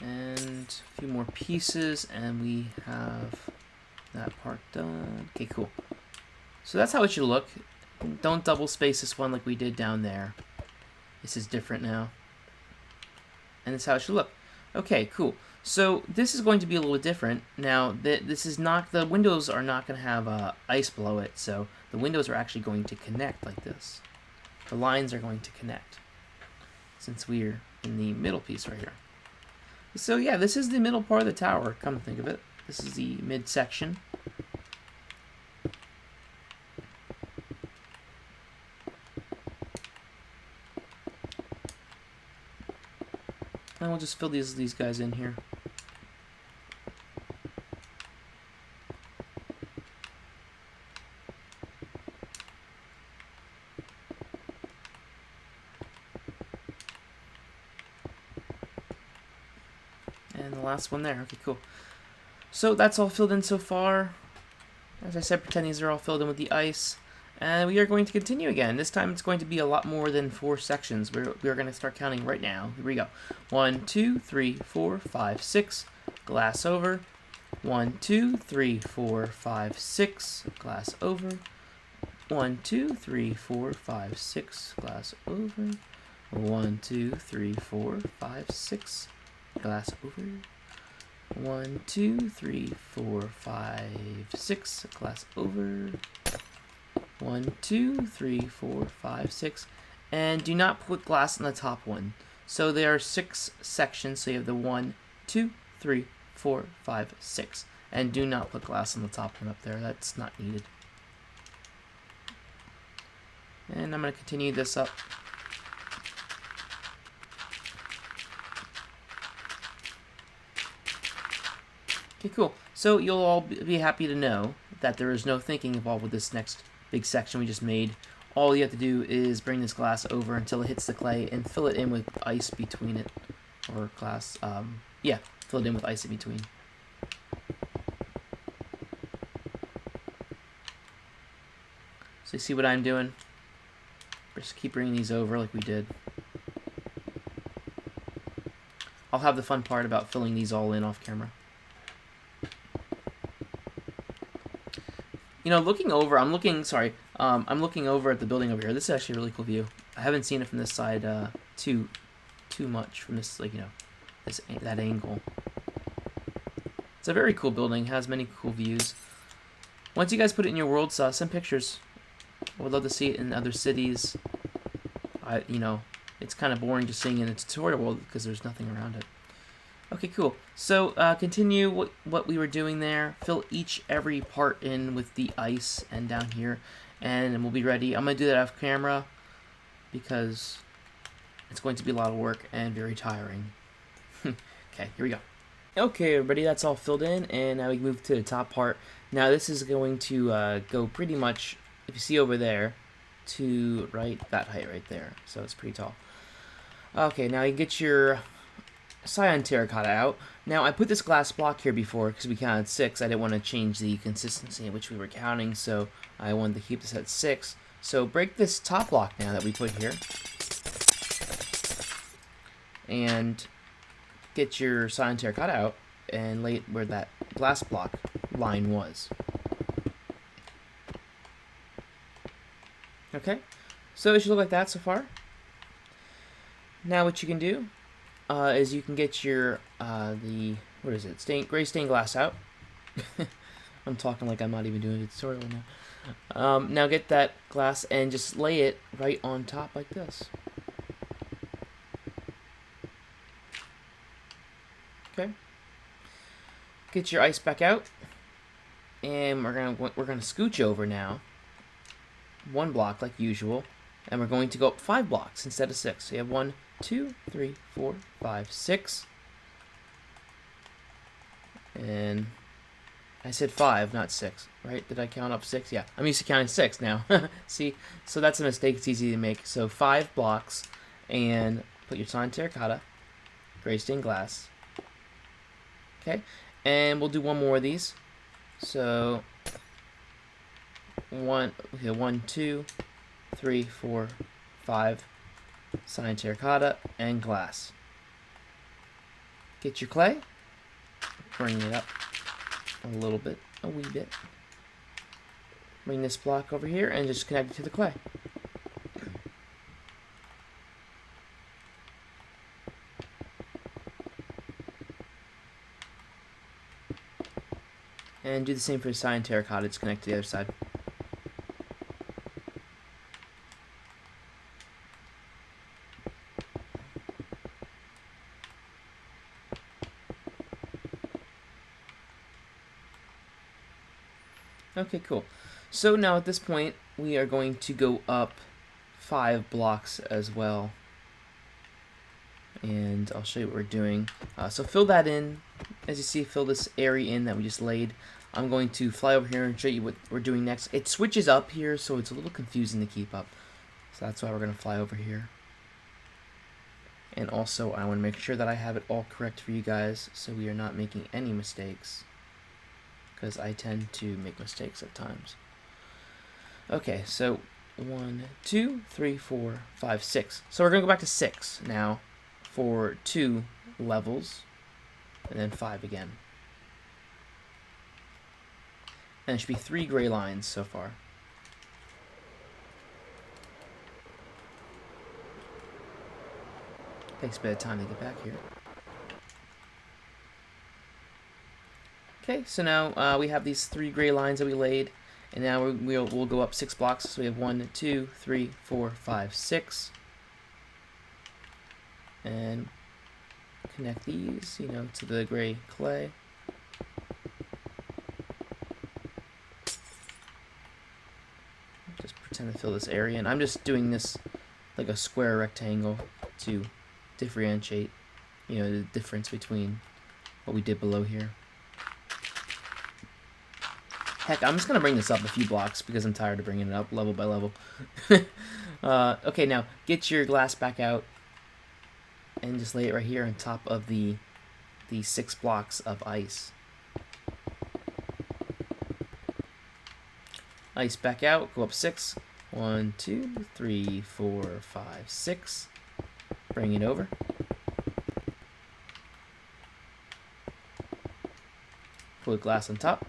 And a few more pieces, and we have that part done. Okay, cool. So that's how it should look. Don't double space this one like we did down there. This is different now. And that's how it should look. Okay, cool. So this is going to be a little different. Now, this is not, the windows are not going to have ice below it, so the windows are actually going to connect like this. The lines are going to connect, since we're in the middle piece right here. So yeah, this is the middle part of the tower, come to think of it. This is the midsection. And we'll just fill these guys in here. And the last one there. Okay, cool. So that's all filled in so far. As I said, pretend these are all filled in with the ice. And we are going to continue again. This time it's going to be a lot more than 4 sections. We're going to start counting right now. Here we go. 1, 2, 3, 4, 5, 6. Glass over. 1, 2, 3, 4, 5, 6. Glass over. 1, 2, 3, 4, 5, 6. Glass over. 1, 2, 3, 4, 5, 6. Glass over. 1, 2, 3, 4, 5, 6. Glass over. 1, 2, 3, 4, 5, 6. And do not put glass on the top one. So there are 6 sections. So you have the 1, 2, 3, 4, 5, 6. And do not put glass on the top one up there. That's not needed. And I'm going to continue this up. Okay, cool. So you'll all be happy to know that there is no thinking involved with this next big section we just made. All you have to do is bring this glass over until it hits the clay and fill it in with ice between it. Or glass, yeah, fill it in with ice in between. So you see what I'm doing? Just keep bringing these over like we did. I'll have the fun part about filling these all in off camera. You know, looking over, I'm looking over at the building over here. This is actually a really cool view. I haven't seen it from this side too much from this, like, you know, that angle. It's a very cool building. Has many cool views. Once you guys put it in your worlds, send pictures. I would love to see it in other cities. You know, it's kind of boring just seeing it in a tutorial world because there's nothing around it. Okay, cool. So continue what we were doing there. Fill every part in with the ice and down here, and we'll be ready. I'm going to do that off camera because it's going to be a lot of work and very tiring. Okay, here we go. Okay, everybody, that's all filled in, and now we move to the top part. Now this is going to go pretty much, if you see over there, to that height right there. So it's pretty tall. Okay, now you get your cyan terracotta out. Now I put this glass block here before because we counted 6. I didn't want to change the consistency in which we were counting, so I wanted to keep this at 6. So break this top block now that we put here, and get your cyan terracotta out and lay it where that glass block line was. Okay, so it should look like that so far. Now what you can do is you can get your gray stained glass out. I'm talking like I'm not even doing a tutorial now. Now get that glass and just lay it right on top like this. Okay. Get your ice back out, and we're gonna scooch over now. 1 block like usual, and we're going to go up 5 blocks instead of 6. So you have 1, 2, 3, 4, 5, 6. And I said 5, not 6, right? Did I count up 6? Yeah, I'm used to counting 6 now. See, so that's a mistake. It's easy to make. So 5 blocks, and put your cyan terracotta, gray stained glass. Okay, and we'll do 1 more of these. So 1, 2, 3, 4, 5. Cyan terracotta and glass. Get your clay, bring it up a little bit, a wee bit. Bring this block over here and just connect it to the clay. And do the same for the cyan terracotta, just connect to the other side. Okay, cool. So now at this point, we are going to go up 5 blocks as well. And I'll show you what we're doing. So fill that in. As you see, fill this area in that we just laid. I'm going to fly over here and show you what we're doing next. It switches up here, so it's a little confusing to keep up. So that's why we're going to fly over here. And also, I want to make sure that I have it all correct for you guys, so we are not making any mistakes, because I tend to make mistakes at times. Okay, so 1, 2, 3, 4, 5, 6. So we're going to go back to 6 now for 2 levels, and then 5 again. And it should be 3 gray lines so far. Takes a bit of time to get back here. Okay, so now we have these 3 gray lines that we laid, and now we'll go up 6 blocks. So we have 1, 2, 3, 4, 5, 6, and connect these, to the gray clay. Just pretend to fill this area, and I'm just doing this like a square rectangle to differentiate, the difference between what we did below here. Heck, I'm just going to bring this up a few blocks because I'm tired of bringing it up level by level. Okay, now get your glass back out and just lay it right here on top of the 6 blocks of ice. Ice back out, go up 6. 1, 2, 3, 4, 5, 6. Bring it over. Put glass on top.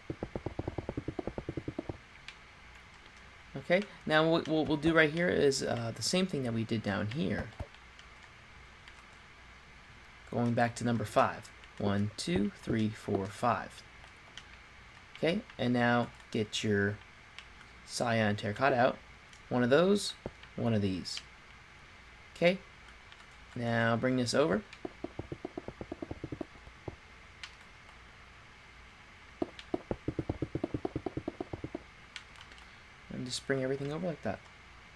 Okay, now what we'll do right here is the same thing that we did down here. Going back to number 5. 1, 2, 3, 4, 5. Okay, and now get your cyan terracotta out. One of those, one of these. Okay, now bring this over. And just bring everything over like that.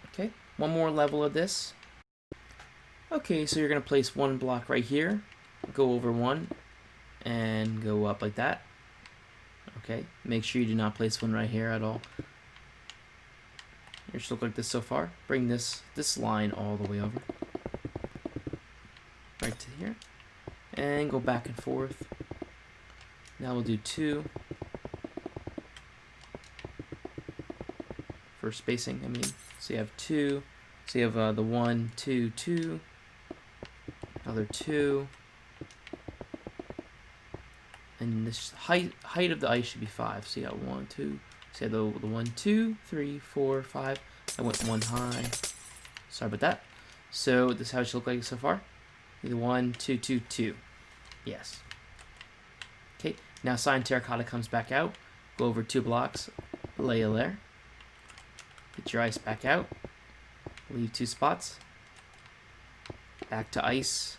Okay, one more level of this. Okay, so you're going to place 1 block right here, go over 1, and go up like that. Okay, make sure you do not place 1 right here at all. It should look like this so far. Bring this line all the way over. Right to here. And go back and forth. Now we'll do 2. For spacing, I mean. So you have 2. So you have the 1, 2, 2. Another 2. And this height of the ice should be 5. So you got 1, 2. So you have the 1, 2, 3, 4, 5. I went 1 high. Sorry about that. So this is how it should look like so far. The 1, 2, 2, 2. Yes. Okay. Now cyan terracotta comes back out. Go over 2 blocks. Lay a layer. Get your ice back out. Leave 2 spots. Back to ice.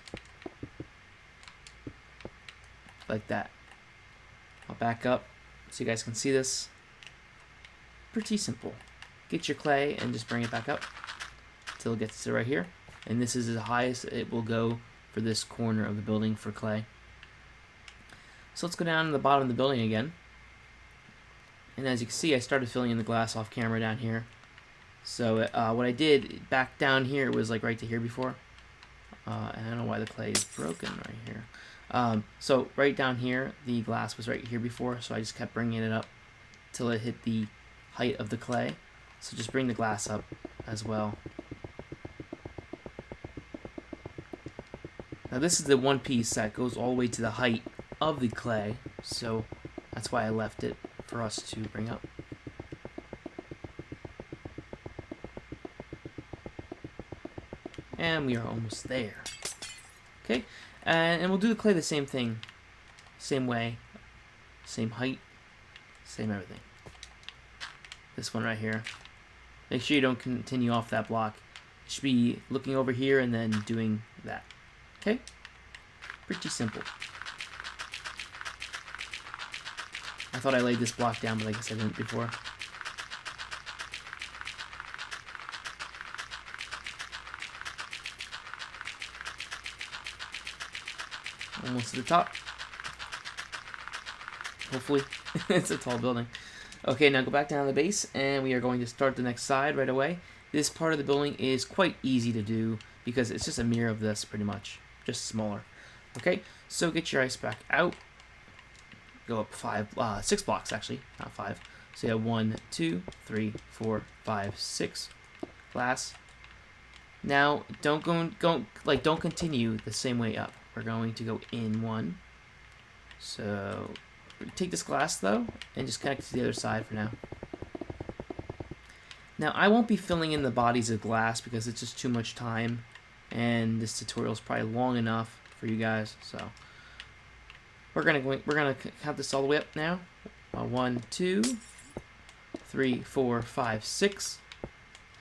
Like that. I'll back up so you guys can see this. Pretty simple. Get your clay and just bring it back up until it gets to right here. And this is as high as it will go for this corner of the building for clay. So let's go down to the bottom of the building again. And as you can see, I started filling in the glass off camera down here. So what I did back down here was like right to here before. And I don't know why the clay is broken right here. So right down here, the glass was right here before, so I just kept bringing it up till it hit the height of the clay. So just bring the glass up as well. Now this is the one piece that goes all the way to the height of the clay, so that's why I left it for us to bring up. And we are almost there. Okay, and we'll do the clay the same thing, same way, same height. Same everything. This one right here. Make sure you don't continue off that block. You should be looking over here and then doing that. Okay? Pretty simple. I thought I laid this block down, but I guess I didn't before. Almost to the top. Hopefully. It's a tall building. Okay, now go back down to the base, and we are going to start the next side right away. This part of the building is quite easy to do because it's just a mirror of this, pretty much. Just smaller. Okay, so get your ice back out. Go up 6 blocks, actually, not 5. So you have 1, 2, 3, 4, 5, 6 glass. Now, don't continue the same way up. We're going to go in 1. So take this glass though and just connect it to the other side for now. Now I won't be filling in the bodies of glass because it's just too much time, and this tutorial is probably long enough for you guys. So we're gonna count this all the way up now. 1, 2, 3, 4, 5, 6.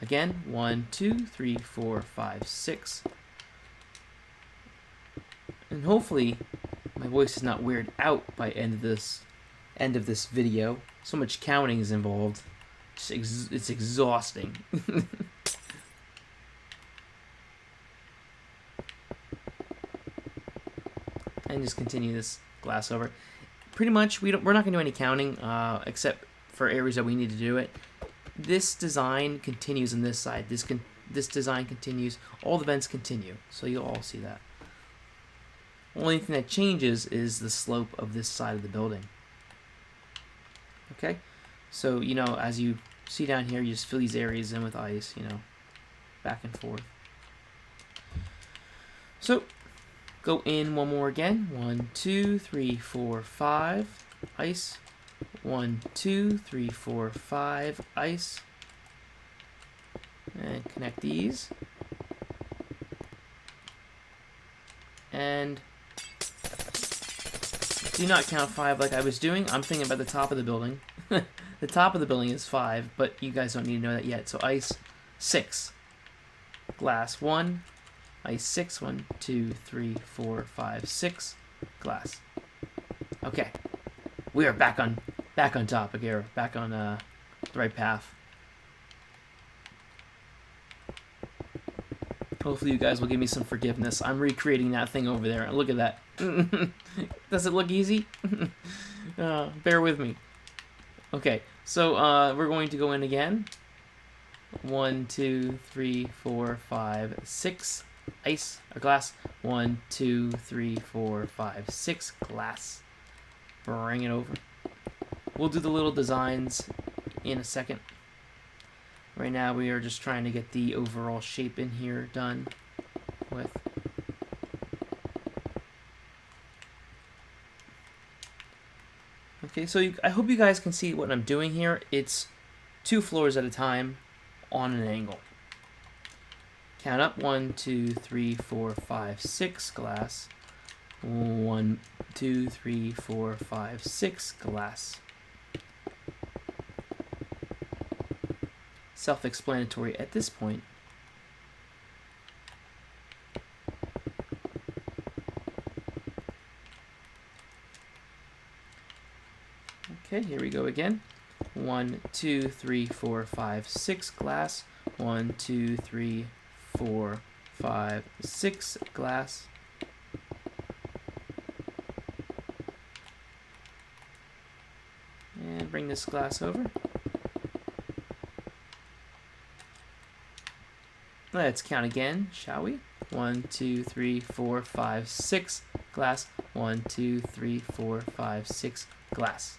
Again, 1, 2, 3, 4, 5, 6. And hopefully my voice is not weirded out by end of this video. So much counting is involved. It's exhausting. And just continue this glass over. Pretty much, we're not going to do any counting, except for areas that we need to do it. This design continues on this side. This design continues. All the vents continue, so you'll all see that. Only thing that changes is the slope of this side of the building. Okay, so as you see down here, you just fill these areas in with ice, back and forth. So go in one more again. 1, 2, 3, 4, 5 ice. 1, 2, 3, 4, 5 ice. And connect these. And do not count 5 like I was doing. I'm thinking about the top of the building. The top of the building is 5, but you guys don't need to know that yet. So ice 6. Glass 1. Ice 6. 1, 2, 3, 4, 5, 6. Glass. Okay. We are back on top again. Back on the right path. Hopefully you guys will give me some forgiveness. I'm recreating that thing over there. Look at that. Does it look easy? Bear with me. Okay, so we're going to go in again. 1, 2, 3, 4, 5, 6. Ice or glass. 1, 2, 3, 4, 5, 6. Glass. Bring it over. We'll do the little designs in a second. Right now we are just trying to get the overall shape in here done with. Okay, so I hope you guys can see what I'm doing here. It's 2 floors at a time on an angle. Count up. 1, 2, 3, 4, 5, 6 glass. 1, 2, 3, 4, 5, 6 glass. Self-explanatory at this point. Okay, here we go again. 1, 2, 3, 4, 5, 6 glass. 1, 2, 3, 4, 5, 6 glass. And bring this glass over. Let's count again, shall we? 1, 2, 3, 4, 5, 6 glass. 1, 2, 3, 4, 5, 6 glass.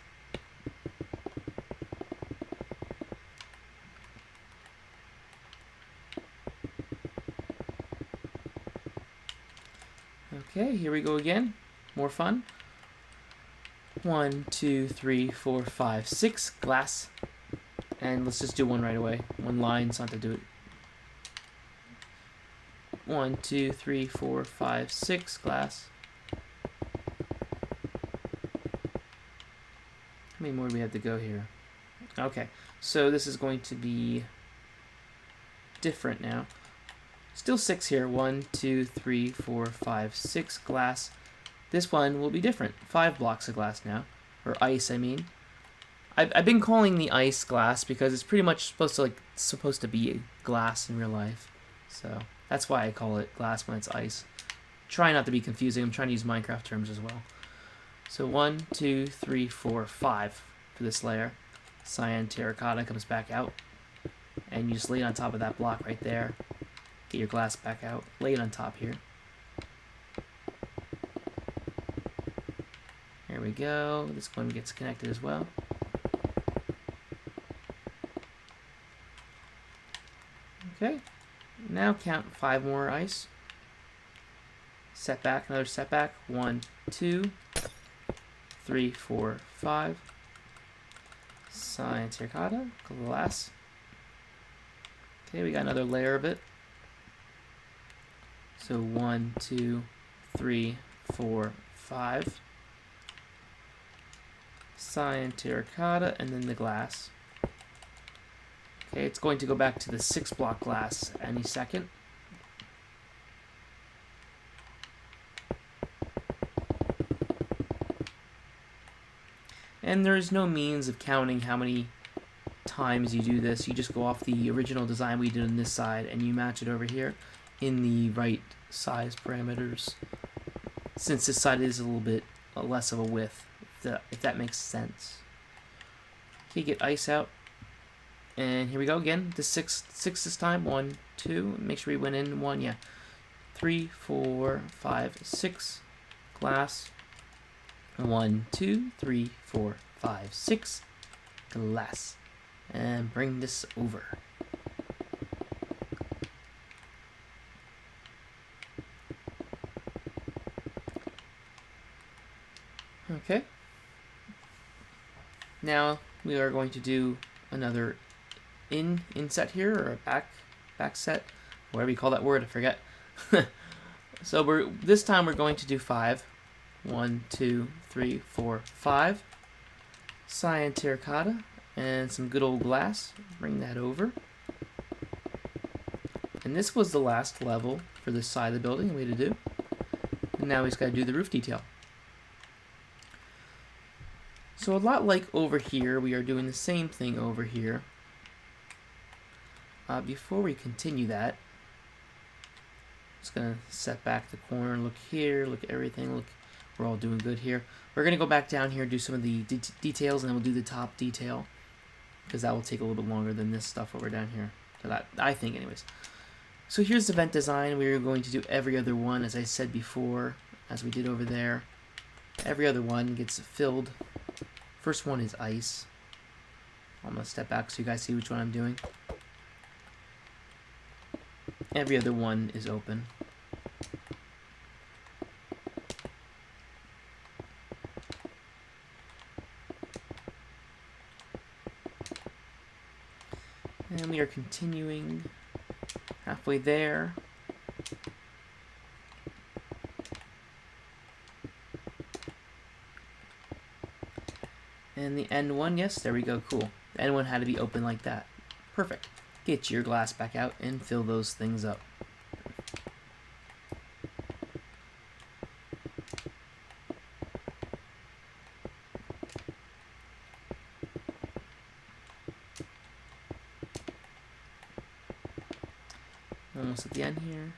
Okay, here we go again. More fun. 1, 2, 3, 4, 5, 6 glass. And let's just do one right away. One line, so not to do it. 1, 2, 3, 4, 5, 6 glass. many more do we have to go here? Okay, so this is going to be different now. Still 6 here. 1, 2, 3, 4, 5, 6 glass. This one will be different. 5 blocks of glass now. Or ice, I mean. I've been calling the ice glass because it's pretty much supposed to be glass in real life. So that's why I call it glass when it's ice. Try not to be confusing. I'm trying to use Minecraft terms as well. So 1, 2, 3, 4, 5 for this layer. Cyan terracotta comes back out. And you just lay it on top of that block right there. Get your glass back out. Lay it on top here. There we go. This one gets connected as well. Okay. Now count 5 more ice. Setback, another setback. 1, 2, 3, 4, 5. Cyan terracotta, glass. Okay, we got another layer of it. So 1, 2, 3, 4, 5. Cyan terracotta, and then the glass. Okay, it's going to go back to the 6 block glass any second. And there is no means of counting how many times you do this. You just go off the original design we did on this side and you match it over here in the right size parameters. Since this side is a little bit less of a width, if that makes sense. Okay, get ice out. And here we go again. The 6 this time. 1, 2. Make sure we went in 1. Yeah. 3, 4, 5, 6. Glass. 1, 2, 3, 4, 5, 6. Glass. And bring this over. Okay. Now we are going to do another inset here, or a back set, whatever you call that word, I forget. So this time we're going to do 5. 1, 2, 3, 4, 5. Cyan terracotta and some good old glass. Bring that over. And this was the last level for this side of the building, way to do. And now he's got to do the roof detail. So a lot like over here, we are doing the same thing over here. Before we continue that, just gonna set back the corner, look here, look at everything, look, we're all doing good here. We're gonna go back down here, do some of the details, and then we'll do the top detail, because that will take a little bit longer than this stuff over down here. So that, I think anyways. So here's the vent design. We're going to do every other one, as I said before, as we did over there. Every other one gets filled. First one is ice. I'm gonna step back so you guys see which one I'm doing. Every other one is open. And we are continuing halfway there. And the end one, yes, there we go, cool. The end one had to be open like that. Perfect. Get your glass back out and fill those things up. Almost at the end here.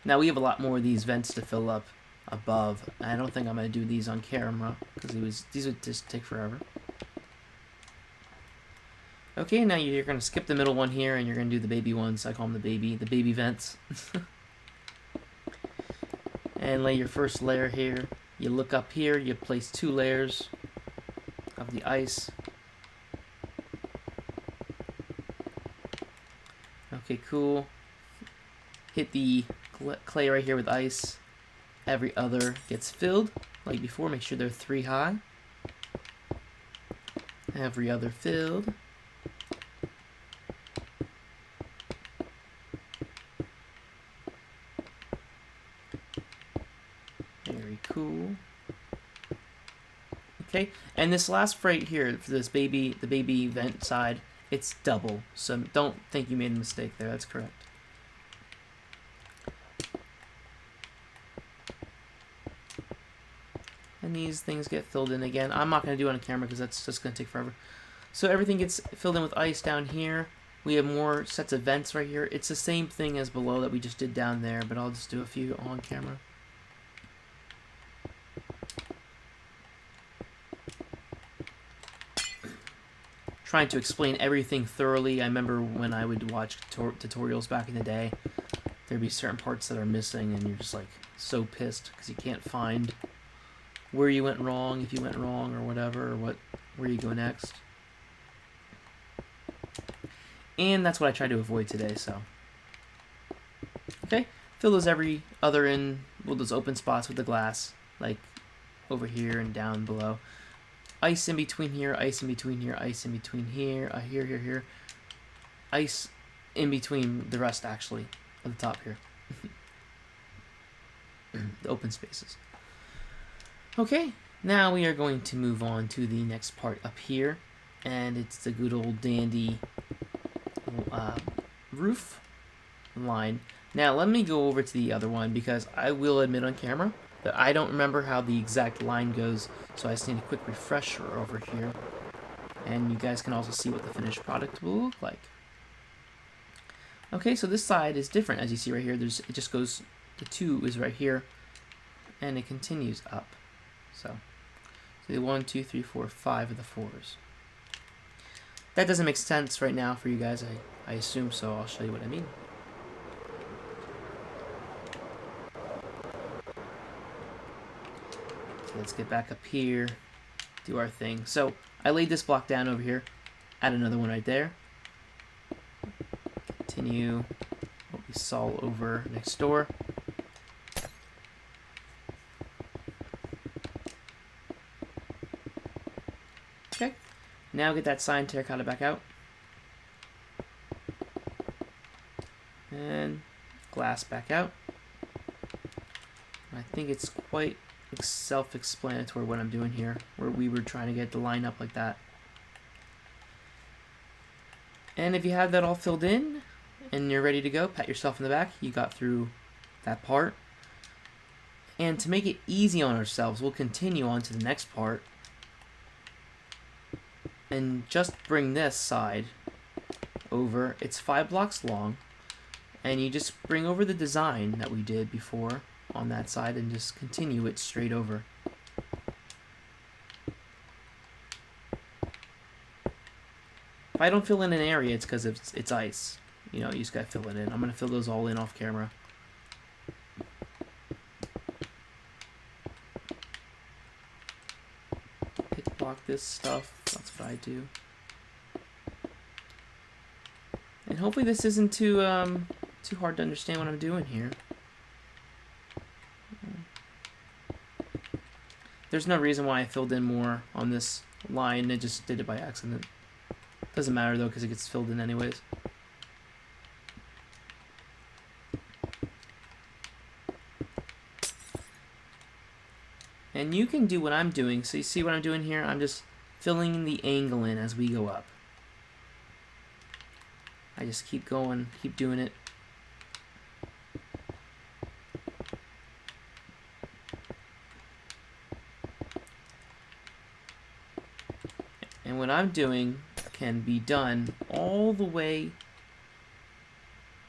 Now we have a lot more of these vents to fill up above. I don't think I'm going to do these on camera because these would just take forever. Okay, now you're going to skip the middle one here and you're going to do the baby ones. I call them the baby vents. And lay your first layer here. You look up here, you place 2 layers of the ice. Okay, cool. Hit the clay right here with ice. Every other gets filled, like before. Make sure they're 3 high. Every other filled. Very cool. Okay, and this last right here for this the baby vent side, it's double. So don't think you made a mistake there. That's correct. And these things get filled in again. I'm not going to do it on camera because that's just going to take forever. So everything gets filled in with ice down here. We have more sets of vents right here. It's the same thing as below that we just did down there, but I'll just do a few on camera. Trying to explain everything thoroughly. I remember when I would watch tutorials back in the day, there'd be certain parts that are missing and you're just like so pissed because you can't find where you went wrong, if you went wrong or whatever, or where you go next. And that's what I try to avoid today, so. Okay, fill those every other in, well, those open spots with the glass, like over here and down below. Ice in between here, ice in between here, ice in between here, here. Ice in between the rest, actually, at the top here. The open spaces. Okay, now we are going to move on to the next part up here, and it's the good old dandy roof line. Now let me go over to the other one because I will admit on camera that I don't remember how the exact line goes, so I just need a quick refresher over here. And you guys can also see what the finished product will look like. Okay, so this side is different, as you see right here. It just goes, the 2 is right here, and it continues up. So the 1, 2, 3, 4, 5 of the 4s. That doesn't make sense right now for you guys, I assume, so I'll show you what I mean. So let's get back up here, do our thing. So I laid this block down over here, add another one right there. Continue what we saw over next door. Okay, now get that sign terracotta back out. And glass back out. I think it's quite self-explanatory what I'm doing here, where we were trying to get the line up like that. And if you have that all filled in and you're ready to go, pat yourself in the back. You got through that part. And to make it easy on ourselves, we'll continue on to the next part and just bring this side over. It's 5 blocks long, and you just bring over the design that we did before on that side and just continue it straight over. If I don't fill in an area, it's because it's ice. You know, you just gotta fill it in. I'm gonna fill those all in off camera. Pick block this stuff. That's what I do. And hopefully this isn't too hard to understand what I'm doing here. There's no reason why I filled in more on this line. I just did it by accident. Doesn't matter though, because it gets filled in anyways. And you can do what I'm doing. So you see what I'm doing here? I'm just filling the angle in as we go up. I just keep going, keep doing it. And what I'm doing can be done all the way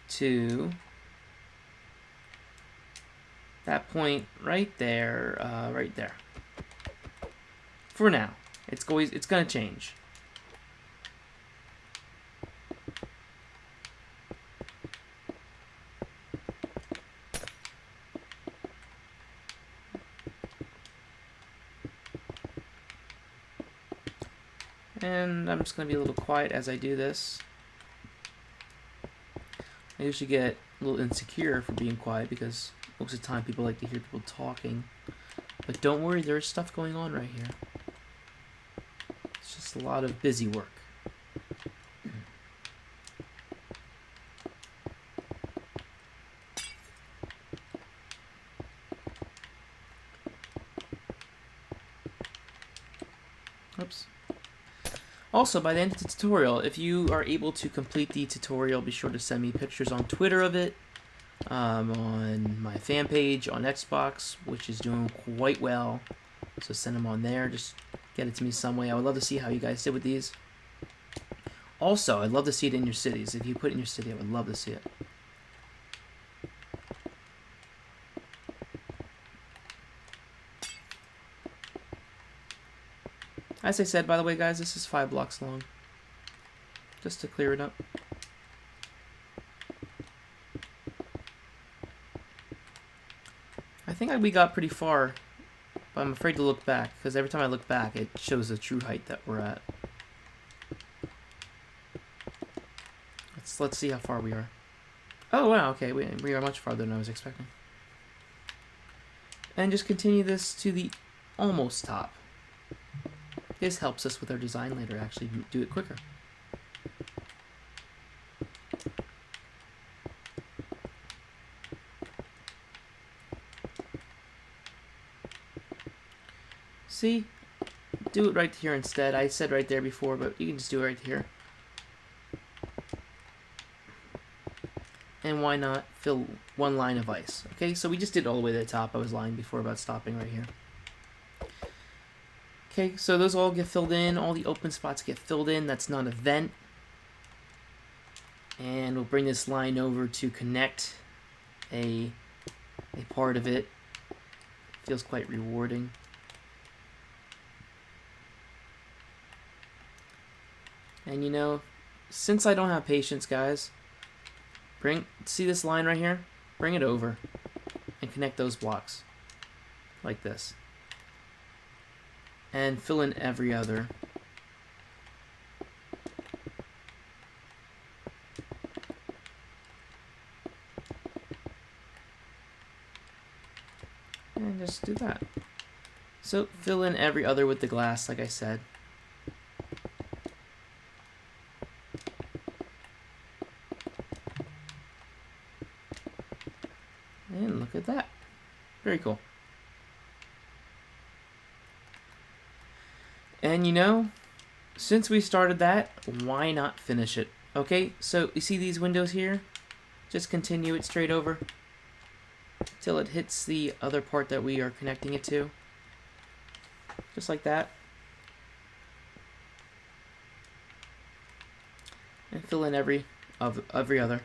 to that point right there, right there. For now, it's gonna change. And I'm just going to be a little quiet as I do this. I usually get a little insecure for being quiet because most of the time people like to hear people talking. But don't worry, there's stuff going on right here. It's just a lot of busy work. Oops. Also, by the end of the tutorial, if you are able to complete the tutorial, be sure to send me pictures on Twitter of it, on my fan page on Xbox, which is doing quite well. So send them on there. Just get it to me some way. I would love to see how you guys did with these. Also, I'd love to see it in your cities. If you put it in your city, I would love to see it. As I said, by the way, guys, this is 5 blocks long. Just to clear it up. I think we got pretty far, but I'm afraid to look back, because every time I look back, it shows the true height that we're at. Let's see how far we are. Oh, wow, okay, we are much farther than I was expecting. And just continue this to the almost top. This helps us with our design later, actually do it quicker. See? Do it right here instead. I said right there before, but you can just do it right here. And why not fill one line of ice? Okay, so we just did it all the way to the top. I was lying before about stopping right here. Okay, so those all get filled in. All the open spots get filled in. That's not a vent. And we'll bring this line over to connect a part of it. Feels quite rewarding. And you know, since I don't have patience, guys, see this line right here? Bring it over and connect those blocks like this. And fill in every other. And just do that. So fill in every other with the glass, like I said. And look at that. Very cool. And you know, since we started that, why not finish it? Okay, so you see these windows here? Just continue it straight over till it hits the other part that we are connecting it to. Just like that. And fill in every other.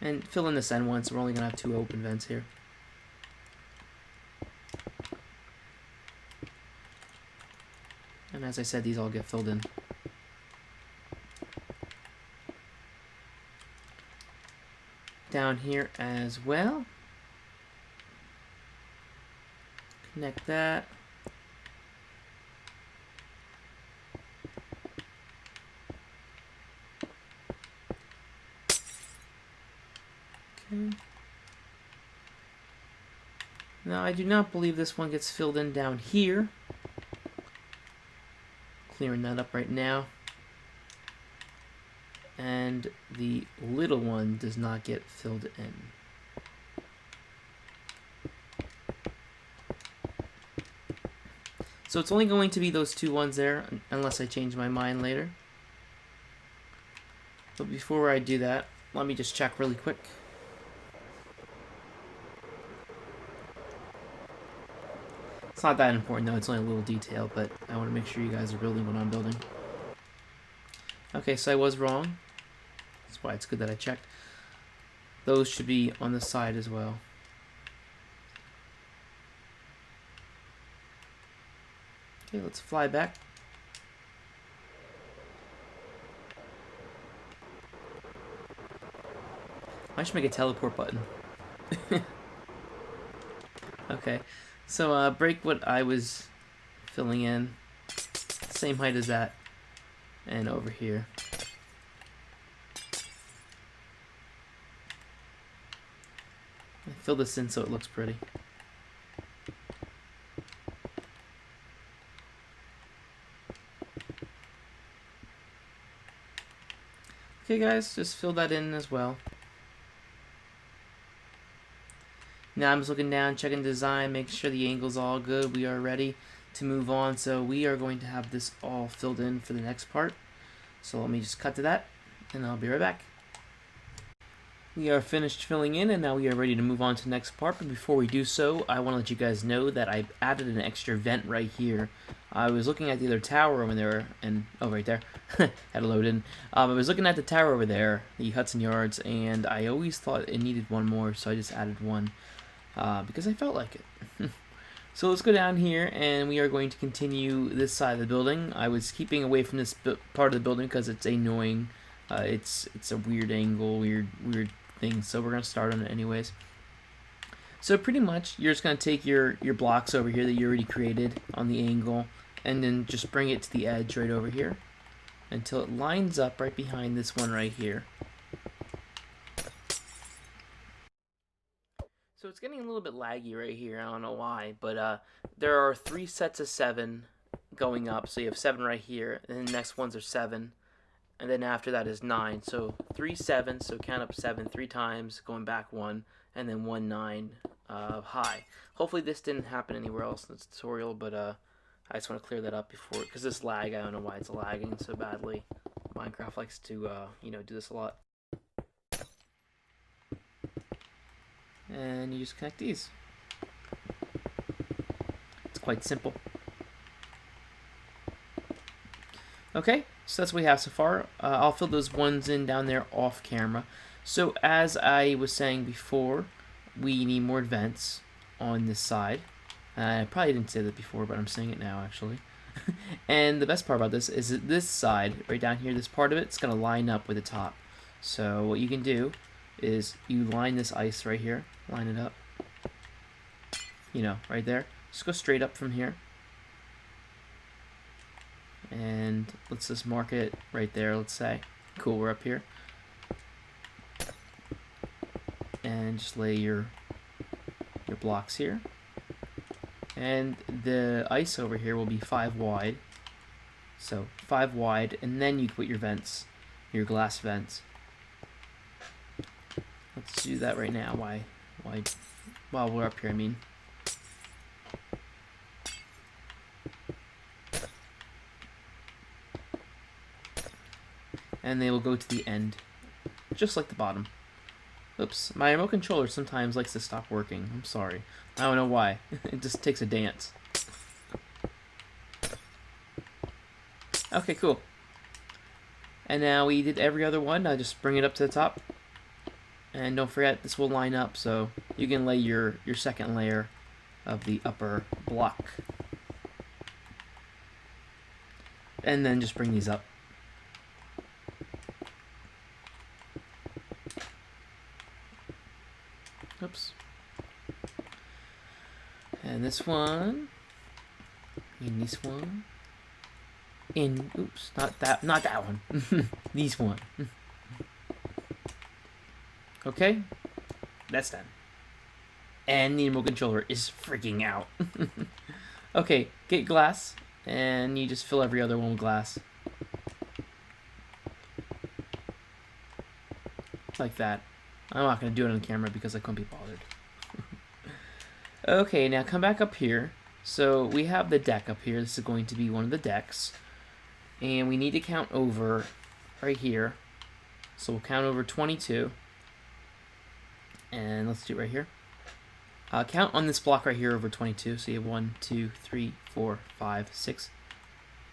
And fill in this end one, so we're only going to have 2 open vents here. And as I said, these all get filled in. Down here as well. Connect that. Okay. Now I do not believe this one gets filled in down here. Clearing that up right now. And the little one does not get filled in. So it's only going to be those 2 ones there, unless I change my mind later. But before I do that, let me just check really quick. It's not that important though, it's only a little detail, but I want to make sure you guys are building what I'm building. Okay, so I was wrong. That's why it's good that I checked. Those should be on the side as well. Okay, let's fly back. I should make a teleport button. Okay, so break what I was filling in. Same height as that. And over here. Fill this in so it looks pretty. Okay guys, just fill that in as well. Now I'm just looking down, checking design, making sure the angle's all good. We are ready to move on. So we are going to have this all filled in for the next part. So let me just cut to that, and I'll be right back. We are finished filling in, and now we are ready to move on to the next part. But before we do so, I want to let you guys know that I added an extra vent right here. I was looking at the other tower over there, and oh, right there, had to load in. I was looking at the tower over there, the Hudson Yards, and I always thought it needed one more, so I just added one because I felt like it. So let's go down here, and we are going to continue this side of the building. I was keeping away from this part of the building because it's annoying. It's a weird angle, weird thing. So we're gonna start on it anyways. So pretty much, you're just gonna take your blocks over here that you already created on the angle, and then just bring it to the edge right over here until it lines up right behind this one right here. So it's getting a little bit laggy right here. I don't know why, but there are 3 sets of 7 going up. So you have 7 right here, and then the next ones are 7, and then after that is 9. So 3 7. So count up 7 3 times, going back 1, and then 1 9 high. Hopefully this didn't happen anywhere else in this tutorial, but I just want to clear that up before, because this lag, I don't know why it's lagging so badly. Minecraft likes to do this a lot. And you just connect these. It's quite simple. Okay, so that's what we have so far. I'll fill those ones in down there off camera. So as I was saying before, we need more vents on this side. I probably didn't say that before, but I'm saying it now actually. And the best part about this is that this side, right down here, this part of it's going to line up with the top. So what you can do is you line this ice right here, line it up, right there. Just go straight up from here. And let's just mark it right there, let's say. Cool, we're up here. And just lay your blocks here. And the ice over here will be 5 wide. So 5 wide, and then you put your vents, your glass vents. Let's do that right now. Why? While we're up here, I mean. And they will go to the end, just like the bottom. Oops, my remote controller sometimes likes to stop working. I'm sorry. I don't know why. It just takes a dance. Okay, cool. And now we did every other one. Now just bring it up to the top. And don't forget, this will line up, so you can lay your second layer of the upper block. And then just bring these up. Oops. And this one. And this one. And oops, not that one. This one. Okay, that's done. And the remote controller is freaking out. Okay, get glass, and you just fill every other one with glass. Like that. I'm not going to do it on camera because I couldn't be bothered. Okay, now come back up here. So we have the deck up here. This is going to be one of the decks. And we need to count over right here. So we'll count over 22. And let's do it right here. Count on this block right here over 22. So you have 1, 2, 3, 4, 5, 6.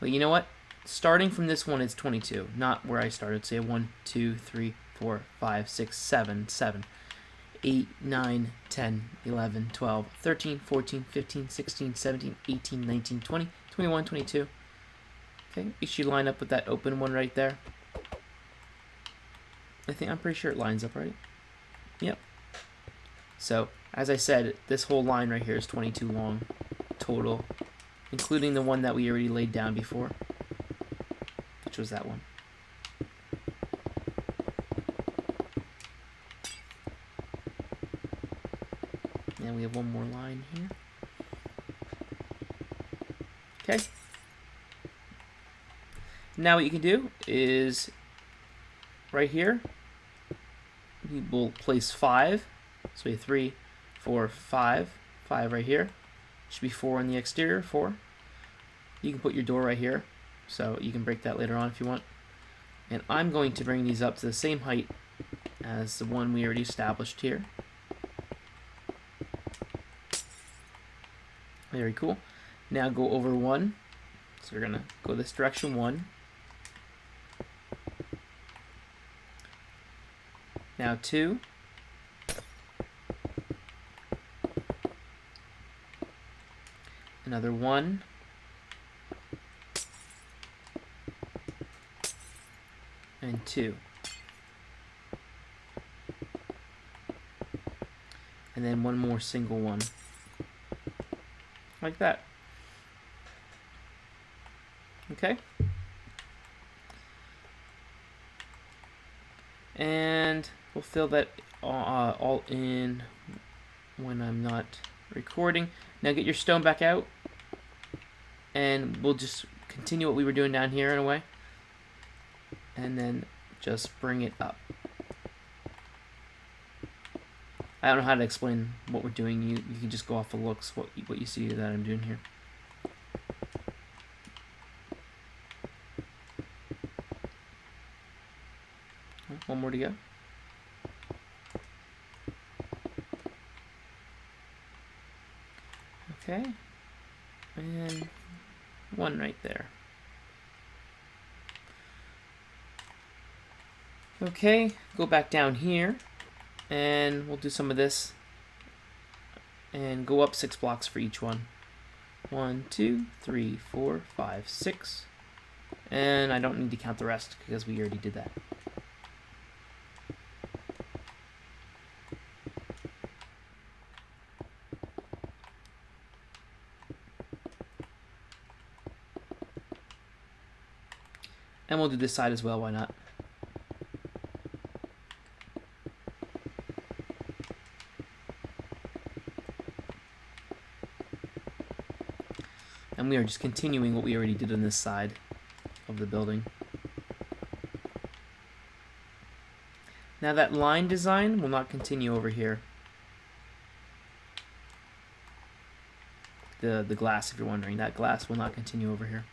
But you know what? Starting from this one, it's 22, not where I started. So you have 1, 2, 3, 4, 5, 6, 7, 8, 9, 10, 11, 12, 13, 14, 15, 16, 17, 18, 19, 20, 21, 22. Okay, you should line up with that open one right there. I'm pretty sure it lines up right. Yep. So, as I said, this whole line right here is 22 long total, including the one that we already laid down before, which was that one. And we have one more line here. Okay. Now what you can do is, right here, we will place 5. So we have 3, 4, 5. 5 right here. Should be 4 on the exterior, 4. You can put your door right here, so you can break that later on if you want. And I'm going to bring these up to the same height as the one we already established here. Very cool. Now go over 1. So we're going to go this direction, 1. Now 2. Another 1. And 2. And then one more single one. Like that. Okay? And we'll fill that all in when I'm not recording. Now get your stone back out, and we'll just continue what we were doing down here in a way, and then just bring it up. I don't know how to explain what we're doing. You can just go off the looks, what you see that I'm doing here. One more to go. Okay, and one right there. Okay, go back down here, and we'll do some of this, and go up 6 blocks for each one. 1, 2, 3, 4, 5, 6, and I don't need to count the rest because we already did that. And we'll do this side as well, why not? And we are just continuing what we already did on this side of the building. Now that line design will not continue over here. The glass, if you're wondering, that glass will not continue over here.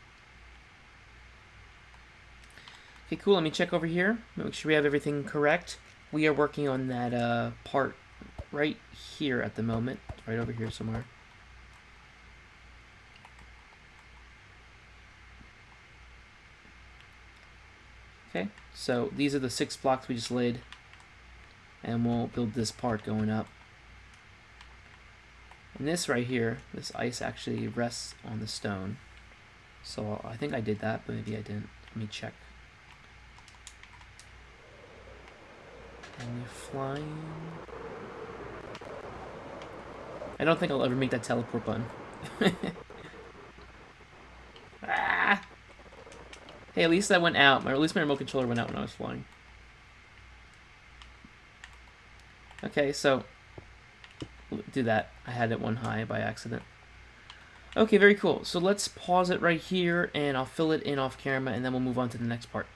Okay, cool. Let me check over here. Make sure we have everything correct. We are working on that part right here at the moment. Right over here somewhere. Okay, so these are the 6 blocks we just laid. And we'll build this part going up. And this right here, this ice actually rests on the stone. So I think I did that, but maybe I didn't. Let me check. And we're flying. I don't think I'll ever make that teleport button. Ah! Hey, at least that went out. At least my remote controller went out when I was flying. Okay, so do that. I had it one high by accident. Okay, very cool. So let's pause it right here, and I'll fill it in off camera, and then we'll move on to the next part.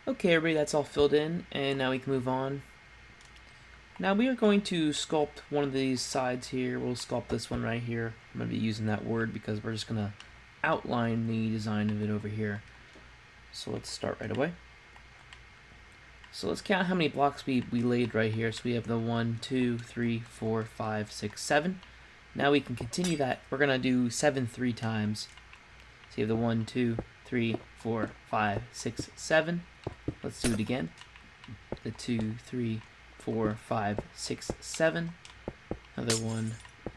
Okay, everybody, that's all filled in, and now we can move on. Now we are going to sculpt one of these sides here. We'll sculpt this one right here. I'm going to be using that word because we're just going to outline the design of it over here. So let's start right away. So let's count how many blocks we laid right here. So we have the 1, 2, 3, 4, 5, 6, 7. Now we can continue that. We're going to do 7 3 times. So you have the 1, 2, 3, 4, 5, 6, 7. Let's do it again. The 2, 3, 4, 5, 6, 7. Another 1,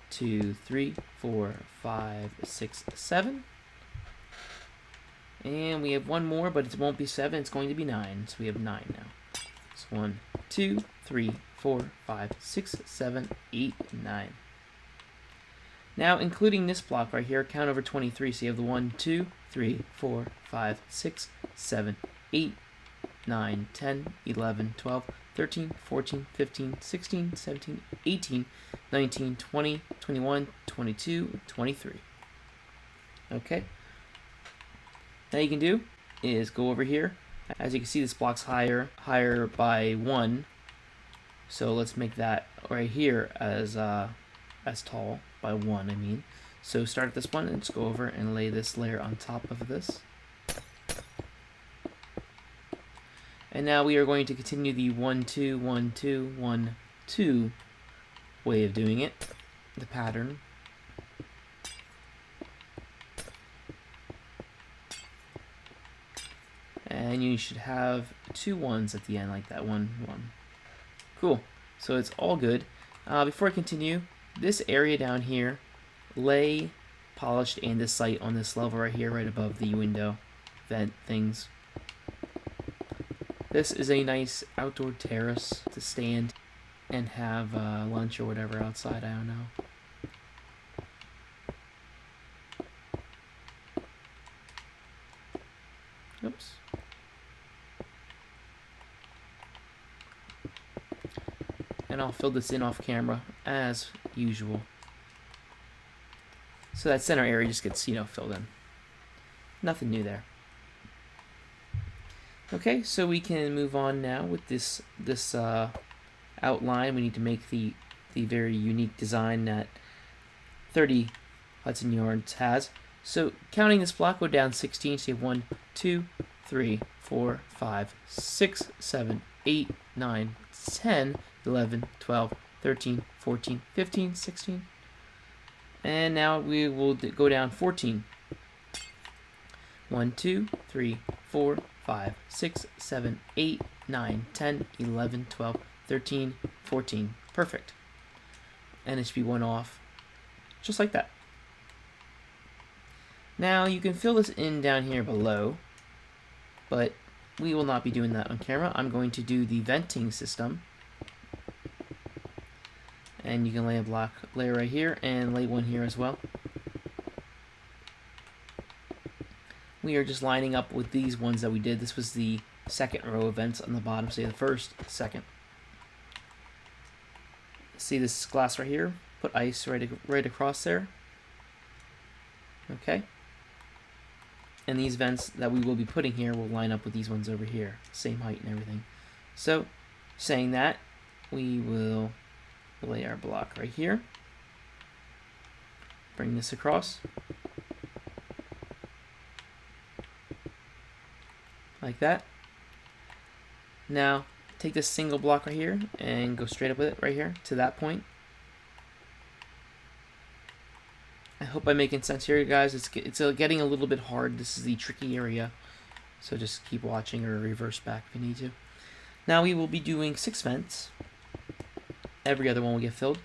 2, 3, 4, 5, 6, 7. And we have one more, but it won't be 7. It's going to be 9. So we have 9 now. So 1, 2, 3, 4, 5, 6, 7, 8, 9. Now, including this block right here, count over 23. So you have the 1, 2, 3, 4, 5, 6, 7, 8, 9, 10, 11, 12, 13, 14, 15, 16, 17, 18, 19, 20, 21, 22, 23. Okay. Now you can do is go over here. As you can see, this block's higher by 1. So let's make that right here as tall by 1, I mean. So start at this one and just go over and lay this layer on top of this. And now we are going to continue the 1, 2, 1, 2, 1, 2 way of doing it, the pattern. And you should have 2 1s at the end, like that. 1, 1. Cool. So it's all good. Before I continue, this area down here, lay polished andesite on this level right here, right above the window vent things. This is a nice outdoor terrace to stand and have lunch or whatever outside, I don't know. Oops. And I'll fill this in off camera as usual. So that center area just gets, filled in. Nothing new there. Okay, so we can move on now with this outline. We need to make the very unique design that 30 Hudson yards has. So counting this block, go down 16. So you have 1, 2, 3, 4, 5, 6, 7, 8, 9, 10, 11, 12, 13, 14, 15, 16. And now we will go down 14. 1, 2, 3, 4, 5, 6, 7, 8, 9, 10, 11, 12, 13, 14. Perfect. And it should be 1 off. Just like that. Now you can fill this in down here below, but we will not be doing that on camera. I'm going to do the venting system. And you can lay a block layer right here and lay one here as well. We are just lining up with these ones that we did. This was the second row of vents on the bottom, so the first, second. See this glass right here? Put ice right across there. Okay. And these vents that we will be putting here will line up with these ones over here. Same height and everything. So, saying that, we will lay our block right here. Bring this across. Like that. Now, take this single block right here and go straight up with it right here to that point. I hope I'm making sense here, guys. It's getting a little bit hard. This is the tricky area. So just keep watching or reverse back if you need to. Now we will be doing 6 vents. Every other one will get filled.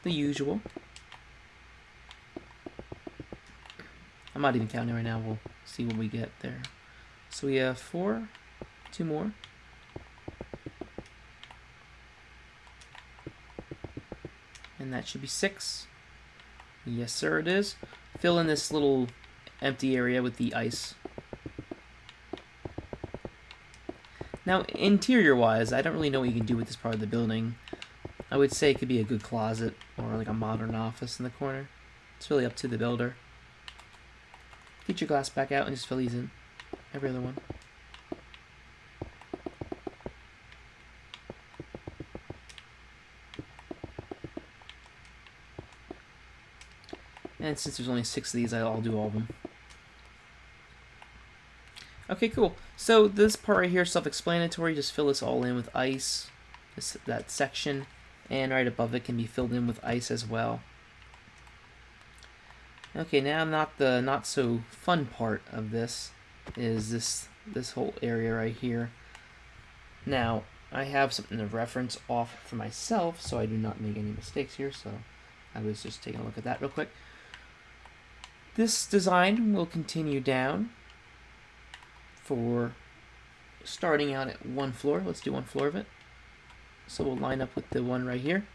The usual. I'm not even counting right now. We'll see what we get there. So we have 4. 2 more. And that should be 6. Yes, sir, it is. Fill in this little empty area with the ice. Now, interior-wise, I don't really know what you can do with this part of the building. I would say it could be a good closet or like a modern office in the corner. It's really up to the builder. Get your glass back out and just fill these in. Every other one. And since there's only 6 of these, I'll do all of them. Okay, cool. So this part right here is self-explanatory. Just fill this all in with ice. That section. And right above it can be filled in with ice as well. Okay, now the not so fun part of this is this whole area right here. Now, I have something to reference off for myself so I do not make any mistakes here, so I was just taking a look at that real quick. This design will continue down for starting out at 1 floor. Let's do 1 floor of it. So we'll line up with the one right here.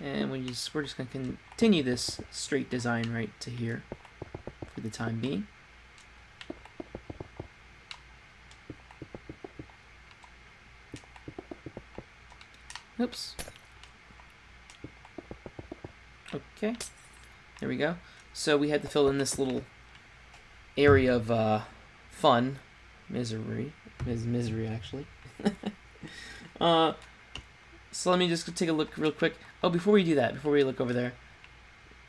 And we're just going to continue this straight design right to here for the time being. Oops. Okay. There we go. So we had to fill in this little area of fun, misery actually. So let me just take a look real quick. Oh, before we do that, before we look over there,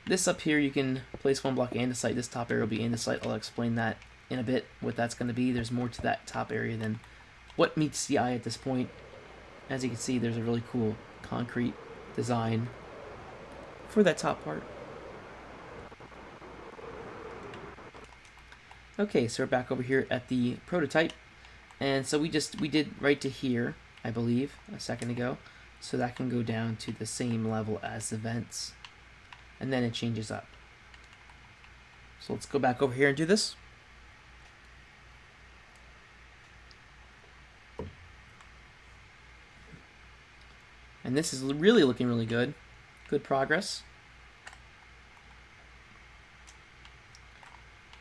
this up here you can place one block andesite. This top area will be andesite. I'll explain that in a bit, what that's going to be. There's more to that top area than what meets the eye at this point. As you can see, there's a really cool concrete design for that top part. Okay, so we're back over here at the prototype. And so we did right to here, I believe, a second ago. So that can go down to the same level as the vents. And then it changes up. So let's go back over here and do this. And this is really looking really good. Good progress.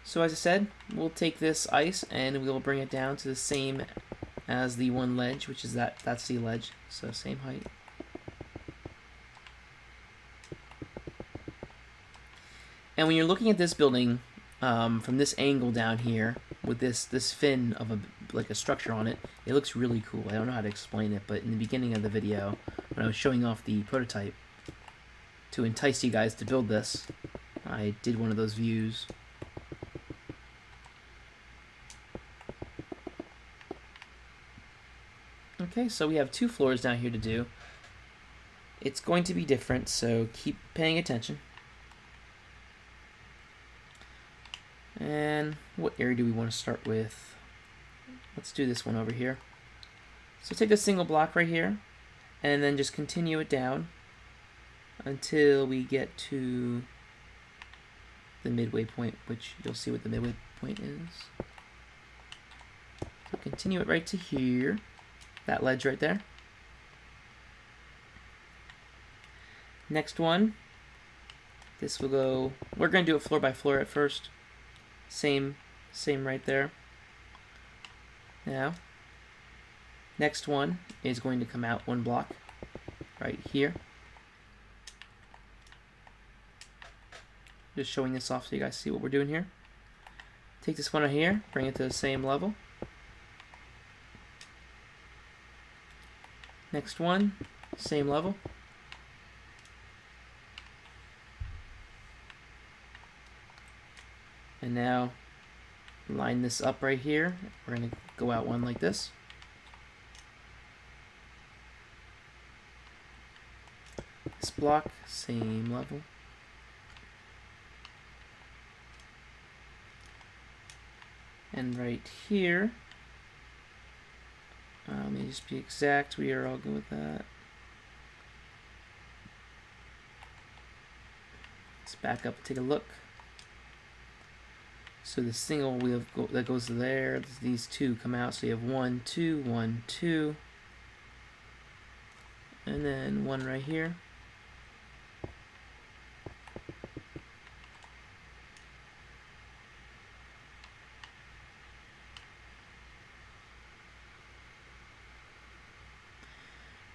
So as I said, we'll take this ice and we'll bring it down to the same as the one ledge, which is that's the ledge. So same height. And when you're looking at this building from this angle down here with this fin of like a structure on it, it looks really cool. I don't know how to explain it, but in the beginning of the video, when I was showing off the prototype to entice you guys to build this, I did one of those views. Okay, so we have 2 floors down here to do. It's going to be different, so keep paying attention. And what area do we want to start with? Let's do this one over here. So take a single block right here, and then just continue it down until we get to the midway point, which you'll see what the midway point is. So continue it right to here, that ledge right there. Next one, this will go, we're going to do it floor by floor at first. Same right there. Now, next one is going to come out 1 block right here. Just showing this off so you guys see what we're doing here. Take this one right here, bring it to the same level. Next one, same level. And now line this up right here. We're going to go out one like this. This block, same level. And right here, let me just be exact, we are all good with that. Let's back up and take a look. So the single wheel that goes there, these 2 come out, so you have 1, 2, 1, 2, and then 1 right here.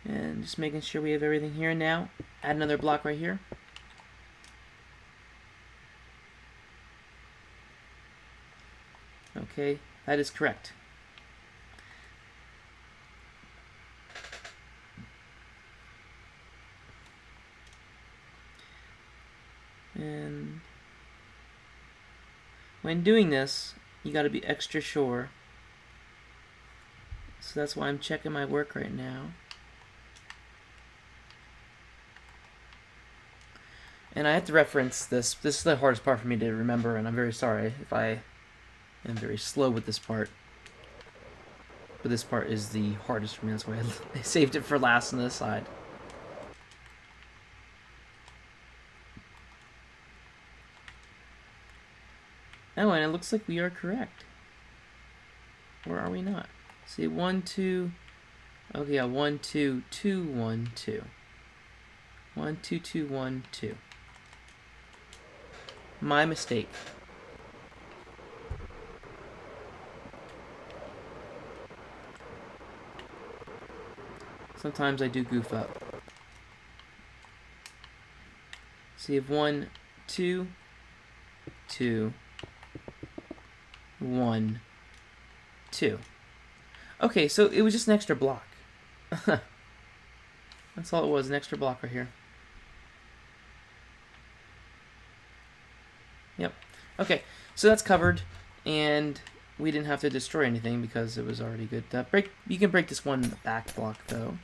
And just making sure we have everything here. Now add another block right here. Okay, that is correct. And when doing this, you got to be extra sure. So that's why I'm checking my work right now. And I have to reference this. This is the hardest part for me to remember, and I'm very sorry if I am very slow with this part. But this part is the hardest for me. That's why I saved it for last on this side. Oh, and it looks like we are correct. Or are we not? See, 1, 2. Okay, yeah, 1, 2, 2, 1, 2. 1, 2, 2, 1, 2. My mistake. Sometimes I do goof up. So you have 1, 2, 2, 1, 2. Okay, so it was just an extra block. That's all it was, an extra block right here. Yep. Okay, so that's covered, and we didn't have to destroy anything because it was already good. You can break this one back block, though.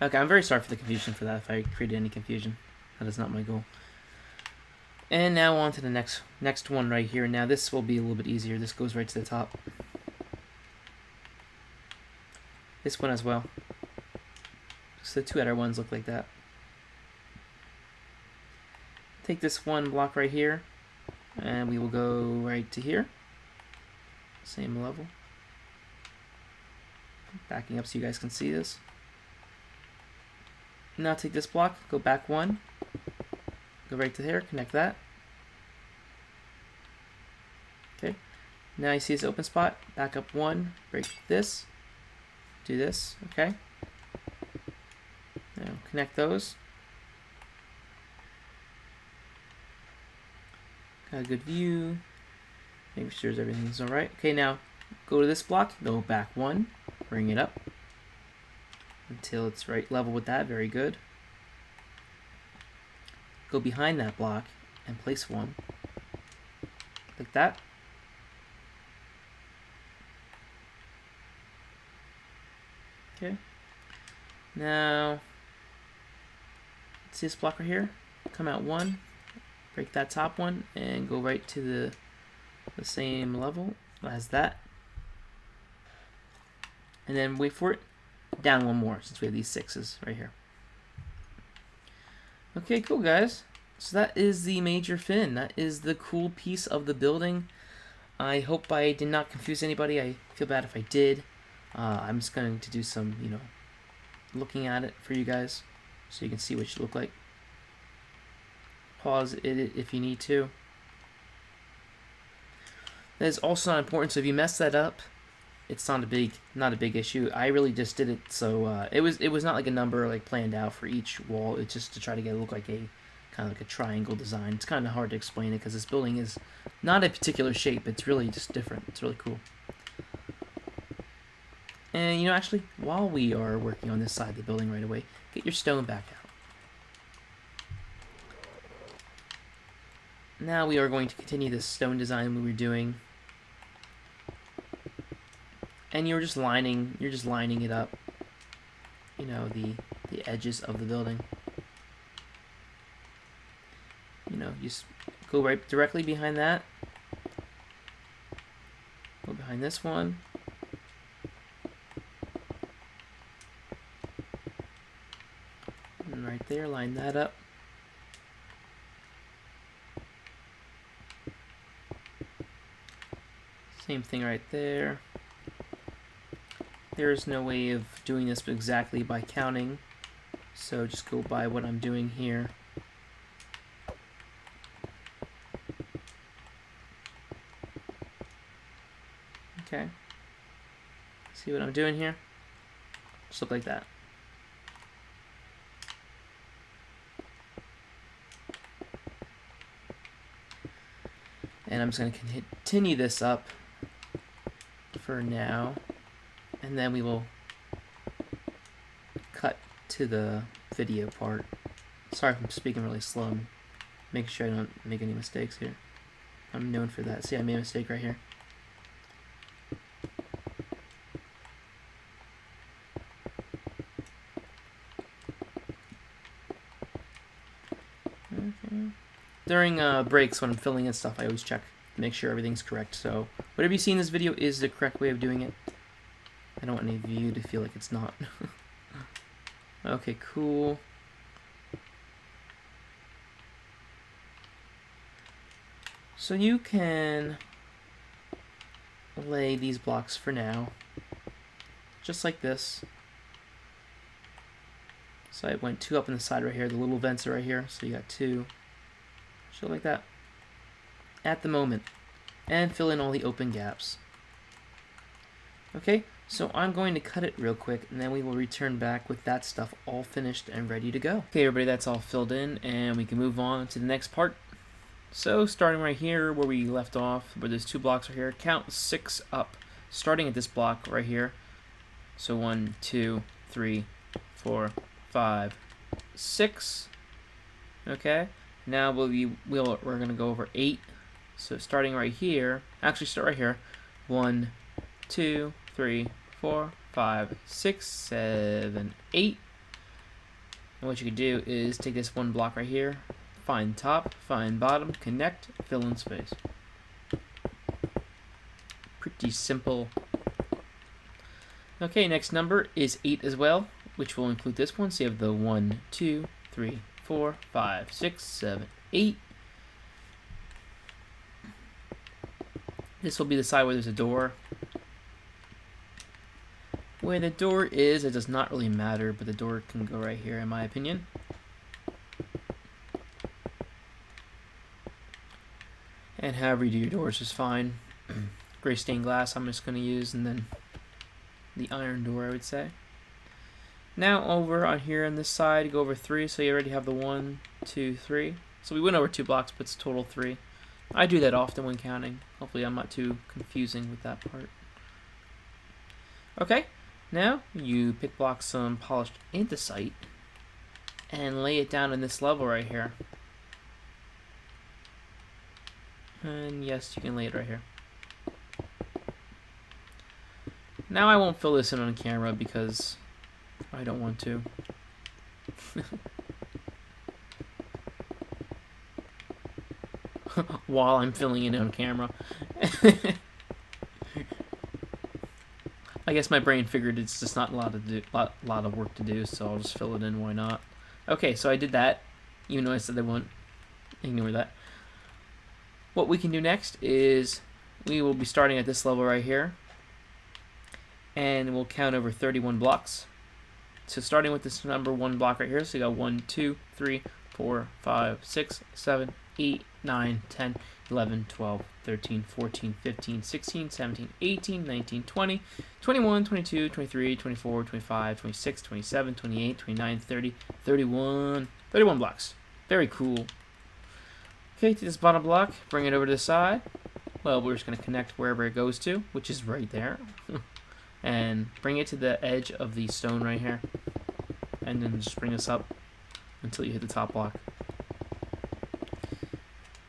Okay, I'm very sorry for the confusion for that, if I created any confusion. That is not my goal. And now on to the next one right here. Now this will be a little bit easier. This goes right to the top. This one as well. So the two other ones look like that. Take this one block right here, and we will go right to here. Same level. Backing up so you guys can see this. Now take this block, go back one, go right to here, connect that. Okay. Now you see this open spot, back up one, break this, do this, okay. Now connect those. Got a good view. Make sure everything's alright. Okay, now go to this block, go back one, bring it up until it's right level with that. Very good. Go behind that block and place one like that. Okay. Now, see this block right here? Come out one, break that top one, and go right to the same level as that. And then wait for it. Down one more, since we have these 6s right here. Okay, cool, guys. So that is the major fin. That is the cool piece of the building. I hope I did not confuse anybody. I feel bad if I did. I'm just going to do some, looking at it for you guys so you can see what it should look like. Pause it if you need to. That is also not important, so if you mess that up, it's not a big issue. I really just did it so it was not like a number like planned out for each wall. It's just to try to get it look like a kind of like a triangle design. It's kind of hard to explain it because this building is not a particular shape. It's really just different. It's really cool. And actually, while we are working on this side of the building right away, get your stone back out. Now we are going to continue this stone design we were doing. And you're just lining it up, the edges of the building. Just go right directly behind that. Go behind this one. And right there, line that up. Same thing right there. There's no way of doing this exactly by counting, so just go by what I'm doing here. Okay. See what I'm doing here? Just look like that. And I'm just going to continue this up for now. And then we will cut to the video part. Sorry if I'm speaking really slow. I'm making sure I don't make any mistakes here. I'm known for that. See, I made a mistake right here. Okay. During breaks when I'm filling in stuff, I always check to make sure everything's correct. So whatever you see in this video is the correct way of doing it. I don't want any of you to feel like it's not. Okay, cool. So you can lay these blocks for now, just like this. So I went 2 up on the side right here. The little vents are right here, so you got 2. Show like that at the moment, and fill in all the open gaps. Okay, so I'm going to cut it real quick, and then we will return back with that stuff all finished and ready to go. Okay, everybody, that's all filled in, and we can move on to the next part. So starting right here where we left off, where there's 2 blocks right here, count 6 up, starting at this block right here. So 1, 2, 3, 4, 5, 6. Okay. Now we're gonna go over 8. So starting right here, actually start right here. 1, 2, 3, 4, 5, 6, 7, 8. And what you can do is take this 1 block right here, find top, find bottom, connect, fill in space. Pretty simple. Okay, next number is 8 as well, which will include this one. So you have the 1, 2, 3, 4, 5, 6, 7, 8. This will be the side where there's a door. Where the door is, it does not really matter, but the door can go right here in my opinion. And however you do your doors is fine. Gray stained glass I'm just going to use, and then the iron door I would say. Now over on here on this side, go over 3, so you already have the 1, 2, 3. So we went over 2 blocks, but it's total 3. I do that often when counting. Hopefully I'm not too confusing with that part. Okay, now you pick block some polished andesite and lay it down in this level right here. And yes, you can lay it right here. Now I won't fill this in on camera because I don't want to. While I'm filling it on camera. I guess my brain figured it's just not a lot of work to do, so I'll just fill it in, why not? Okay, so I did that, even though I said I won't. Ignore that. What we can do next is we will be starting at this level right here, and we'll count over 31 blocks. So starting with this number 1 block right here, so you got 1, 2, 3, 4, 5, 6, 7, 8, 9, 10, 11, 12, 13, 14, 15, 16, 17, 18, 19, 20, 21, 22, 23, 24, 25, 26, 27, 28, 29, 30, 31. 31 blocks. Very cool. Okay, to this bottom block, bring it over to the side. Well, we're just going to connect wherever it goes to, which is right there. And bring it to the edge of the stone right here. And then just bring this up until you hit the top block.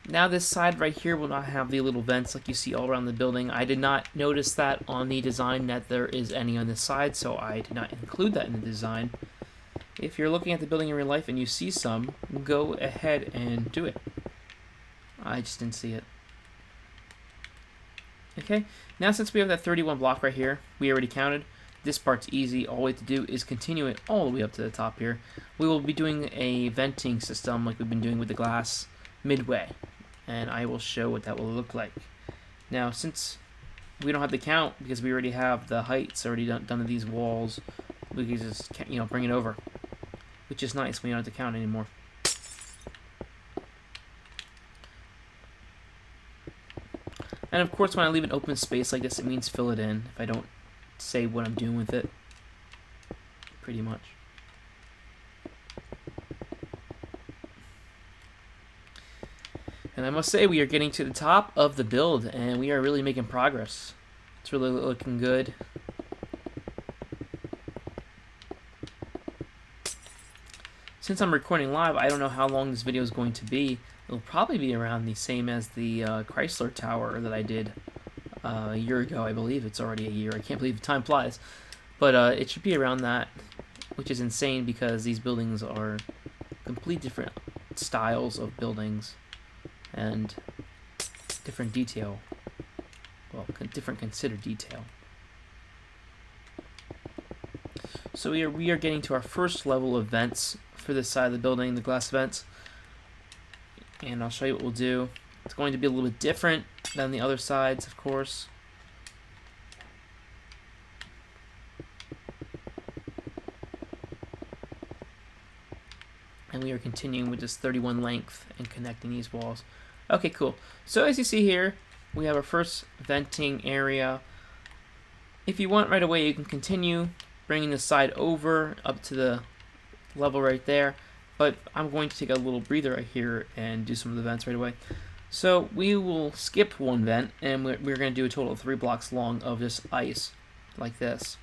Now this side right here will not have the little vents like you see all around the building. I did not notice that on the design that there is any on this side, so I did not include that in the design. If you're looking at the building in real life and you see some, go ahead and do it. I just didn't see it. Okay, now since we have that 31 block right here, we already counted. This part's easy. All we have to do is continue it all the way up to the top here. We will be doing a venting system like we've been doing with the glass midway, and I will show what that will look like. Now, since we don't have the count because we already have the heights already done to these walls, we can just bring it over, which is nice. We don't have to count anymore. And of course, when I leave an open space like this, it means fill it in. If I don't say what I'm doing with it, pretty much. And I must say, we are getting to the top of the build, and we are really making progress. It's really looking good. Since I'm recording live, I don't know how long this video is going to be. It'll probably be around the same as the Chrysler Tower that I did a year ago. I believe it's already a year. I can't believe time flies. But it should be around that, which is insane because these buildings are complete different styles of buildings and different detail. Well, different considered detail. So we are getting to our first level of vents for this side of the building, the glass vents. And I'll show you what we'll do. It's going to be a little bit different than the other sides, of course. And we are continuing with this 31 length and connecting these walls. Okay, cool. So as you see here, we have our first venting area. If you want right away, you can continue bringing the side over up to the level right there. But I'm going to take a little breather right here and do some of the vents right away. So we will skip one vent, and we're going to do a total of 3 blocks long of just ice, like this.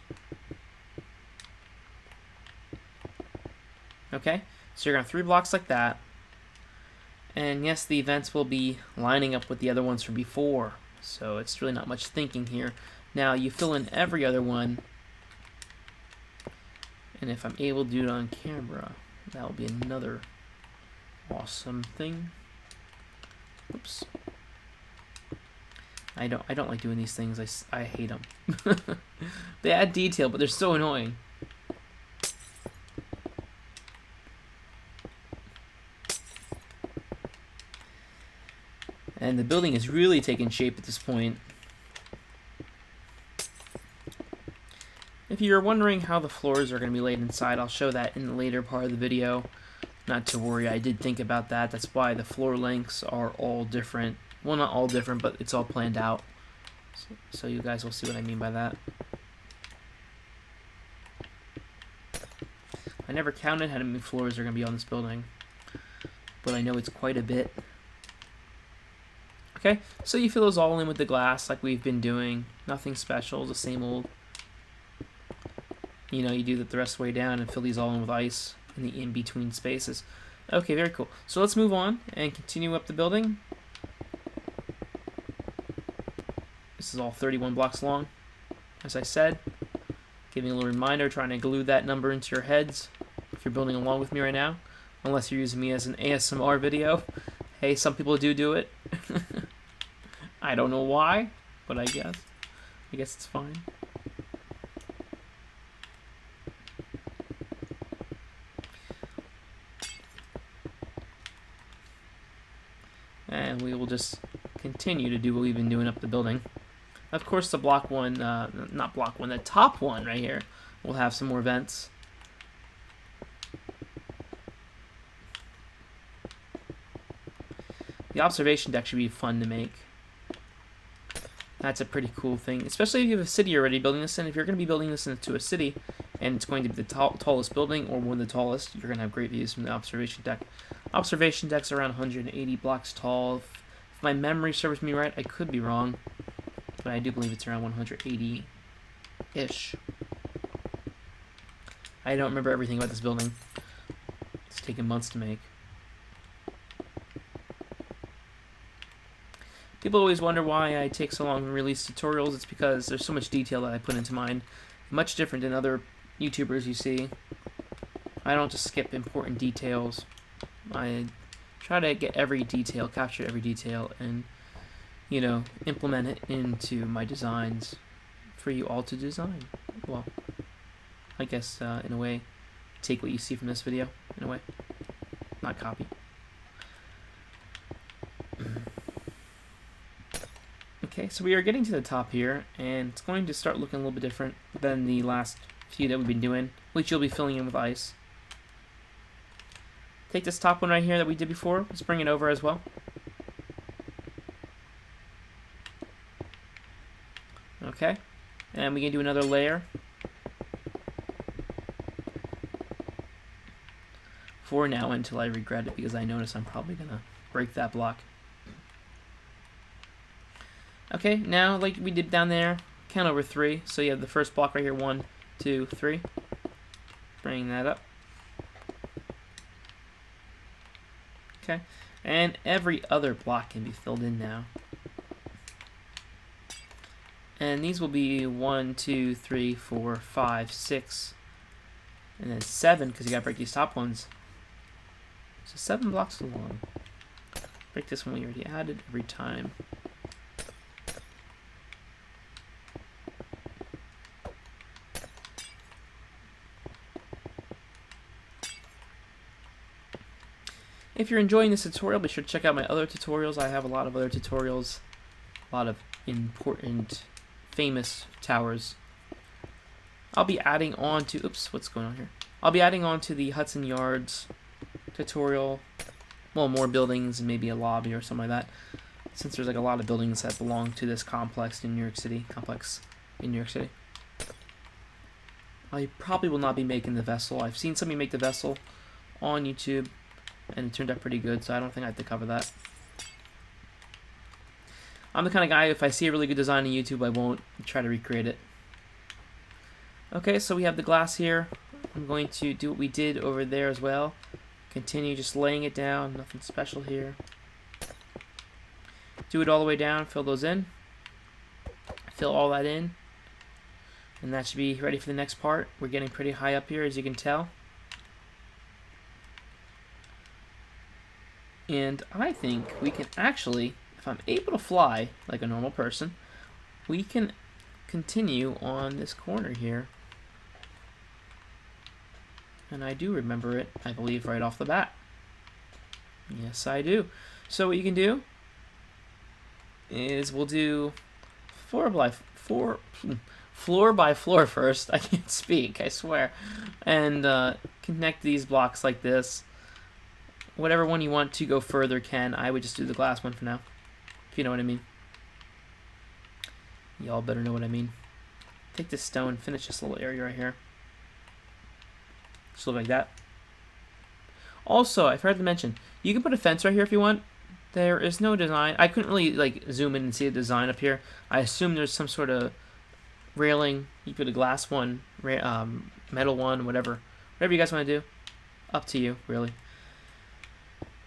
Okay, so you're going to have 3 blocks like that. And yes, the vents will be lining up with the other ones from before, so it's really not much thinking here. Now you fill in every other one, and if I'm able to do it on camera, that will be another awesome thing. Oops. I don't like doing these things. I hate them. They add detail, but they're so annoying. And the building is really taking shape at this point. If you're wondering how the floors are going to be laid inside, I'll show that in the later part of the video. Not to worry, I did think about that. That's why the floor lengths are all different. Well, not all different, but it's all planned out. So you guys will see what I mean by that. I never counted how many floors are going to be on this building, but I know it's quite a bit. Okay, so you fill those all in with the glass like we've been doing. Nothing special, the same old. You know, you do that the rest of the way down and fill these all in with ice in the in-between spaces. Okay, very cool. So let's move on and continue up the building. This is all 31 blocks long, as I said. Giving a little reminder, trying to glue that number into your heads if you're building along with me right now. Unless you're using me as an ASMR video. Hey, some people do it. I don't know why, but I guess it's fine. And we will just continue to do what we've been doing up the building. Of course, the block one, not block one, the top one right here will have some more vents. The observation deck should be fun to make. That's a pretty cool thing, especially if you have a city already building this in. If you're going to be building this into a city, and it's going to be the tallest building, or one of the tallest, you're going to have great views from the observation deck. Observation deck's around 180 blocks tall. If my memory serves me right, I could be wrong, but I do believe it's around 180-ish. I don't remember everything about this building. It's taken months to make. People always wonder why I take so long to release tutorials. It's because there's so much detail that I put into mine. Much different than other YouTubers you see. I don't just skip important details. I try to get every detail, capture every detail, and, you know, implement it into my designs for you all to design. Well, I guess, in a way, take what you see from this video, in a way. Not copy. Okay, so we are getting to the top here, and it's going to start looking a little bit different than the last few that we've been doing, which you'll be filling in with ice. Take this top one right here that we did before, let's bring it over as well. Okay, and we can do another layer. For now, until I regret it, because I notice I'm probably going to break that block. Okay, now like we did down there, count over 3. So you have the first block right here, 1, 2, 3. Bring that up. Okay, and every other block can be filled in now. And these will be 1, 2, 3, 4, 5, 6, and then 7, because you gotta break these top ones. So 7 blocks long. Break this one we already added every time. If you're enjoying this tutorial, be sure to check out my other tutorials. I have a lot of other tutorials, a lot of important, famous towers. I'll be adding on to, oops, what's going on here? I'll be adding on to the Hudson Yards tutorial, well, more buildings and maybe a lobby or something like that, since there's like a lot of buildings that belong to this complex in New York City, I probably will not be making the vessel. I've seen somebody make the vessel on YouTube, and it turned out pretty good, so I don't think I have to cover that. I'm the kind of guy, if I see a really good design on YouTube, I won't try to recreate it. Okay, so we have the glass here. I'm going to do what we did over there as well. Continue just laying it down, nothing special here. Do it all the way down, fill those in. Fill all that in. And that should be ready for the next part. We're getting pretty high up here, as you can tell. And I think we can actually, if I'm able to fly like a normal person, we can continue on this corner here. And I do remember it, I believe, right off the bat. Yes, I do. So what you can do is we'll do floor by floor first. I can't speak, I swear. And connect these blocks like this. Whatever one you want to go further can. I would just do the glass one for now, if you know what I mean. Y'all better know what I mean. Take this stone, finish this little area right here. Just look like that. Also, I forgot to mention, you can put a fence right here if you want. There is no design. I couldn't really like zoom in and see the design up here. I assume there's some sort of railing. You put a glass one, metal one, whatever you guys want to do. Up to you, really.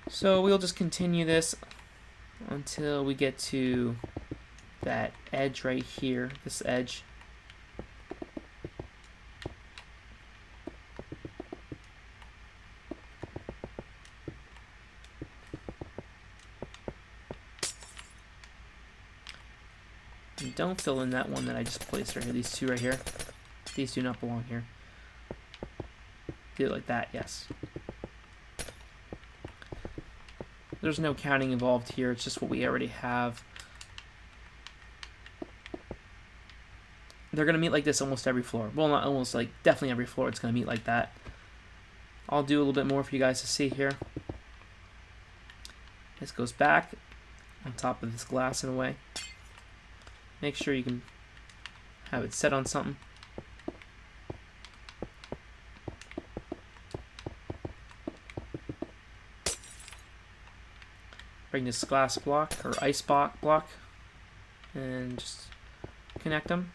So we'll just continue this until we get to that edge right here. This edge. And don't fill in that one that I just placed right here. These two right here. These do not belong here. Do it like that, yes. There's no counting involved here. It's just what we already have. They're going to meet like this almost every floor. Well, not almost, like definitely every floor it's going to meet like that. I'll do a little bit more for you guys to see here. This goes back on top of this glass in a way. Make sure you can have it set on something. Bring this glass block or ice block and just connect them.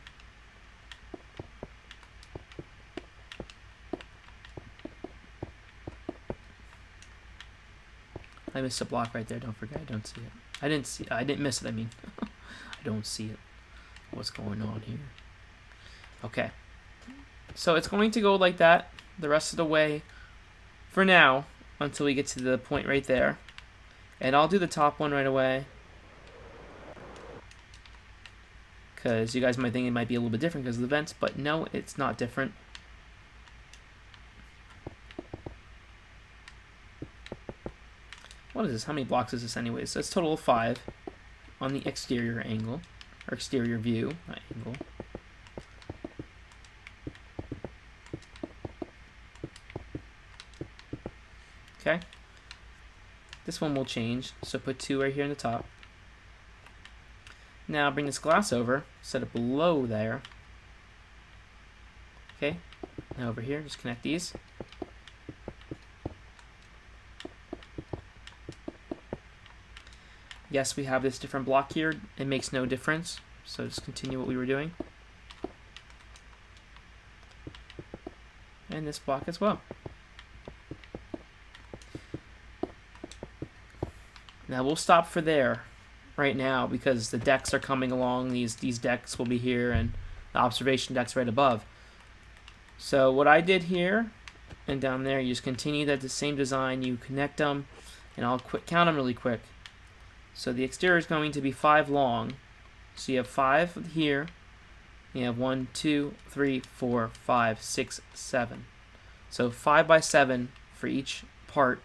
I missed a block right there. Don't forget. I don't see it. I didn't miss it. I mean, I don't see it. What's going on here? Okay. So it's going to go like that the rest of the way for now until we get to the point right there. And I'll do the top one right away, because you guys might think it might be a little bit different because of the vents, but no, it's not different. What is this? How many blocks is this anyways? So it's a total of 5 on the exterior angle, or exterior view, not angle. Okay. This one will change, so put 2 right here in the top. Now bring this glass over, set it below there. Okay, now over here, just connect these. Yes, we have this different block here. It makes no difference, so just continue what we were doing. And this block as well. Now we'll stop for there right now because the decks are coming along. These decks will be here and the observation deck's right above. So what I did here and down there, you just continue that the same design. You connect them, and I'll count them really quick. So the exterior is going to be 5 long. So you have 5 here. You have 1, 2, 3, 4, 5, 6, 7. So 5 by 7 for each part.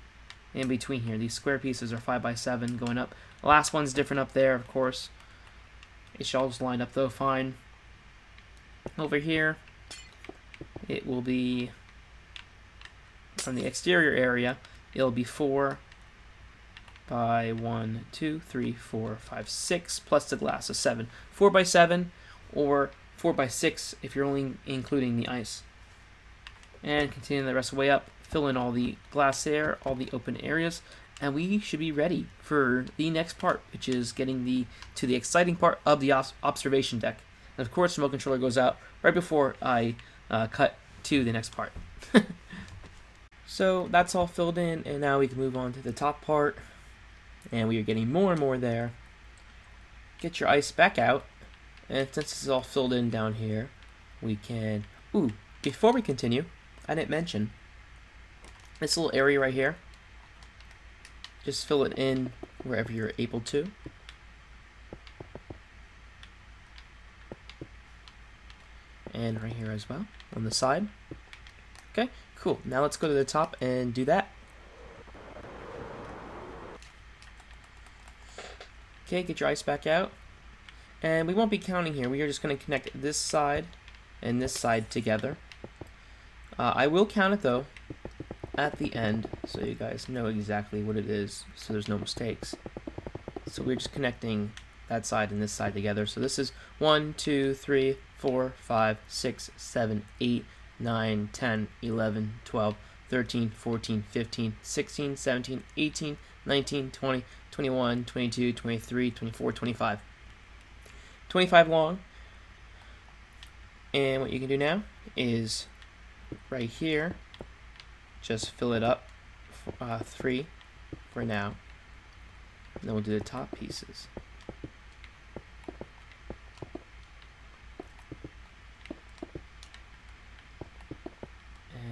In between here, these square pieces are 5 by 7 going up. The last one's different up there, of course. It should all just line up though fine. Over here, it will be from the exterior area. It'll be 4 by 1, 2, 3, 4, 5, 6 plus the glass, so 7. 4 by 7 or 4 by 6 if you're only including the ice. And continue the rest of the way up. Fill in all the glass there, all the open areas, and we should be ready for the next part, which is getting to the exciting part of the observation deck. And of course, the remote controller goes out right before I cut to the next part. So that's all filled in, and now we can move on to the top part, and we are getting more and more there. Get your ice back out, and since this is all filled in down here, we can... Ooh, before we continue, I didn't mention this little area right here. Just fill it in wherever you're able to. And right here as well, on the side. Okay, cool. Now let's go to the top and do that. Okay, get your ice back out. And we won't be counting here. We are just going to connect this side and this side together. I will count it though at the end so you guys know exactly what it is, so there's no mistakes. So we're just connecting that side and this side together. So this is 1, 2, 3, 4, 5, 6, 7, 8, 9, 10, 11, 12, 13, 14, 15, 16, 17, 18, 19, 20, 21, 22, 23, 24, 25. 25 long. And what you can do now is right here, just fill it up, 3 for now. And then we'll do the top pieces.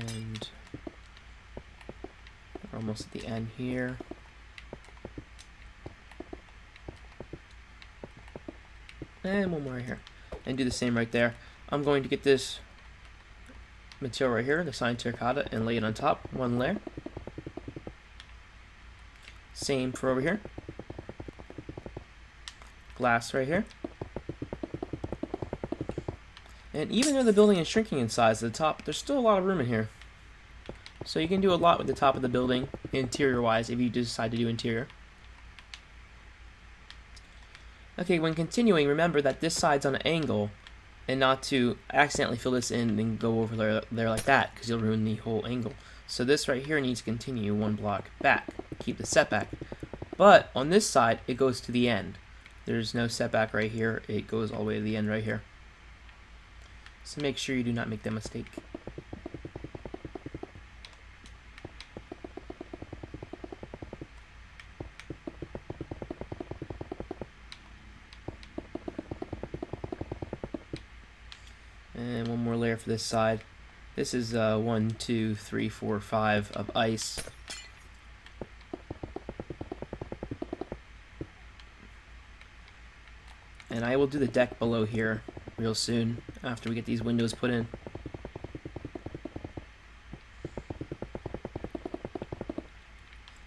And we're almost at the end here. And one more right here. And do the same right there. I'm going to get this material right here, the cyan terracotta, and lay it on top, one layer. Same for over here. Glass right here. And even though the building is shrinking in size at the top, there's still a lot of room in here. So you can do a lot with the top of the building, interior-wise, if you decide to do interior. Okay, when continuing, remember that this side's on an angle, and not to accidentally fill this in and go over there like that, because you'll ruin the whole angle. So this right here needs to continue one block back. Keep the setback. But on this side, it goes to the end. There's no setback right here. It goes all the way to the end right here. So make sure you do not make that mistake. And one more layer for this side. This is 1, 2, 3, 4, 5 of ice. And I will do the deck below here real soon after we get these windows put in.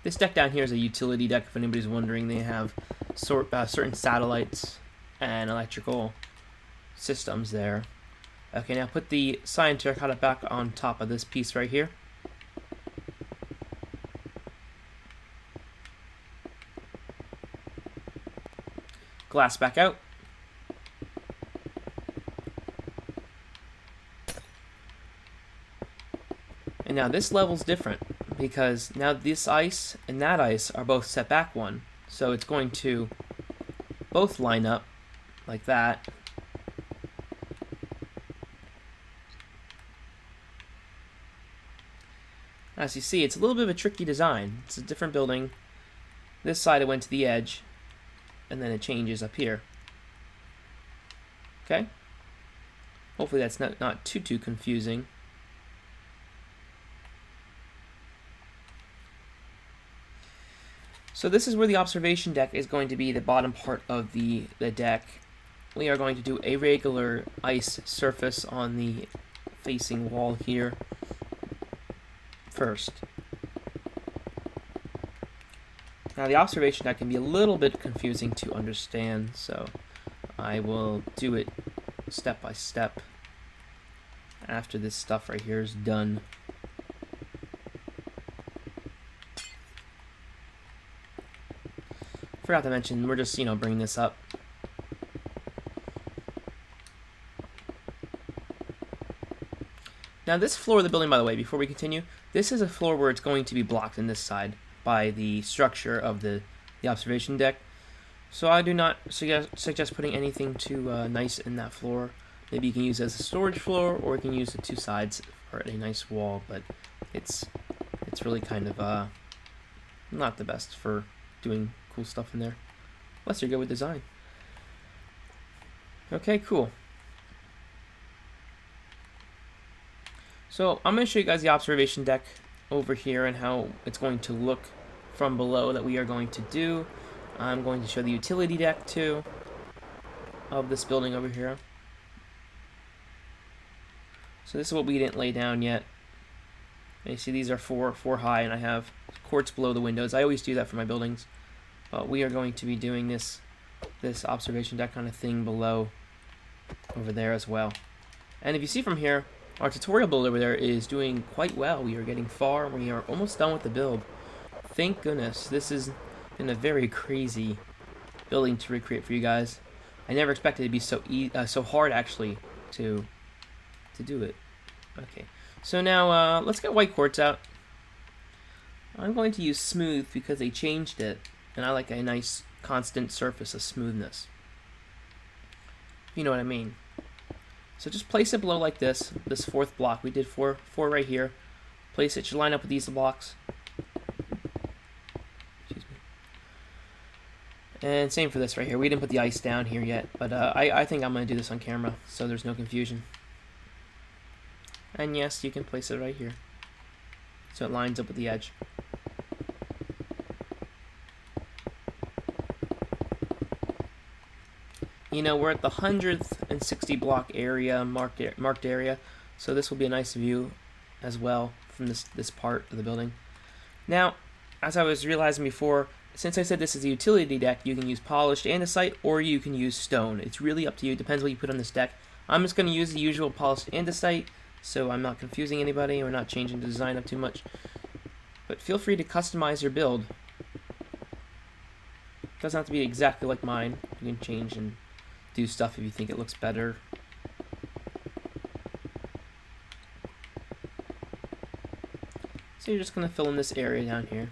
This deck down here is a utility deck, if anybody's wondering. They have certain satellites and electrical systems there. Okay, now put the cyan terracotta back on top of this piece right here. Glass back out. And now this level's different because now this ice and that ice are both set back one. So it's going to both line up like that. As you see, it's a little bit of a tricky design. It's a different building. This side it went to the edge, and then it changes up here. Okay? Hopefully that's not too confusing. So this is where the observation deck is going to be, the bottom part of the deck. We are going to do a regular ice surface on the facing wall here first. Now the observation deck can be a little bit confusing to understand, so I will do it step by step after this stuff right here is done. Forgot to mention, we're just, bringing this up. Now this floor of the building, by the way, before we continue, this is a floor where it's going to be blocked in this side. by the structure of the observation deck. So I do not suggest putting anything too nice in that floor. Maybe you can use it as a storage floor, or you can use the two sides for a nice wall, but it's really kind of not the best for doing cool stuff in there, unless you're good with design. Okay, cool. So I'm going to show you guys the observation deck over here and how it's going to look from below that we are going to do. I'm going to show the utility deck too of this building over here. So this is what we didn't lay down yet. And you see these are four high, and I have courts below the windows. I always do that for my buildings, but we are going to be doing this observation deck kind of thing below over there as well. And if you see from here, our tutorial build over there is doing quite well. We are getting far. We are almost done with the build. Thank goodness. This has been a very crazy building to recreate for you guys. I never expected it to be so hard actually to do it. Okay, so now let's get white quartz out. I'm going to use smooth because they changed it, and I like a nice constant surface of smoothness. You know what I mean. So just place it below like this fourth block. We did four right here. Place it should line up with these blocks. Excuse me. And same for this right here. We didn't put the ice down here yet, but I think I'm going to do this on camera so there's no confusion. And yes, you can place it right here so it lines up with the edge. You know, we're at the 160 block area, marked area, so this will be a nice view as well from this part of the building. Now, as I was realizing before, since I said this is a utility deck, you can use polished andesite or you can use stone. It's really up to you. It depends what you put on this deck. I'm just going to use the usual polished andesite, so I'm not confusing anybody. We're not changing the design up too much. But feel free to customize your build. It doesn't have to be exactly like mine. You can change and do stuff if you think it looks better. So you're just going to fill in this area down here.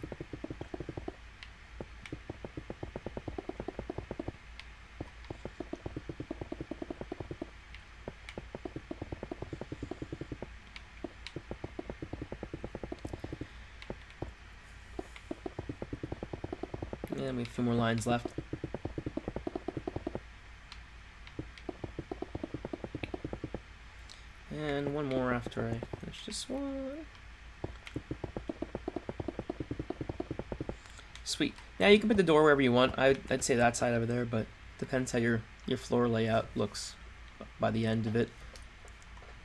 And we have a few more lines left. And one more after I finish this one. Sweet. Now you can put the door wherever you want. I'd say that side over there, but depends how your floor layout looks by the end of it.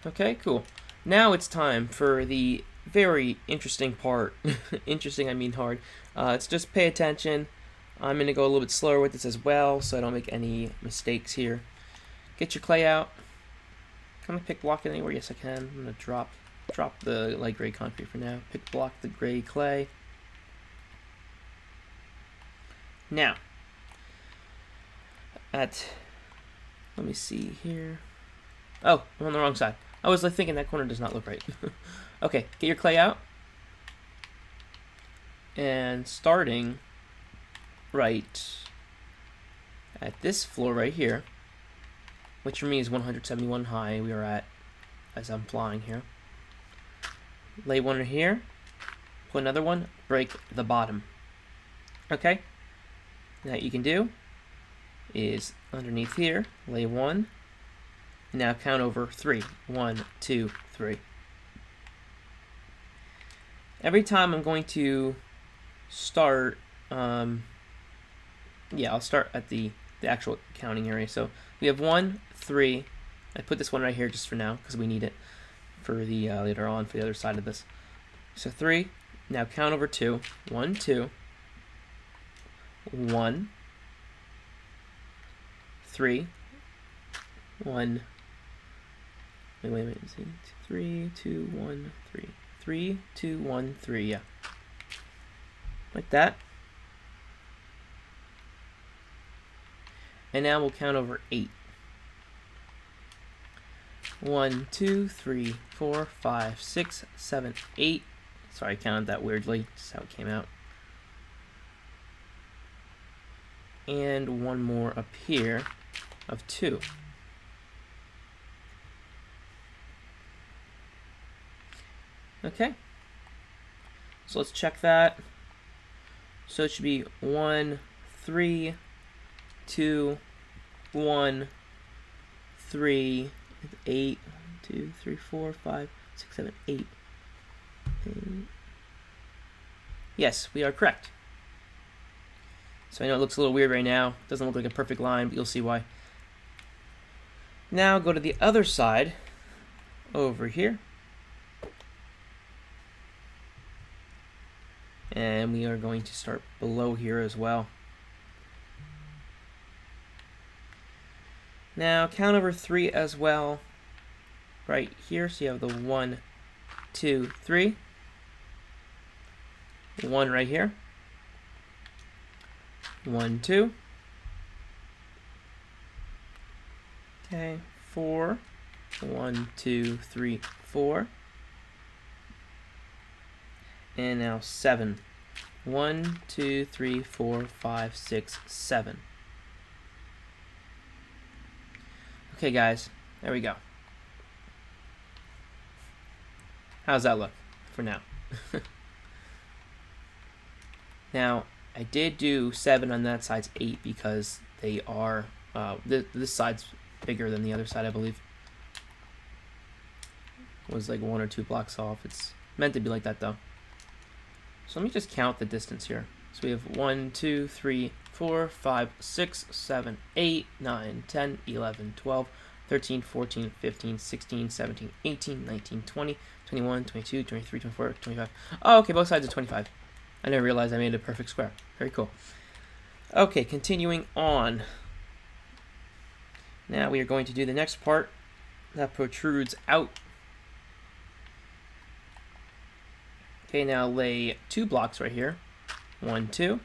Okay, cool. Now it's time for the very interesting part. Interesting, I mean hard. It's just pay attention. I'm going to go a little bit slower with this as well, so I don't make any mistakes here. Get your clay out. Can I pick block it anywhere? Yes, I can. I'm going to drop the light gray concrete for now. Pick block the gray clay. Now, let me see here. Oh, I'm on the wrong side. I was thinking that corner does not look right. Okay, get your clay out. And starting right at this floor right here, which for me is 171 high, we are at, as I'm flying here. Lay one here, put another one, break the bottom. Okay? Now what you can do is underneath here, lay one, and now count over 3. 1, 2, 3. Every time I'm going to start, I'll start at the actual counting area. So we have 1, 3. I put this one right here just for now because we need it for the later on for the other side of this. So 3. Now count over 2. 1, 2. 1, 3, 1. Wait a minute. 3, 2, 1, 3. 3, 2, 1, 3. Yeah, like that. And now we'll count over 8. 1, 2, 3, 4, 5, 6, 7, 8. Sorry, I counted that weirdly. Just how it came out. and one more up here of 2. Okay, so let's check that. So it should be 1, 3, 2, 1, 3, 8, 2, 3, 4, 5, 6, 7, 8. Yes, we are correct. So I know it looks a little weird right now. It doesn't look like a perfect line, but you'll see why. Now go to the other side over here. And we are going to start below here as well. Now count over 3 as well right here. So you have the 1, 2, 3. 1 right here. 1, 2. Okay, 4. 1, 2, 3, 4. And now 7. 1, 2, 3, 4, 5, 6, 7. Okay, guys, there we go. How's that look for now? Now, I did do 7 on that side's 8 because they are, this side's bigger than the other side, I believe. It was like 1 or 2 blocks off. It's meant to be like that, though. So let me just count the distance here. So we have 1, 2, 3, 4, 5, 6, 7, 8, 9, 10, 11, 12, 13, 14, 15, 16, 17, 18, 19, 20, 21, 22, 23, 24, 25. Oh, okay, both sides are 25. I never realized I made a perfect square. Very cool. Okay, continuing on. Now we are going to do the next part that protrudes out. Okay, now lay 2 blocks right here. 1, 2.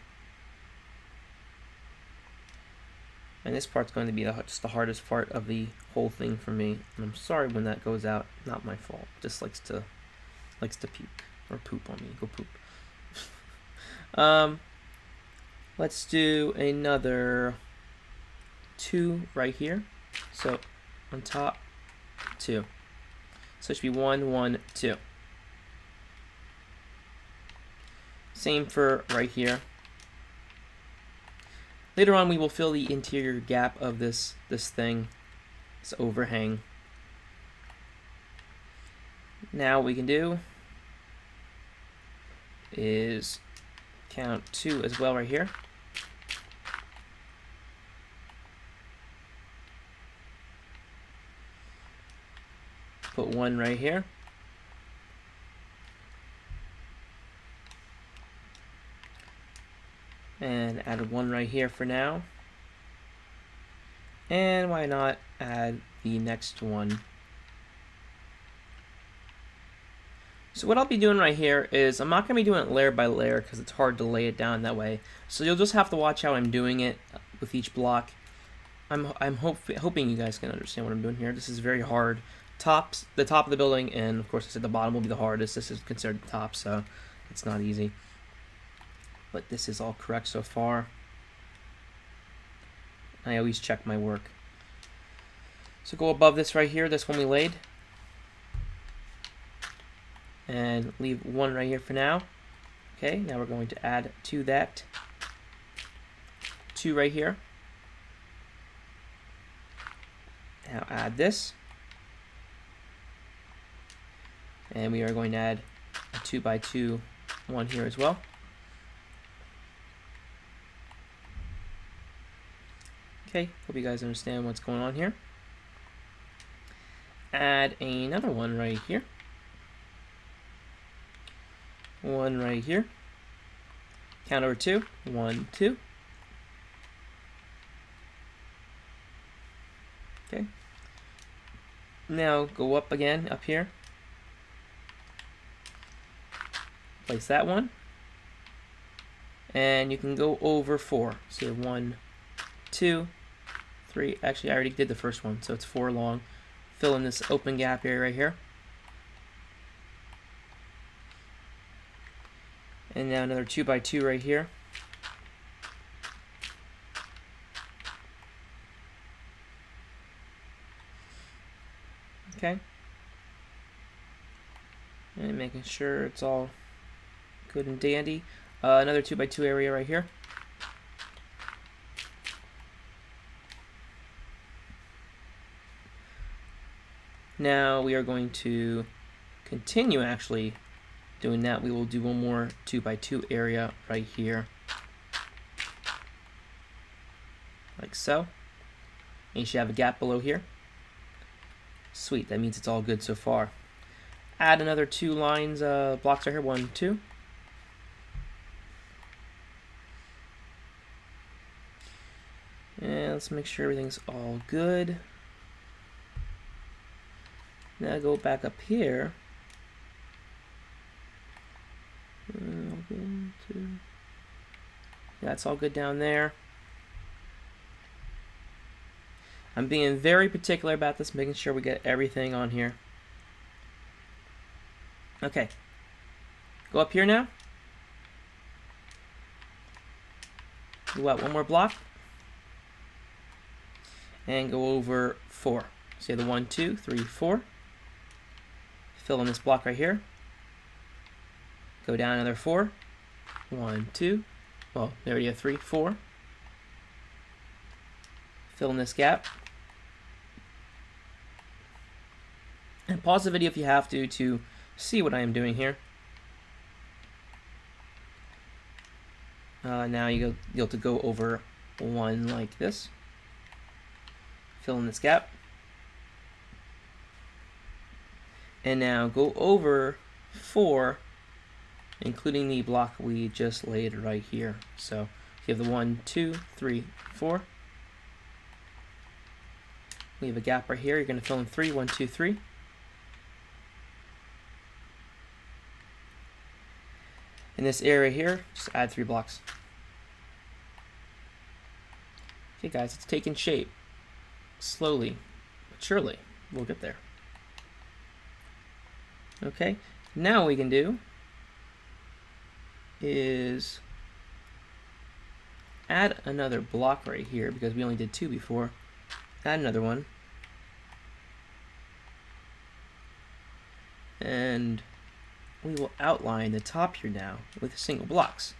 And this part's going to be just the hardest part of the whole thing for me. And I'm sorry when that goes out. Not my fault. Just likes to puke or poop on me. Go poop. Let's do another 2 right here. So on top, 2. So it should be 1, 1, 2. Same for right here. Later on, we will fill the interior gap of this thing, this overhang. Now what we can do is count 2 as well right here. Put 1 right here. And add 1 right here for now. And why not add the next one? So what I'll be doing right here is I'm not going to be doing it layer by layer because it's hard to lay it down that way. So you'll just have to watch how I'm doing it with each block. I'm hoping you guys can understand what I'm doing here. This is very hard. The top of the building, and of course I said the bottom will be the hardest. This is considered the top, so it's not easy. But this is all correct so far. I always check my work. So go above this right here, this one we laid. And leave 1 right here for now. Okay, now we're going to add to that 2 right here. Now add this. And we are going to add a 2 by 2 one here as well. Okay, hope you guys understand what's going on here. Add another one right here. 1 right here. Count over 2. 1, 2. Okay. Now go up again, up here. Place that one. And you can go over 4. So 1, 2, 3. Actually, I already did the first one, so it's 4 long. Fill in this open gap area right here. And now another 2 by 2 right here. Okay. And making sure it's all good and dandy. Another 2x2 area right here. Now we are going to continue actually doing that. We will do one more 2x2 area right here, like so. And you should have a gap below here. Sweet, that means it's all good so far. Add another 2 lines, blocks right here, 1, 2. And let's make sure everything's all good. Now go back up here. Yeah, it's all good down there. I'm being very particular about this, making sure we get everything on here. Okay. Go up here now. Do what? One more block. And go over 4. So you have the 1, 2, 3, 4. Fill in this block right here. Go down another 4. 1, 2. Well, there you have 3, 4. Fill in this gap. And pause the video if you have to see what I am doing here. Now you'll have to go over 1 like this. Fill in this gap. And now go over 4, including the block we just laid right here. So you have the 1, 2, 3, 4. We have a gap right here. You're going to fill in 3, 1, 2, 3. In this area here, just add 3 blocks. Okay guys, it's taking shape. Slowly, but surely, we'll get there. Okay, now what we can do is add another block right here because we only did 2 before. Add another one. And we will outline the top here now with single blocks.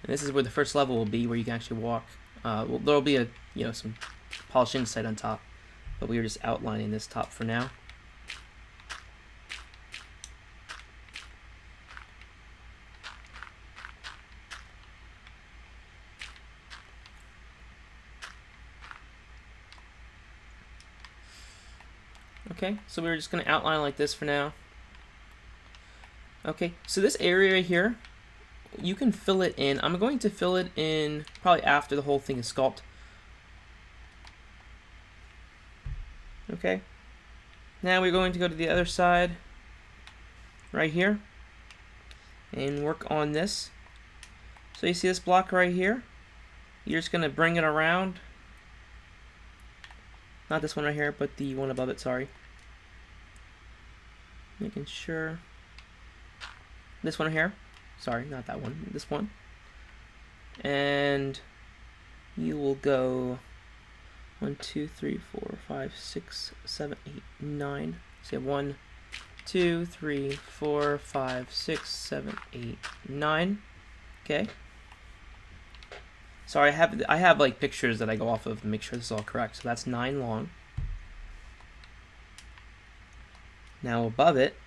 And this is where the first level will be, where you can actually walk. Well, there'll be some polished inside on top, but we are just outlining this top for now. Okay, so we're just going to outline like this for now. Okay, so this area here, you can fill it in. I'm going to fill it in probably after the whole thing is sculpted. Okay, now we're going to go to the other side right here and work on this. So you see this block right here? You're just going to bring it around. Not this one right here, but the one above it, sorry. Making sure. This one here. Sorry, not that one. This one. And you will go 1, 2, 3, 4, 5, 6, 7, 8, 9. So you have 1, 2, 3, 4, 5, 6, 7, 8, 9. Okay. Sorry, I have like pictures that I go off of to make sure this is all correct. So that's 9 long. Now above it,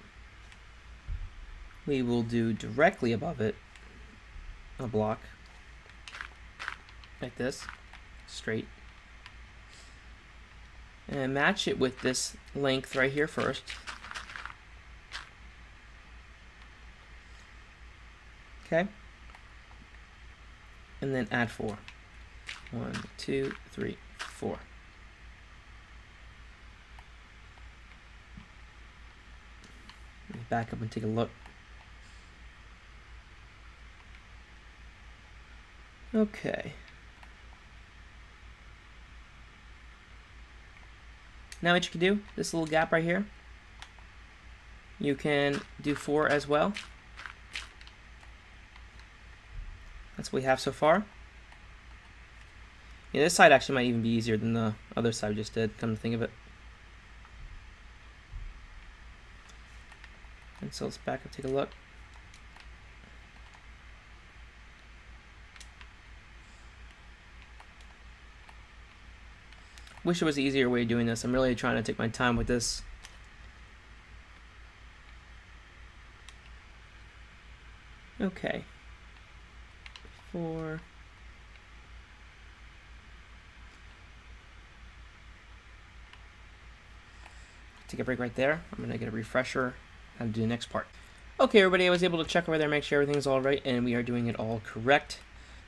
we will do directly above it a block like this, straight, and match it with this length right here first. Okay, and then add 4. 1, 2, 3, 4. Let me back up and take a look. Okay. Now what you can do, this little gap right here, you can do 4 as well. That's what we have so far. Yeah, this side actually might even be easier than the other side we just did, come to think of it. And so let's back up, take a look. Wish there was an easier way of doing this. I'm really trying to take my time with this. Okay. 4. Take a break right there. I'm gonna get a refresher and do the next part. Okay, everybody, I was able to check over there, make sure everything's all right, and we are doing it all correct.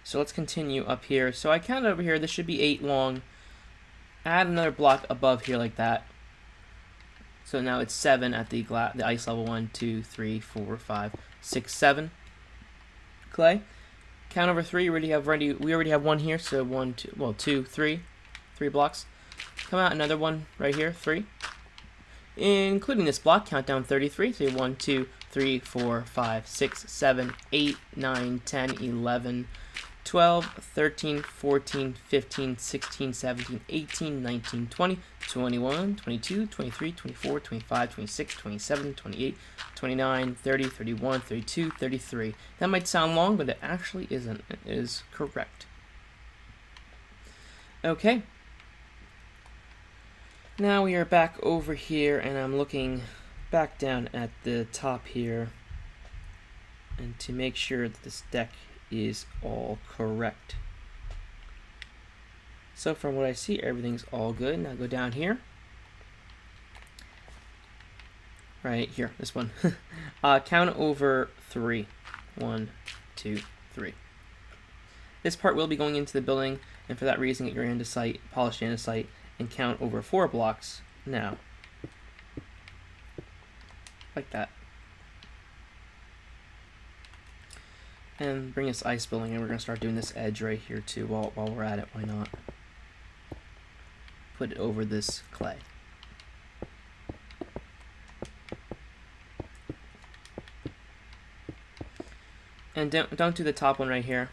So let's continue up here. So I counted over here, this should be 8 long. Add another block above here like that. So now it's 7 at the ice level. 1, 2, 3, 4, 5, 6, 7. Clay. Count over 3. We already have 1 here. So 1, 2, well 2, 3, 3 blocks. Come out another one right here. 3. Including this block, count down 33. So 1, 2, 3, 4, 5, 6, 7, 8, 9, 10, 11. 12, 13, 14, 15, 16, 17, 18, 19, 20, 21, 22, 23, 24, 25, 26, 27, 28, 29, 30, 31, 32, 33. That might sound long, but it actually isn't. It is correct. Okay. Now we are back over here, and I'm looking back down at the top here, and to make sure that this deck is all correct. So from what I see, everything's all good. Now go down here. Right here, this one. Count over 3. 1, 2, 3. This part will be going into the building, and for that reason, get your andesite, polished andesite, and count over 4 blocks now. Like that. And bring us ice building, and we're going to start doing this edge right here too while we're at it. Why not? Put it over this clay. And don't do the top one right here.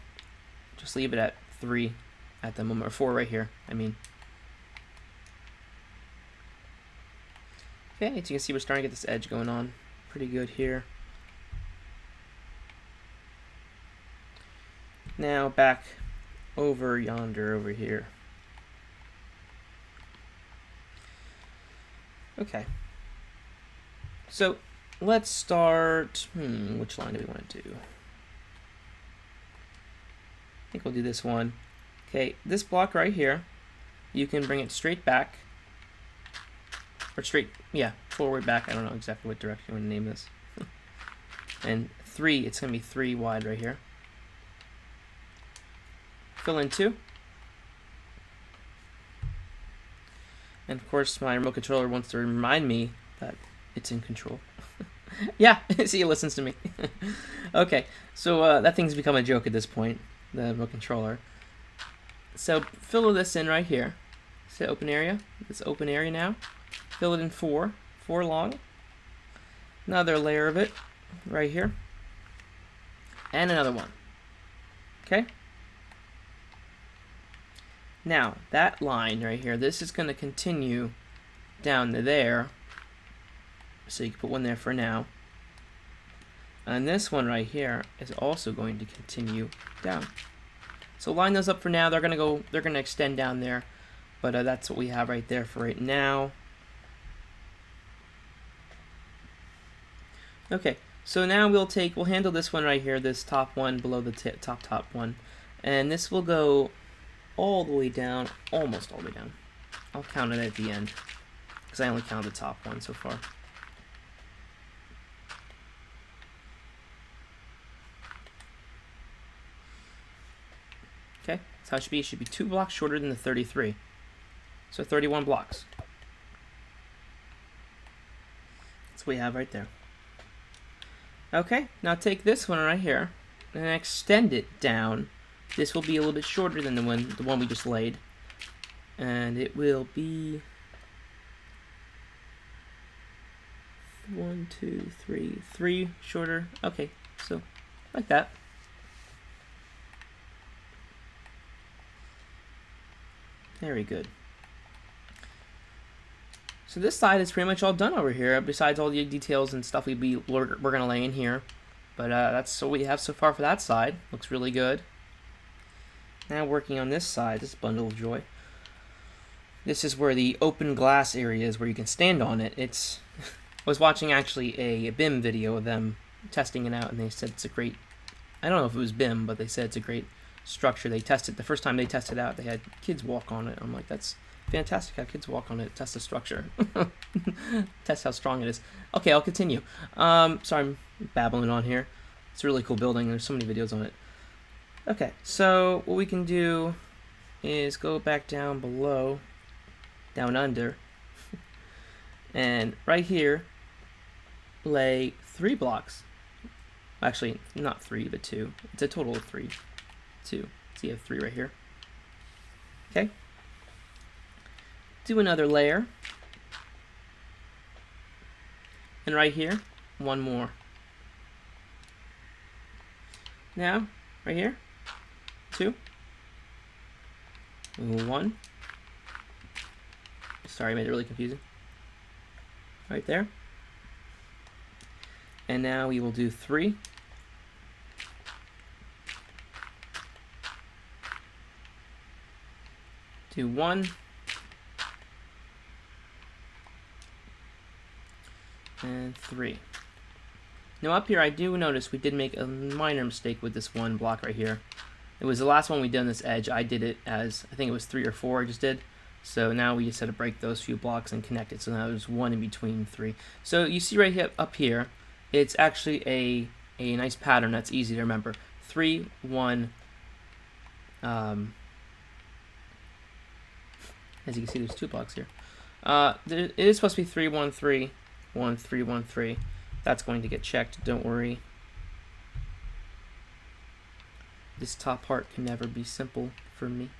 Just leave it at 3 at the moment, or 4 right here, I mean. Okay, as you can see, we're starting to get this edge going on pretty good here. Now back over yonder, over here. Okay. So let's start. Which line do we want to do? I think we'll do this one. Okay, this block right here, you can bring it straight back. Or straight, yeah, forward back. I don't know exactly what direction you want to name this. And 3, it's going to be 3 wide right here. Fill in 2. And of course, my remote controller wants to remind me that it's in control. Yeah, see, it listens to me. Okay, so that thing's become a joke at this point, the remote controller. So fill this in right here. Say open area. This open area now. Fill it in 4 long. Another layer of it right here. And another one. Okay? Now, that line right here, this is going to continue down to there. So you can put one there for now. And this one right here is also going to continue down. So line those up for now. They're going to extend down there. But that's what we have right there for right now. Okay, so now we'll handle this one right here, this top one below the top one. And this will go all the way down, almost all the way down. I'll count it at the end, because I only counted the top one so far. Okay, that's how it should be. It should be 2 blocks shorter than the 33. So 31 blocks. That's what we have right there. Okay, now take this one right here and extend it down. This will be a little bit shorter than the one we just laid. And it will be 1, 2, 3 shorter. Okay, so like that. Very good. So this side is pretty much all done over here, besides all the details and stuff we're going to lay in here. But that's what we have so far for that side. Looks really good. Now working on this side, this bundle of joy. This is where the open glass area is, where you can stand on it. It's I was watching actually a BIM video of them testing it out, and they said it's a great, I don't know if it was BIM, but they said it's a great structure. They tested, the first time they tested it out, they had kids walk on it. I'm like, that's fantastic, how kids walk on it, test the structure. Test how strong it is. Okay, I'll continue. Sorry, I'm babbling on here. It's a really cool building. There's so many videos on it. Okay, so what we can do is go back down below, down under, and right here, lay 3 blocks. Actually, not 3, but 2. It's a total of 3. 2. So you have 3 right here. Okay. Do another layer. And right here, 1 more. Now, right here, 2. 1. Sorry, I made it really confusing. Right there. And now we will do 3. Do 1. And 3. Now up here I do notice we did make a minor mistake with this one block right here. It was the last one we did on this edge. I did it as, I think it was 3 or 4 I just did. So now we just had to break those few blocks and connect it. So now there's 1 in between 3. So you see right here, up here, it's actually a nice pattern that's easy to remember. 3, 1. As you can see, there's 2 blocks here. It is supposed to be 3, 1, 3, 1, 3, 1, 3. That's going to get checked, don't worry. This top part can never be simple for me.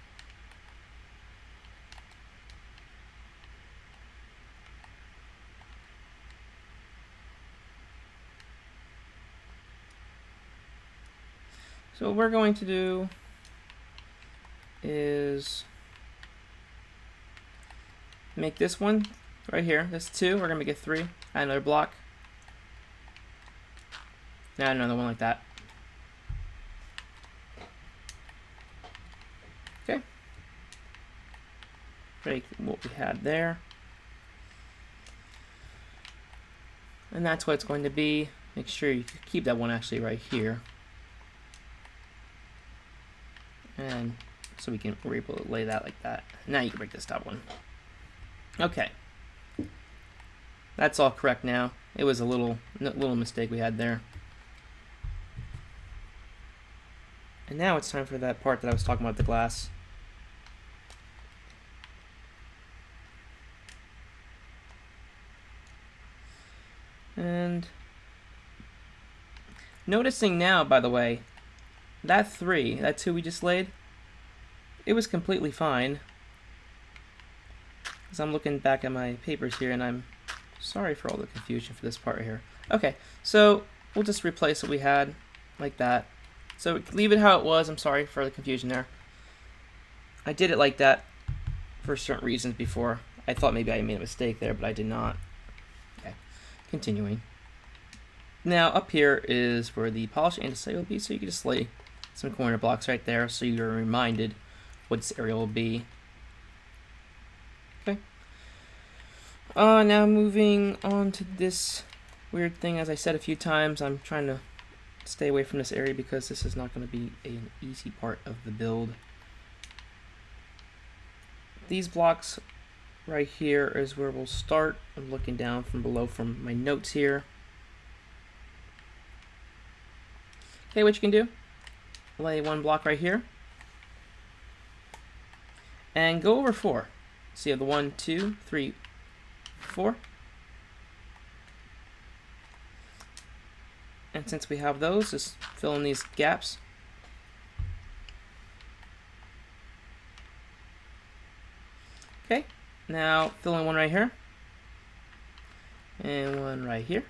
So what we're going to do is make this one right here. This 2. We're going to make it 3. Add another block. Add another one like that. Okay. Break what we had there. And that's what it's going to be. Make sure you keep that one actually right here. And so we're able to lay that like that. Now you can break this top one. Okay. That's all correct now. It was a little mistake we had there. And now it's time for that part that I was talking about, the glass. And noticing now, by the way, that 3, that 2 we just laid, it was completely fine. Because I'm looking back at my papers here, and I'm sorry for all the confusion for this part right here. Okay, so we'll just replace what we had like that. So leave it how it was. I'm sorry for the confusion there. I did it like that for certain reasons before. I thought maybe I made a mistake there, but I did not. Okay, continuing. Now up here is where the polished andesite will be, so you can just lay some corner blocks right there so you're reminded what this area will be. Okay. Now moving on to this weird thing. As I said a few times, I'm trying to stay away from this area because this is not going to be an easy part of the build. These blocks right here is where we'll start. I'm looking down from below from my notes here. Okay, what you can do, lay 1 block right here and go over 4. So you have the 1, 2, 3, 4. And since we have those, just fill in these gaps. Okay, now fill in 1 right here, and 1 right here,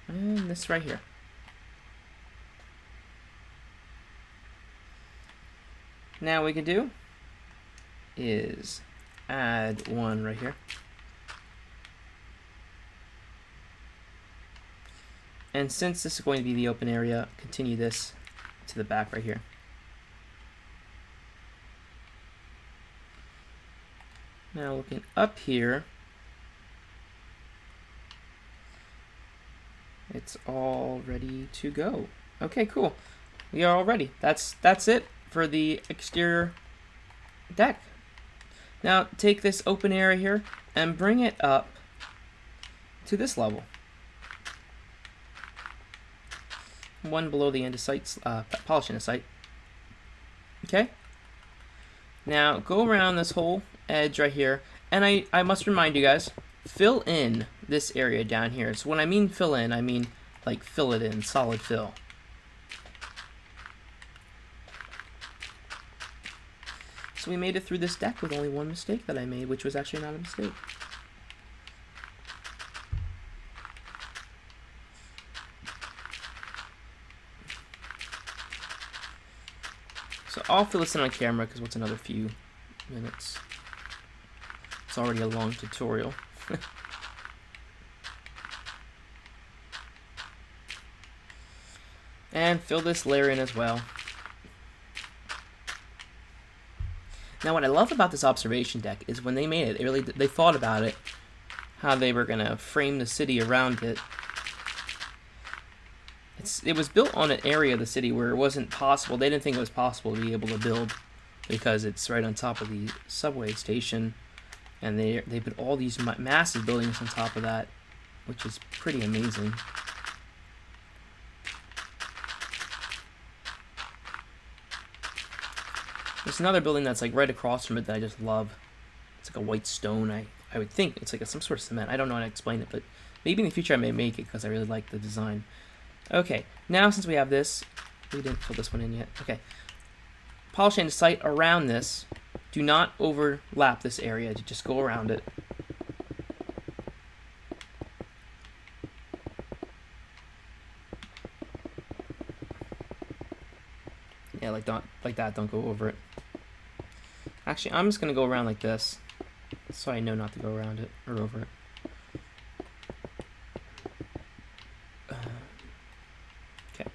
and this right here. Now we can do is add one right here. And since this is going to be the open area, continue this to the back right here. Now looking up here, it's all ready to go. Okay, cool. We are all ready. That's it for the exterior deck. Now take this open area here and bring it up to this level. One below the andesite, polished andesite. Okay? Now go around this whole edge right here, and I must remind you guys, fill in this area down here. So when I mean fill in, I mean like fill it in, solid fill. So we made it through this deck with only one mistake that I made, which was actually not a mistake. So I'll fill this in on camera because what's another few minutes? It's already a long tutorial. And fill this layer in as well. Now what I love about this observation deck is when they made it, they thought about it, how they were gonna frame the city around it. It was built on an area of the city where it wasn't possible. They didn't think it was possible to be able to build because it's right on top of the subway station, and they put all these massive buildings on top of that, which is pretty amazing. There's another building that's like right across from it that I just love. It's like a white stone. I would think it's like some sort of cement. I don't know how to explain it, but maybe in the future I may make it because I really like the design. Okay, now since we have this, we didn't fill this one in yet. Okay, polish andesite around this. Do not overlap this area. Just go around it. Yeah, like that. Don't go over it. Actually, I'm just gonna go around like this, so I know not to go around it or over it. Okay.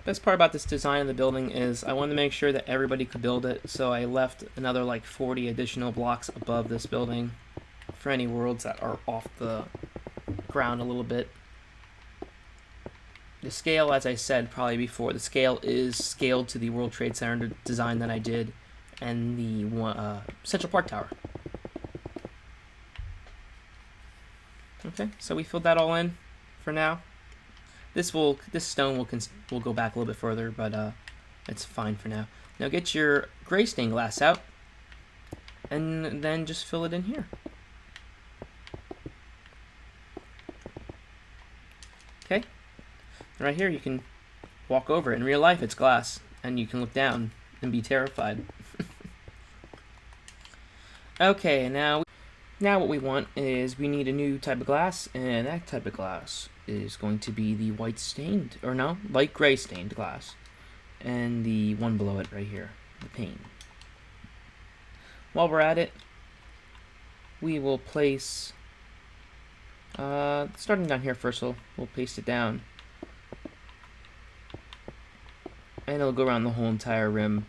Best part about this design of the building is I wanted to make sure that everybody could build it, so I left another like 40 additional blocks above this building for any worlds that are off the ground a little bit. The scale, as I said probably before, the scale is scaled to the World Trade Center design that I did and the Central Park Tower. Okay, so we filled that all in for now. This stone will go back a little bit further, but it's fine for now. Now get your gray stained glass out, and then just fill it in here. Okay, right here you can walk over it. In real life, it's glass, and you can look down and be terrified. Okay, now what we want is we need a new type of glass, and that type of glass is going to be the light gray stained glass, and the one below it right here, the pane. While we're at it, we will place, starting down here first, we'll paste it down, and it'll go around the whole entire rim.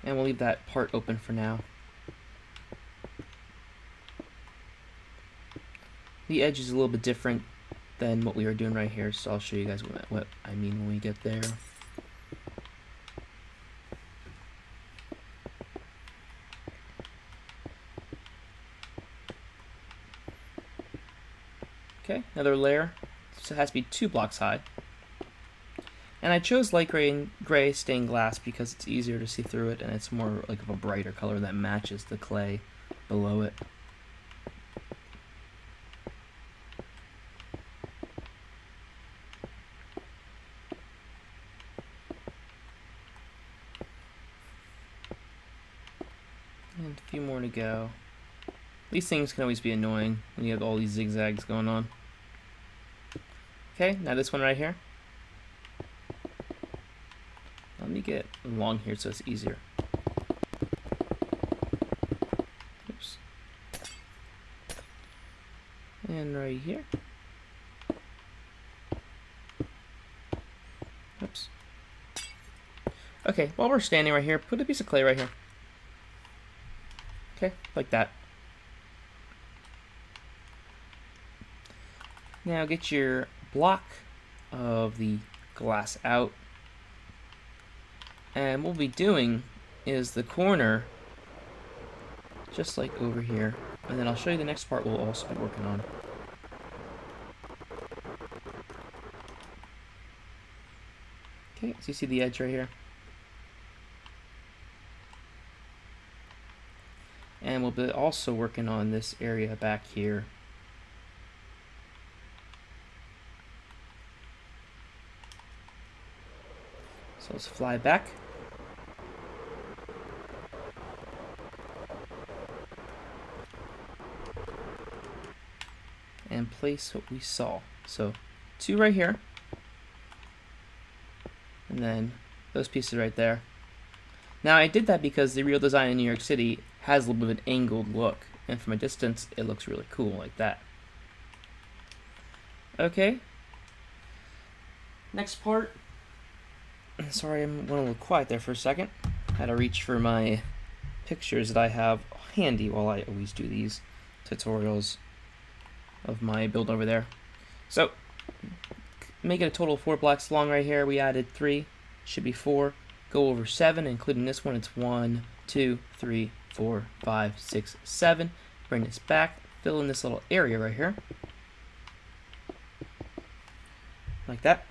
And we'll leave that part open for now. The edge is a little bit different than what we are doing right here, so I'll show you guys what I mean when we get there. Okay, another layer. So it has to be 2 blocks high. And I chose light gray stained glass because it's easier to see through it, and it's more like of a brighter color that matches the clay below it. few more to go. These things can always be annoying when you have all these zigzags going on. Okay, now this one right here. Let me get along here so it's easier. Oops. And right here. Oops. Okay, while we're standing right here, put a piece of clay right here. Okay, like that. Now get your block of the glass out. And what we'll be doing is the corner, just like over here. And then I'll show you the next part we'll also be working on. Okay, so you see the edge right here? And we'll be also working on this area back here. So let's fly back. And place what we saw. So 2 right here. And then those pieces right there. Now I did that because the real design in New York City has a little bit of an angled look. And from a distance, it looks really cool like that. Okay. Next part. Sorry, I went a little quiet there for a second. Had to reach for my pictures that I have handy while I always do these tutorials of my build over there. So, make it a total of 4 blocks long right here. We added 3, should be 4. Go over 7, including this one. It's 1, 2, 3, 4, 5, 6, 7. Bring this back, fill in this little area right here. Like that.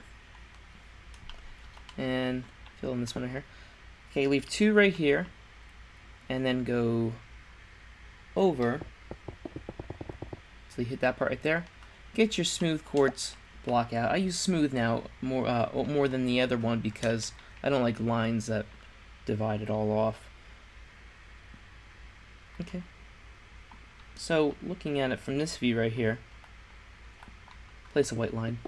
And fill in this one right here. Okay, leave 2 right here. And then go over. So you hit that part right there. Get your smooth quartz block out. I use smooth now more than the other one because I don't like lines that divide it all off. Okay. So looking at it from this view right here, place a white line.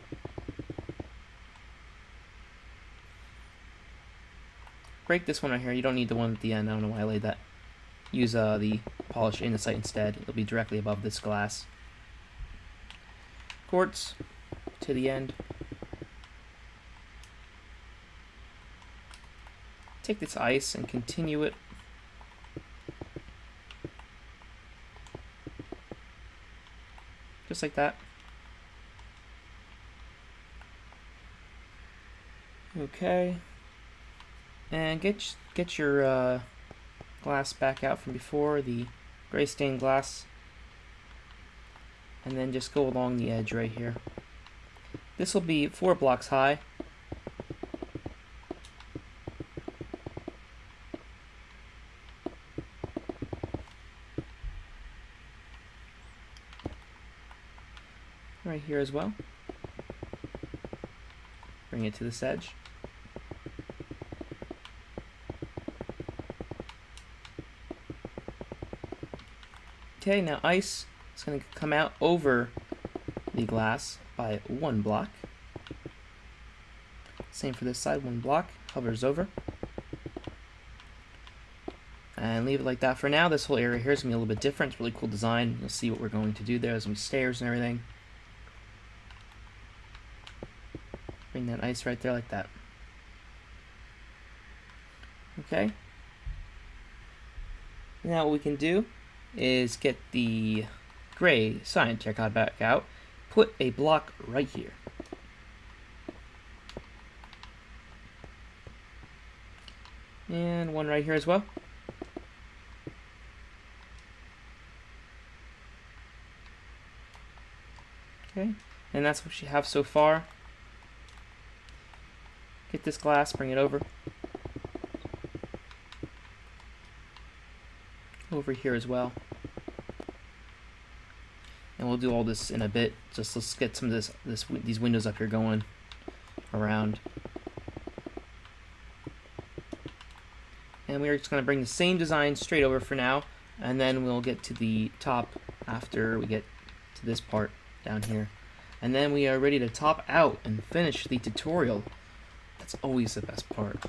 Break this one right here. You don't need the one at the end. I don't know why I laid that. Use the polished andesite instead. It'll be directly above this glass. Quartz to the end. Take this ice and continue it. Just like that. Okay. And get your glass back out from before, the gray stained glass. And then just go along the edge right here. This will be 4 blocks high. Right here as well. Bring it to this edge. Okay, now ice is going to come out over the glass by 1 block. Same for this side, 1 block, hovers over. And leave it like that for now. This whole area here is going to be a little bit different. It's a really cool design. You'll see what we're going to do there. There's going to be stairs and everything. Bring that ice right there like that. Okay. Now what we can do is get the gray sign checkout back out, put a block right here. And one right here as well. Okay, and that's what you have so far. Get this glass, bring it over. Over here as well. And we'll do all this in a bit. Just let's get some of these windows up here going around. And we're just going to bring the same design straight over for now. and then we'll get to the top after we get to this part down here. And then we are ready to top out and finish the tutorial. That's always the best part.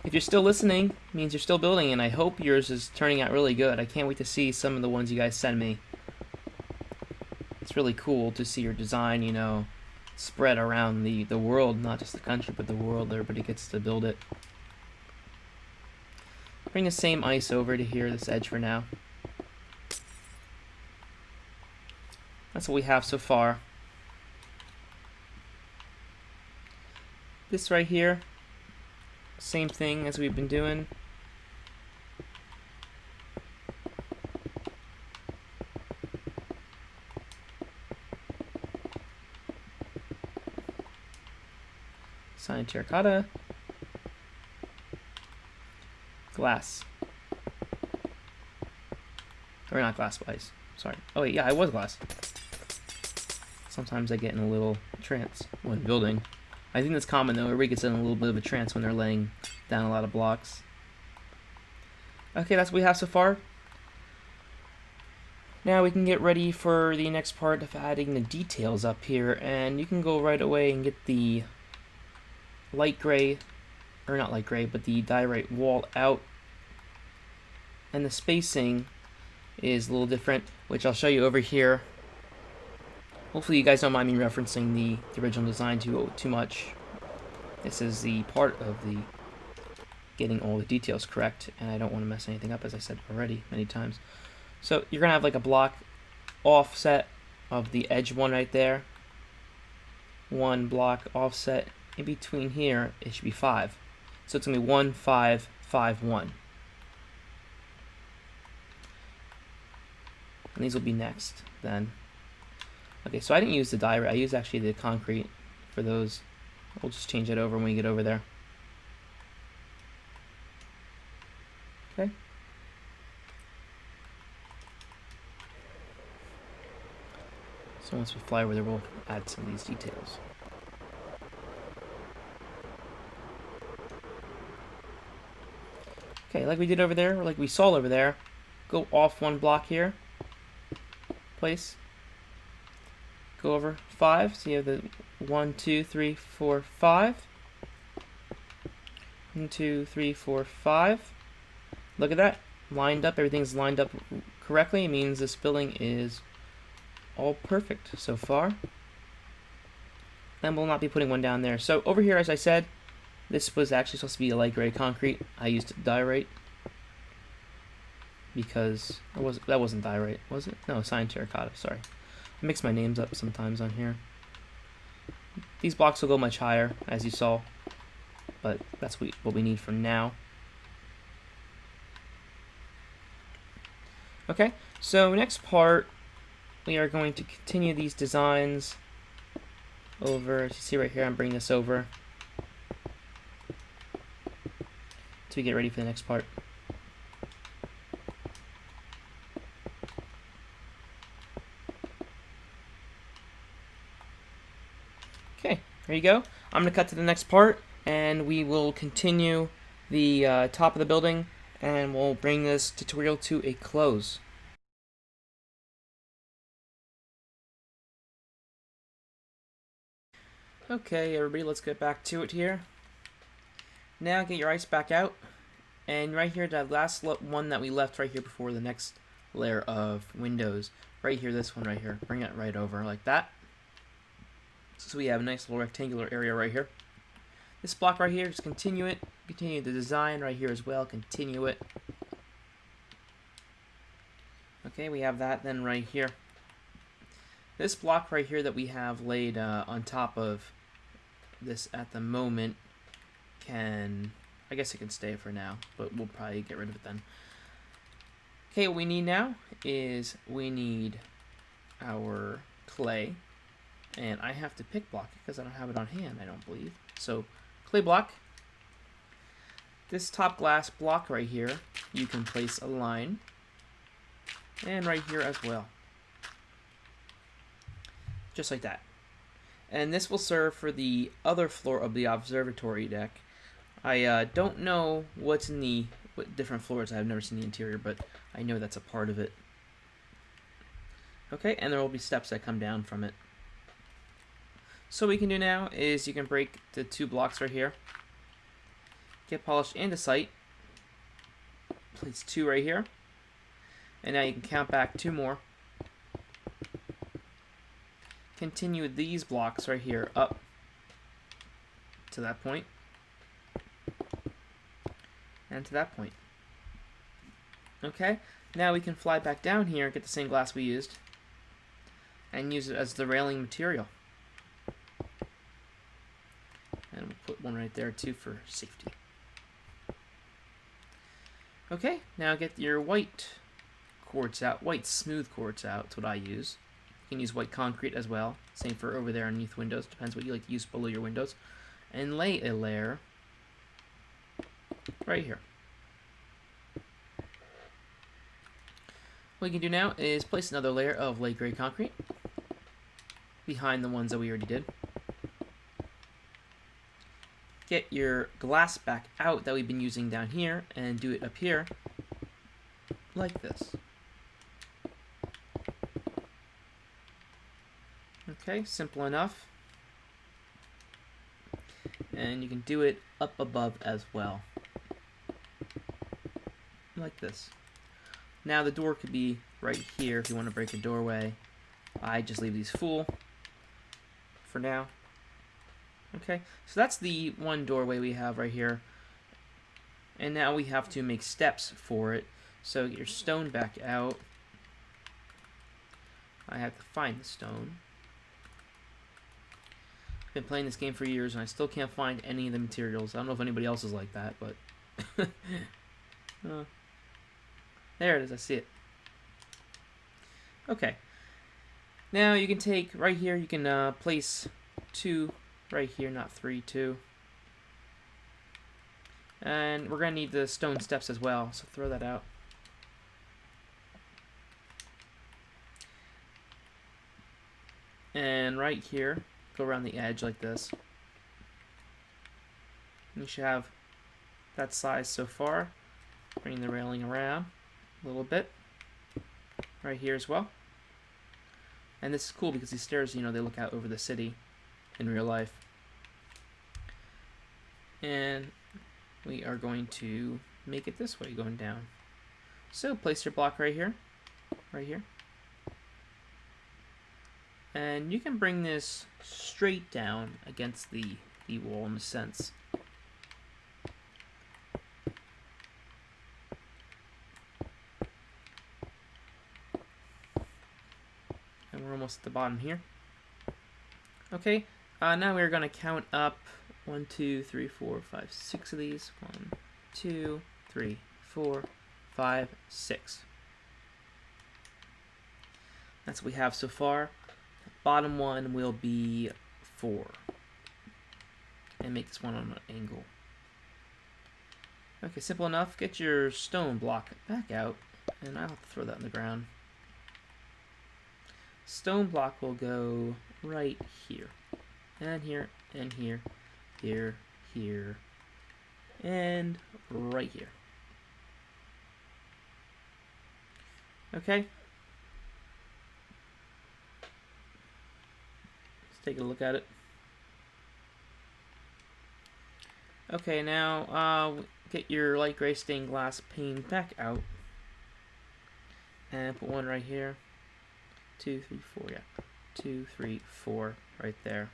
If you're still listening, it means you're still building, and I hope yours is turning out really good. I can't wait to see some of the ones you guys send me. It's really cool to see your design, you know, spread around the world, not just the country, but the world. Everybody gets to build it. Bring the same ice over to here, this edge for now. That's what we have so far. This right here, same thing as we've been doing. Cyan terracotta. Glass. Or not glass, but ice. Sorry. Oh wait, yeah, I was glass. Sometimes I get in a little trance when building. I think that's common though. Everybody gets in a little bit of a trance when they're laying down a lot of blocks. Okay, that's what we have so far. Now we can get ready for the next part of adding the details up here, and you can go right away and get the light gray, or not light gray, but the diorite wall out. And the spacing is a little different, which I'll show you over here. Hopefully you guys don't mind me referencing the original design too much. This is the part of the getting all the details correct, and I don't want to mess anything up, as I said already many times. So you're going to have like a block offset of the edge one right there. One block offset. In between here, it should be 5. So it's going to be 1, 5, 5, 1. And these will be next then. Okay, so I didn't use the diorite. I used actually the concrete for those. We'll just change it over when we get over there. Okay. So once we fly over there, we'll add some of these details. Okay, like we did over there, or like we saw over there, go off one block here. Place. Go over 5, so you have the 1, 2, 3, 4, 5. 1, 2, 3, 4, 5. Look at that. Lined up. Everything's lined up correctly. It means this building is all perfect so far. And we'll not be putting one down there. So over here, as I said, this was actually supposed to be a light gray concrete. I used diorite because that wasn't diorite, was it? No, cyan terracotta. Sorry. I mix my names up sometimes on here. These blocks will go much higher, as you saw, but that's what we need for now. Okay, so next part, we are going to continue these designs over. As you see right here, I'm bringing this over to get ready for the next part. Okay, there you go. I'm going to cut to the next part, and we will continue the top of the building, and we'll bring this tutorial to a close. Okay, everybody, let's get back to it here. Now get your ice back out, and right here, that last one that we left right here before the next layer of windows, right here, this one right here, bring it right over like that. So we have a nice little rectangular area right here. This block right here, just continue it. Continue the design right here as well. Continue it. Okay, we have that then right here. This block right here that we have laid on top of this at the moment I guess it can stay for now, but we'll probably get rid of it then. Okay, what we need now is we need our clay. And I have to pick block it because I don't have it on hand, I don't believe. So, clay block. This top glass block right here, you can place a line. And right here as well. Just like that. And this will serve for the other floor of the observatory deck. I don't know what's in the with different floors. I've never seen the interior, but I know that's a part of it. Okay, and there will be steps that come down from it. So what we can do now is you can break the 2 blocks right here. Get polished andesite. Place 2 right here. And now you can count back 2 more. Continue with these blocks right here up to that point. And to that point. Okay, now we can fly back down here and get the same glass we used and use it as the railing material. And we'll put one right there too for safety. Okay, now get your white quartz out, white smooth quartz out. That's what I use. You can use white concrete as well. Same for over there underneath windows. Depends what you like to use below your windows. And lay a layer right here. What you can do now is place another layer of light gray concrete behind the ones that we already did. Get your glass back out that we've been using down here and do it up here like this. Okay, simple enough. And you can do it up above as well. Like this. Now the door could be right here if you want to break a doorway. I just leave these full for now. Okay, so that's the one doorway we have right here. And now we have to make steps for it. So get your stone back out. I have to find the stone. I've been playing this game for years and I still can't find any of the materials. I don't know if anybody else is like that, but there it is, I see it. Okay. Now you can take right here, you can place 2 right here, not 3, 2. And we're going to need the stone steps as well, so throw that out. And right here, go around the edge like this. You should have that size so far. Bring the railing around a little bit. Right here as well. And this is cool because these stairs, you know, they look out over the city in real life. And we are going to make it this way going down. So place your block right here. Right here. And you can bring this straight down against the wall in a sense. And we're almost at the bottom here. Okay, now we're going to count up 1, 2, 3, 4, 5, 6 of these. 1, 2, 3, 4, 5, 6. That's what we have so far. Bottom one will be 4. And make this one on an angle. Okay, simple enough. Get your stone block back out. And I'll have to throw that on the ground. Stone block will go right here. And here, and here, here, here, and right here. Okay? Let's take a look at it. Okay, now get your light gray stained glass pane back out. And put one right here. 2, 3, 4, yeah. 2, 3, 4 right there.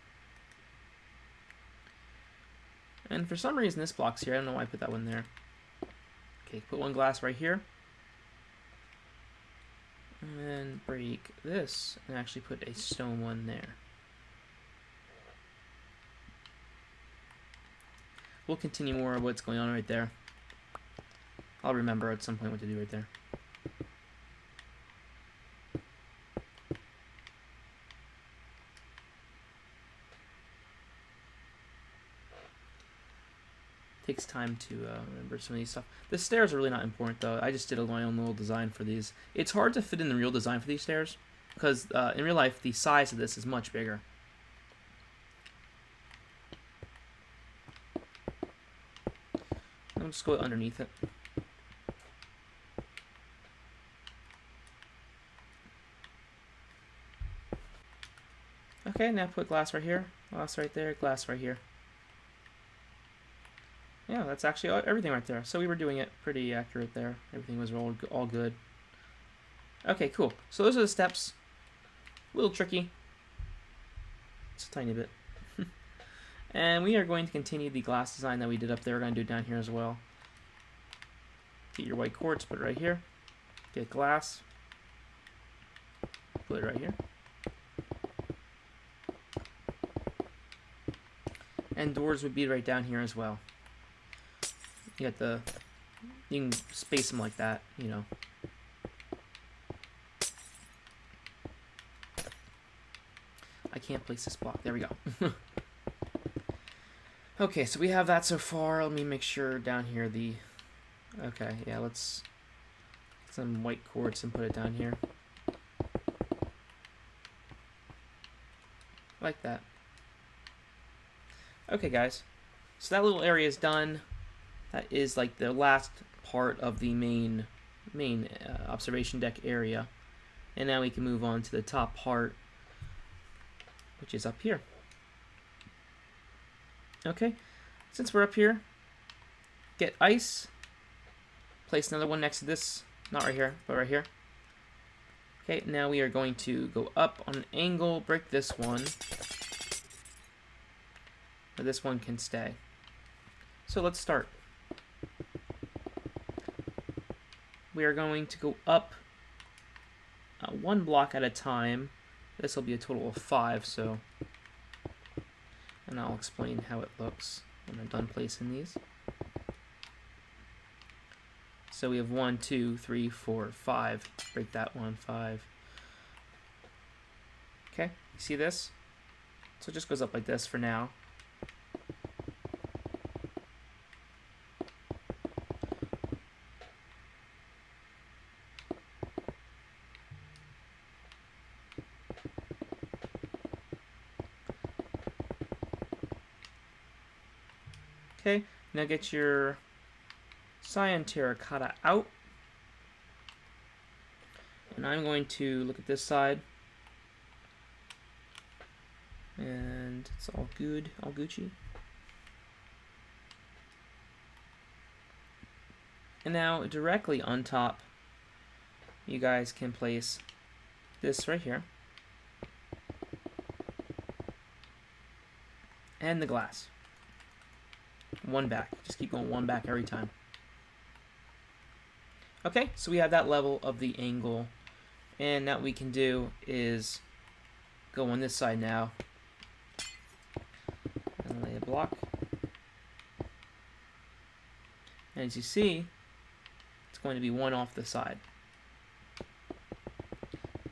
And for some reason this block's here. I don't know why I put that one there. Okay, put one glass right here. And then break this and actually put a stone one there. We'll continue more of what's going on right there. I'll remember at some point what to do right there. Takes time to remember some of these stuff. The stairs are really not important though. I just did my own little design for these. It's hard to fit in the real design for these stairs because in real life the size of this is much bigger. I'll just go underneath it. Okay, now put glass right here, glass right there, glass right here. Yeah, that's actually everything right there. So we were doing it pretty accurate there. Everything was all good. Okay, cool. So those are the steps. A little tricky. Just a tiny bit. And we are going to continue the glass design that we did up there. We're going to do it down here as well. Get your white quartz, put it right here. Get glass. Put it right here. And doors would be right down here as well. You can space them like that, you know. I can't place this block. There we go. Okay, so we have that so far. Let me make sure down here okay, yeah, let's get some white quartz and put it down here. Like that. Okay, guys. So that little area is done. That is like the last part of the main observation deck area. And now we can move on to the top part, which is up here. Okay, since we're up here, get ice, place another one next to this, not right here, but right here. Okay, now we are going to go up on an angle, break this one, but this one can stay. So let's start. We are going to go up one block at a time. This will be a total of 5, so... And I'll explain how it looks when I'm done placing these. So we have 1, 2, 3, 4, 5. Break that one, 5. Okay, you see this? So it just goes up like this for now. Okay, now get your cyan terracotta out. And I'm going to look at this side. And it's all good, all Gucci. And now directly on top, you guys can place this right here. And the glass. One back. Just keep going one back every time. Okay, so we have that level of the angle. And now what we can do is go on this side now. And lay a block. And as you see, it's going to be one off the side.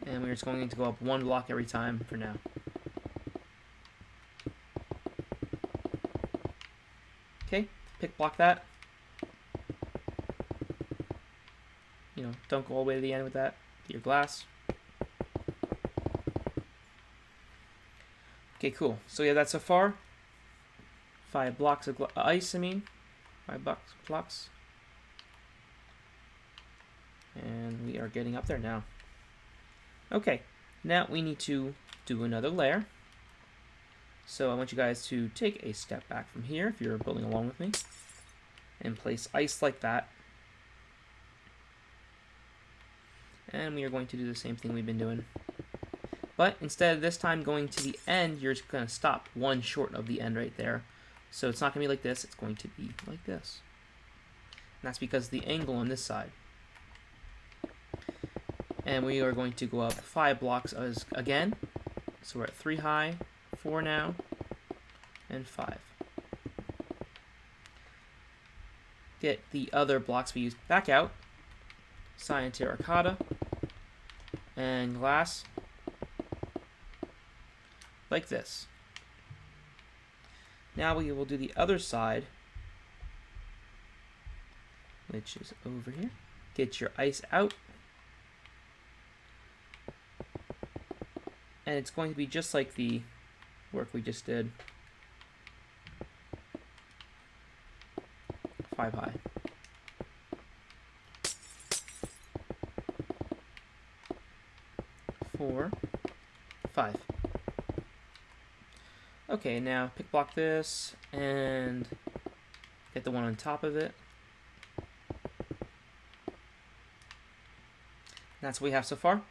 And we're just going to go up one block every time for now. Okay, pick block that. You know, don't go all the way to the end with that. Get your glass. Okay, cool. So yeah, that's so far. 5 blocks of ice, 5 blocks. And we are getting up there now. Okay, now we need to do another layer. So I want you guys to take a step back from here if you're building along with me and place ice like that. And we are going to do the same thing we've been doing. But instead of this time going to the end, you're just going to stop one short of the end right there. So it's not going to be like this, it's going to be like this. And that's because of the angle on this side. And we are going to go up 5 blocks again. So we're at 3 high, 4 now, and 5. Get the other blocks we used back out. Cyan terracotta and glass. Like this. Now we will do the other side, which is over here. Get your ice out. And it's going to be just like the work we just did. 5 high. 4, 5. Okay, now pick block this and get the one on top of it. That's what we have so far.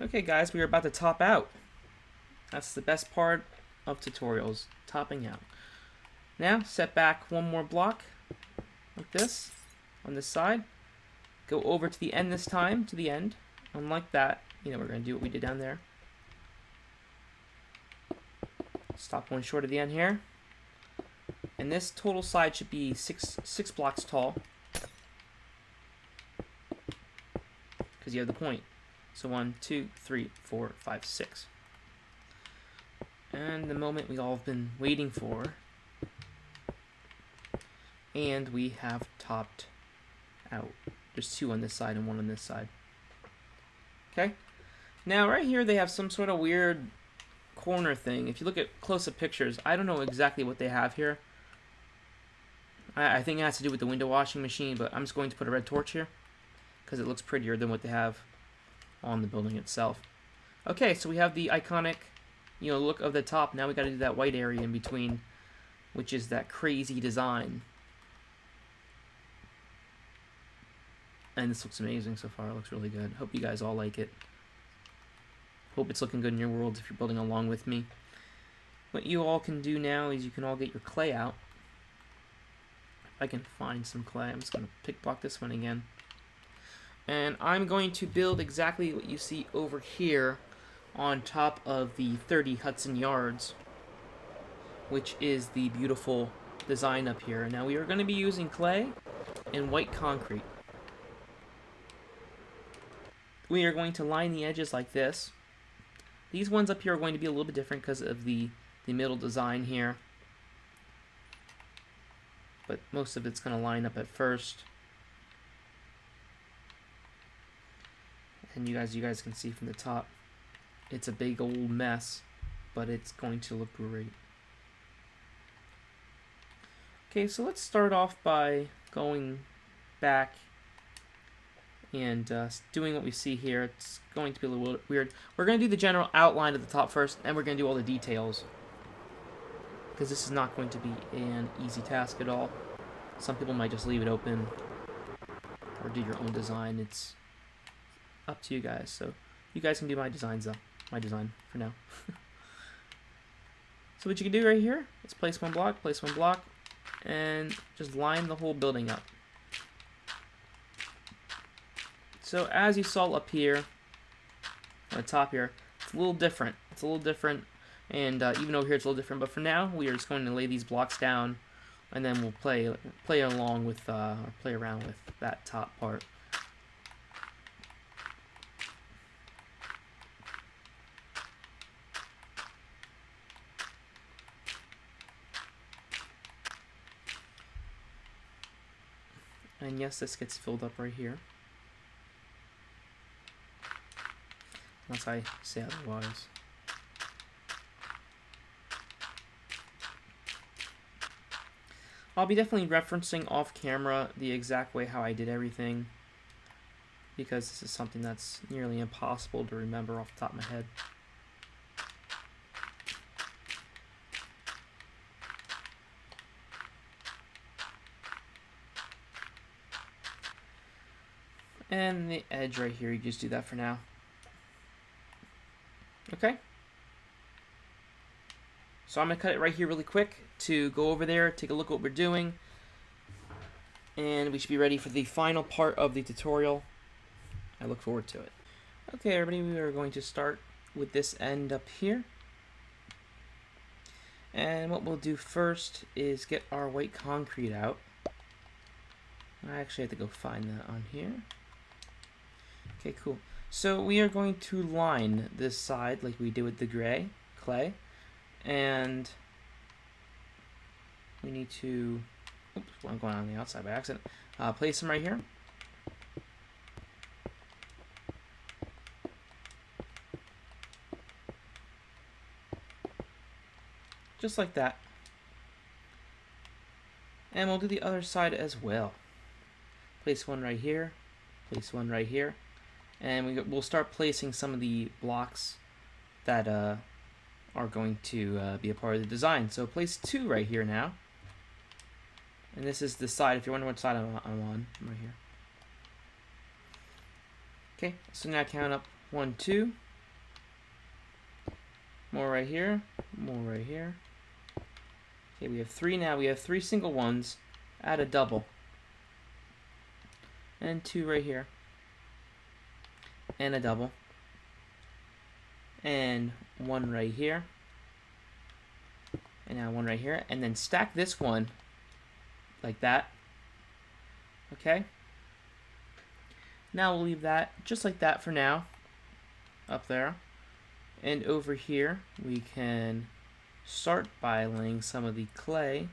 Okay guys, we are about to top out. That's the best part of tutorials, topping out. Now set back one more block like this on this side. Go over to the end this time, to the end. Unlike that, we're going to do what we did down there. Stop one short of the end here. And this total side should be six blocks tall, because you have the point. So 1, 2, 3, 4, 5, 6. And the moment we all have been waiting for. And we have topped out. There's 2 on this side and 1 on this side. Okay. Now right here they have some sort of weird corner thing. If you look at close-up pictures, I don't know exactly what they have here. I think it has to do with the window washing machine, but I'm just going to put a red torch here because it looks prettier than what they have on the building itself. Okay, so we have the iconic, look of the top. Now we got to do that white area in between, which is that crazy design. And this looks amazing so far. It looks really good. Hope you guys all like it. Hope it's looking good in your worlds if you're building along with me. What you all can do now is you can all get your clay out. If I can find some clay, I'm just going to pick block this one again. And I'm going to build exactly what you see over here on top of the 30 Hudson yards, which is the beautiful design up here. Now we are going to be using clay and white concrete. We are going to line the edges like this. These ones up here are going to be a little bit different because of the middle design here. But most of it's going to line up at first. And you guys can see from the top, it's a big old mess, but it's going to look great. Okay, so let's start off by going back and doing what we see here. It's going to be a little weird. We're going to do the general outline of the top first, and we're going to do all the details, because this is not going to be an easy task at all. Some people might just leave it open or do your own design. It's up to you guys. So you guys can do my designs though. My design for now. So what you can do right here is place one block, and just line the whole building up. So as you saw up here, on the top here, it's a little different. And even over here it's a little different. But for now, we are just going to lay these blocks down, and then we'll play along with, or play around with that top part. And yes, this gets filled up right here. Unless I say otherwise. I'll be definitely referencing off camera the exact way how I did everything, because this is something that's nearly impossible to remember off the top of my head. And the edge right here, you just do that for now. Okay? So I'm going to cut it right here really quick to go over there, take a look at what we're doing, and we should be ready for the final part of the tutorial. I look forward to it. Okay, everybody, we are going to start with this end up here. And what we'll do first is get our white concrete out. I actually have to go find that on here. Okay, cool. So we are going to line this side like we did with the clay, and we need to, oops, I'm going on the outside by accident, place them right here. Just like that. And we'll do the other side as well. Place one right here, place one right here. And we'll start placing some of the blocks that are going to be a part of the design. So place 2 right here now. And this is the side, if you're wondering what side I'm on, I'm right here. Okay, so now count up 1, 2. More right here, more right here. Okay, we have 3 now. We have 3 single ones, add a double. And 2 right here. And a double. And 1 right here. And now 1 right here. And then stack this one like that. Okay? Now we'll leave that just like that for now. Up there. And over here, we can start by laying some of the clay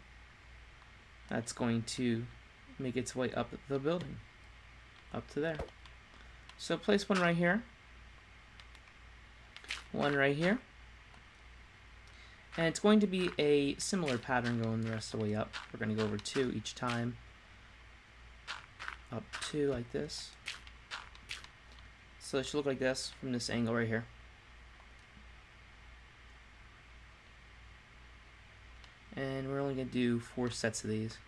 that's going to make its way up the building. Up to there. So place 1 right here. 1 right here. And it's going to be a similar pattern going the rest of the way up. We're going to go over 2 each time. Up 2 like this. So it should look like this from this angle right here. And we're only going to do 4 sets of these.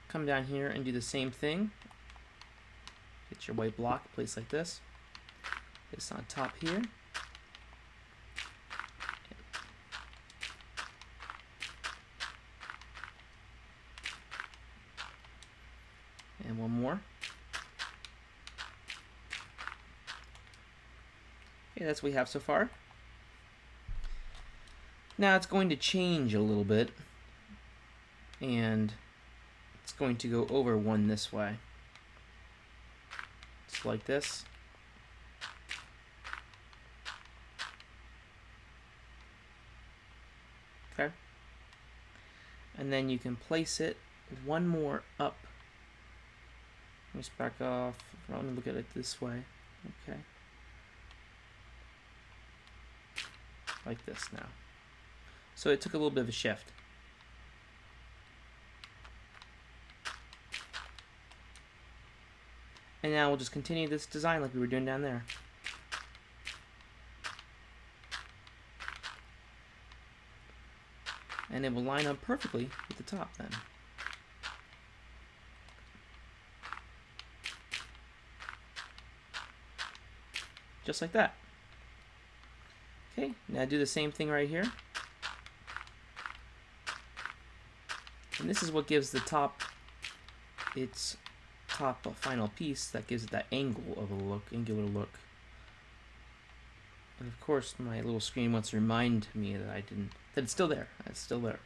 Come down here and do the same thing. Get your white block placed like this. Place on top here. And 1 more. Okay, that's what we have so far. Now it's going to change a little bit, and it's going to go over 1 this way. Just like this. Okay. And then you can place it 1 more up. Let me just back off. Let me look at it this way. Okay. Like this now. So it took a little bit of a shift. And now we'll just continue this design like we were doing down there. And it will line up perfectly with the top then. Just like that. Okay, now do the same thing right here. And this is what gives the top its top final piece, that gives it that angle of a look, angular look. And of course my little screen wants to remind me that that it's still there. It's still there.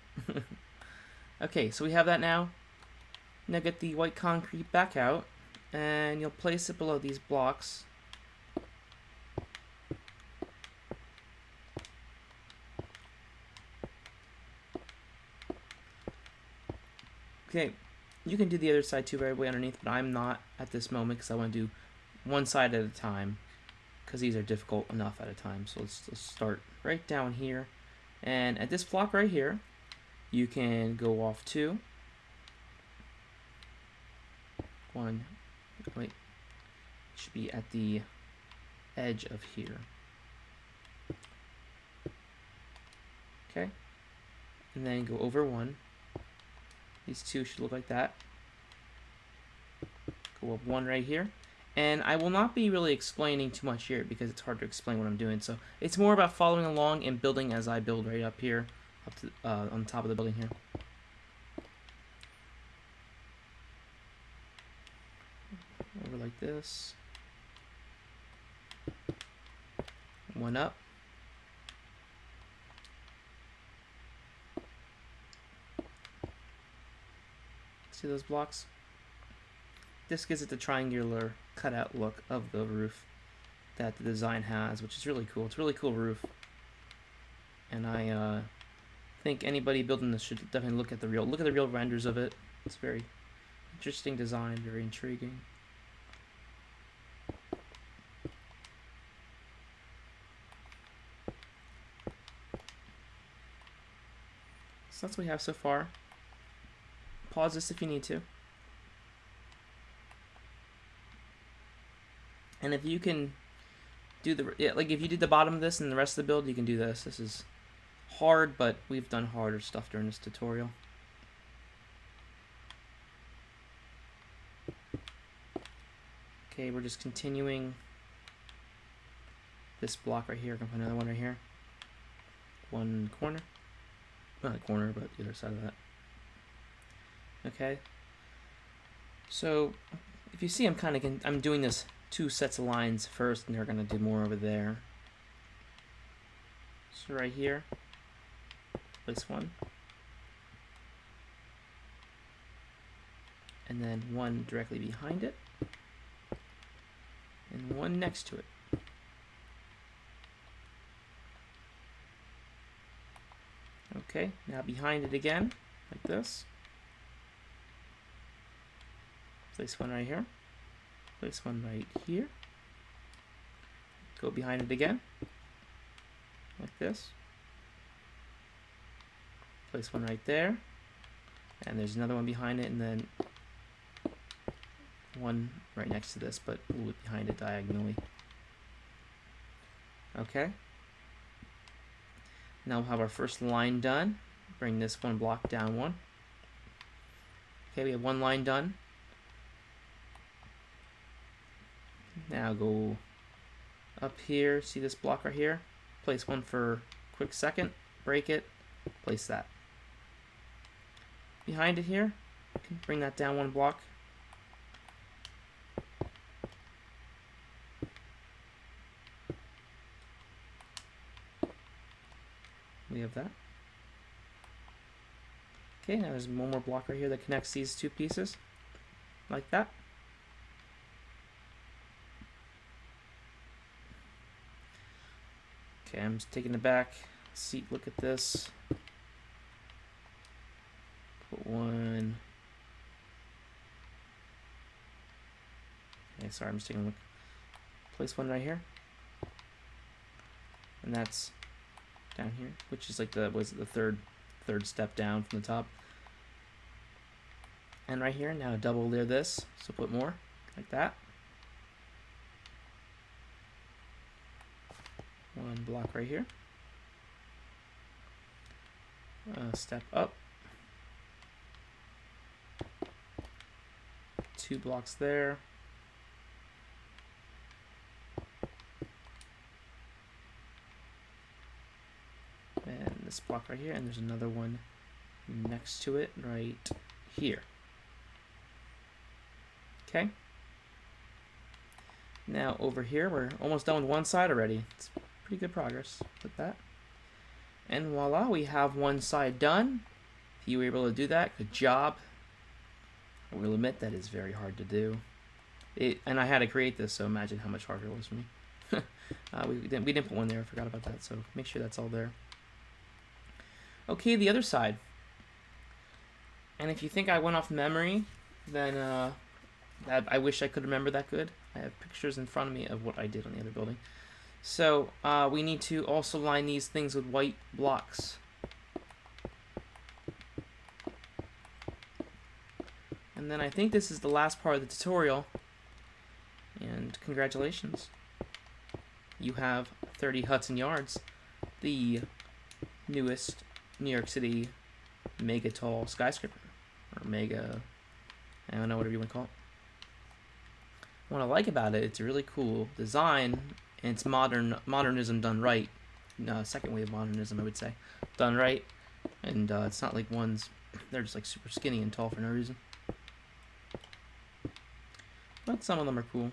Okay, so we have that now. Now get the white concrete back out and you'll place it below these blocks. Okay, you can do the other side too right way underneath, but I'm not at this moment because I want to do 1 side at a time because these are difficult enough at a time. So let's start right down here. And at this block right here, you can go off 2. 1, wait, it should be at the edge of here. Okay, and then go over 1. These 2 should look like that. Go up 1 right here. And I will not be really explaining too much here because it's hard to explain what I'm doing. So it's more about following along and building as I build right up here, up to, on top of the building here. Over like this. 1 up. See those blocks? This gives it the triangular cutout look of the roof that the design has, which is really cool. It's a really cool roof. And I think anybody building this should definitely look at the real renders of it. It's very interesting design, very intriguing. So that's what we have so far. Pause this if you need to. And if you can do like if you did the bottom of this and the rest of the build, you can do this. This is hard, but we've done harder stuff during this tutorial. Okay, we're just continuing this block right here. I'm gonna put another one right here. One corner. Not a corner, but the other side of that. Okay. So if you see, I'm doing this 2 sets of lines first, and they're gonna do more over there. So right here, place one, and then one directly behind it, and one next to it. Okay, now behind it again, like this. Place one right here. Place one right here. Go behind it again, like this. Place one right there. And there's another one behind it, and then one right next to this, but a little bit behind it diagonally. Okay. Now we'll have our first line done. Bring this one block down one. Okay, we have one line done. Now go up here, see this block right here? Place one for a quick second, break it, place that. Behind it here, bring that down one block. We have that. Okay, now there's one more block right here that connects these 2 pieces, like that. Okay, I'm just taking it back. Look at this. Put one. Okay, sorry, I'm just taking a look. Place one right here. And that's down here, which is like the third step down from the top. And right here, now double layer this, so put more, like that. One block right here. Step up. 2 blocks there. And this block right here, and there's another one next to it right here. Okay. Now over here, we're almost done with one side already. It's pretty good progress with that. And voila, we have one side done. If you were able to do that, good job. I will admit that is very hard to do. And I had to create this, so imagine how much harder it was for me. we didn't put one there, I forgot about that, so make sure that's all there. Okay, the other side. And if you think I went off memory, then I wish I could remember that good. I have pictures in front of me of what I did on the other building. So we need to also line these things with white blocks. And then I think this is the last part of the tutorial. And congratulations. You have 30 Hudson yards, the newest New York City mega tall skyscraper. Or mega, I don't know, whatever you want to call it. What I like about it, it's a really cool design, and it's modernism done right. Second wave modernism, I would say. Done right. And it's not like ones, they're just like super skinny and tall for no reason. But some of them are cool.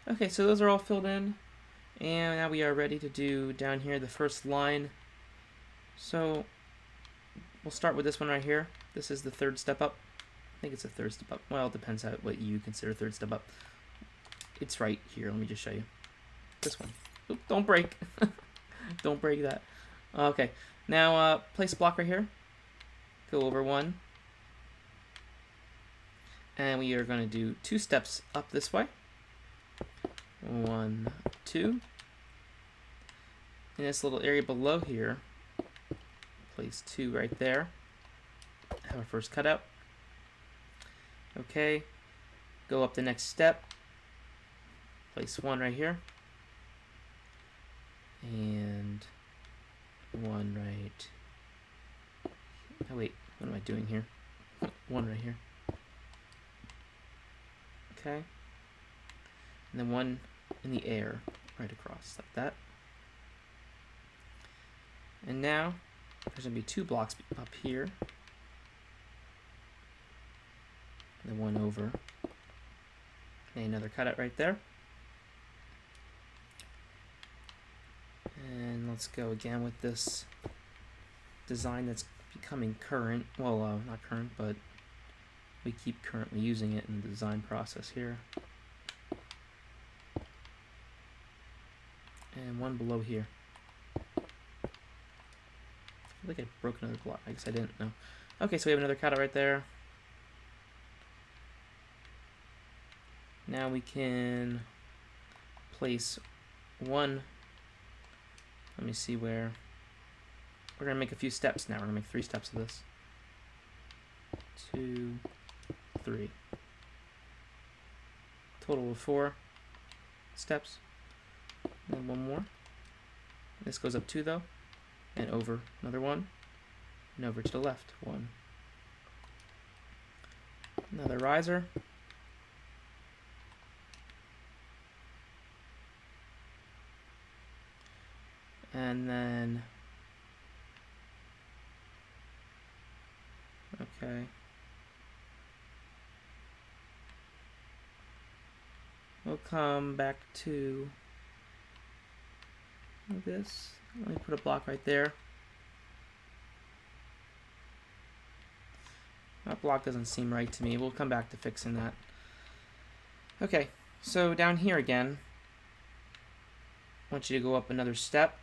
Okay, so those are all filled in. And now we are ready to do down here the first line. So we'll start with this one right here. This is the third step up. I think it's a third step up. Well, it depends on what you consider third step up. It's right here. Let me just show you. This one. Oop, don't break. Don't break that. Okay. Now place a block right here. Go over one. And we are going to do 2 steps up this way. 1, 2. In this little area below here, place 2 right there. Have our first cutout. Okay. Go up the next step. Place one right here. And one right... Oh wait, what am I doing here? One right here. Okay. And then one in the air right across, like that. And now there's going to be 2 blocks up here. And then one over. And another cutout right there. And let's go again with this design that's becoming current. Well, not current, but we keep currently using it in the design process here. And one below here. I feel like I broke another block. I guess I didn't know. Okay, so we have another cutout right there. Now we can place one. Let me see where. We're going to make a few steps now. We're going to make 3 steps of this. 2, 3. Total of 4 steps. And then one more. This goes up 2 though. And over another 1. And over to the left. 1. Another riser. And then, okay. We'll come back to this. Let me put a block right there. That block doesn't seem right to me. We'll come back to fixing that. Okay, so down here again, I want you to go up another step.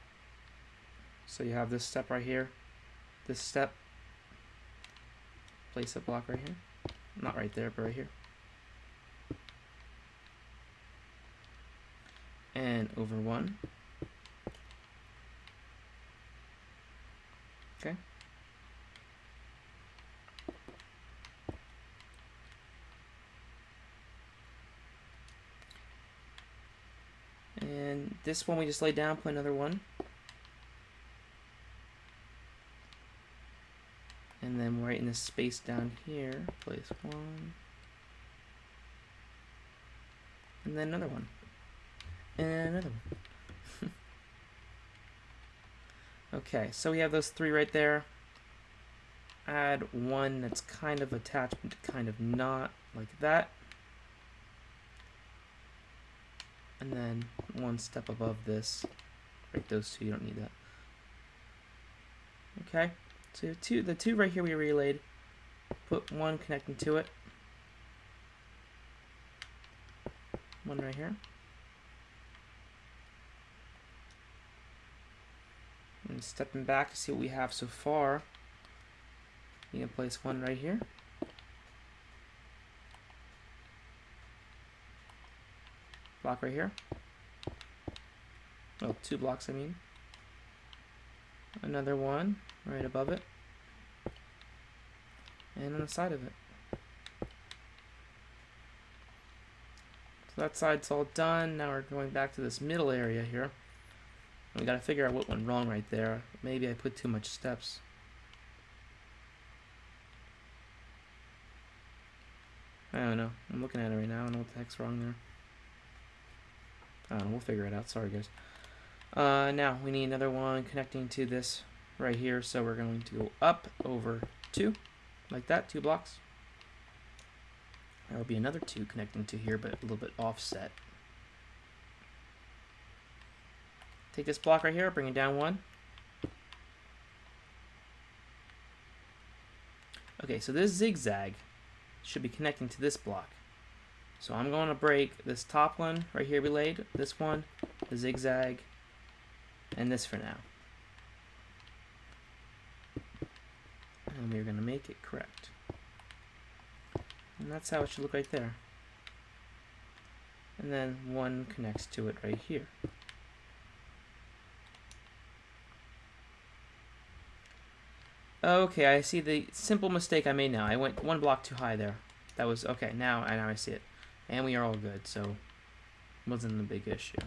So you have this step right here, this step, place a block right here, not right there, but right here, and over 1, okay, and this one we just laid down, put another 1. And then right in this space down here, place 1. And then another 1. And another 1. Okay, so we have those 3 right there. Add 1 that's kind of attached, but kind of not, like that. And then 1 step above this. Right, those 2, you don't need that. Okay. So the two right here we relayed. Put 1 connecting to it. 1 right here. And stepping back to see what we have so far. You can place 1 right here. Block right here. Oh, 2 blocks I mean. Another 1 right above it. And on the side of it. So that side's all done. Now we're going back to this middle area here. We gotta figure out what went wrong right there. Maybe I put too much steps. I don't know. I'm looking at it right now. I don't know what the heck's wrong there. I don't know. We'll figure it out. Sorry, guys. Now we need another 1 connecting to this right here. So we're going to go up over 2, like that, 2 blocks. There'll be another 2 connecting to here, but a little bit offset. Take this block right here, bring it down 1. Okay, so this zigzag should be connecting to this block. So I'm going to break this top one right here we laid, this one, the zigzag, and this for now. And we're going to make it correct. And that's how it should look right there. And then 1 connects to it right here. Okay, I see the simple mistake I made now. I went 1 block too high there. That was, okay, now I see it. And we are all good, so wasn't a big issue.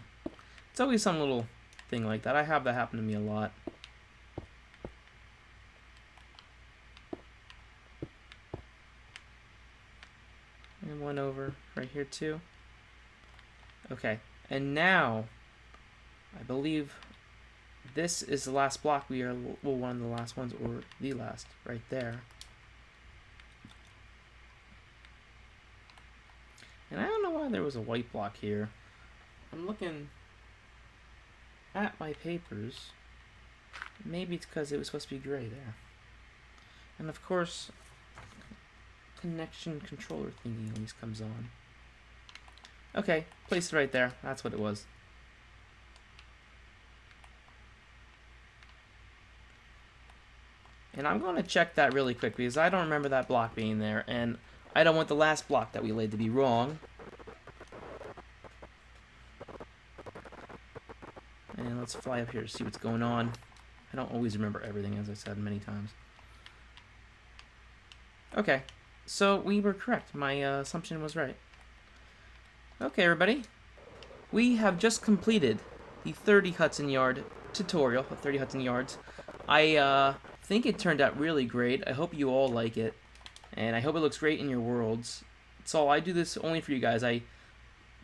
It's always some little thing like that. I have that happen to me a lot. And one over right here too. Okay, and now I believe this is the last block. We are, well, one of the last ones, or the last, right there. And I don't know why there was a white block here. I'm looking at my papers. Maybe it's because it was supposed to be gray there. And of course, connection controller thingy always comes on. Okay, place it right there. That's what it was. And I'm going to check that really quick because I don't remember that block being there, and I don't want the last block that we laid to be wrong. And let's fly up here to see what's going on. I don't always remember everything, as I said many times. Okay, so we were correct. My assumption was right. Okay, everybody. We have just completed the 30 Hudson yard tutorial, 30 Hudson yards. I think it turned out really great. I hope you all like it, and I hope it looks great in your worlds. So I do this only for you guys. I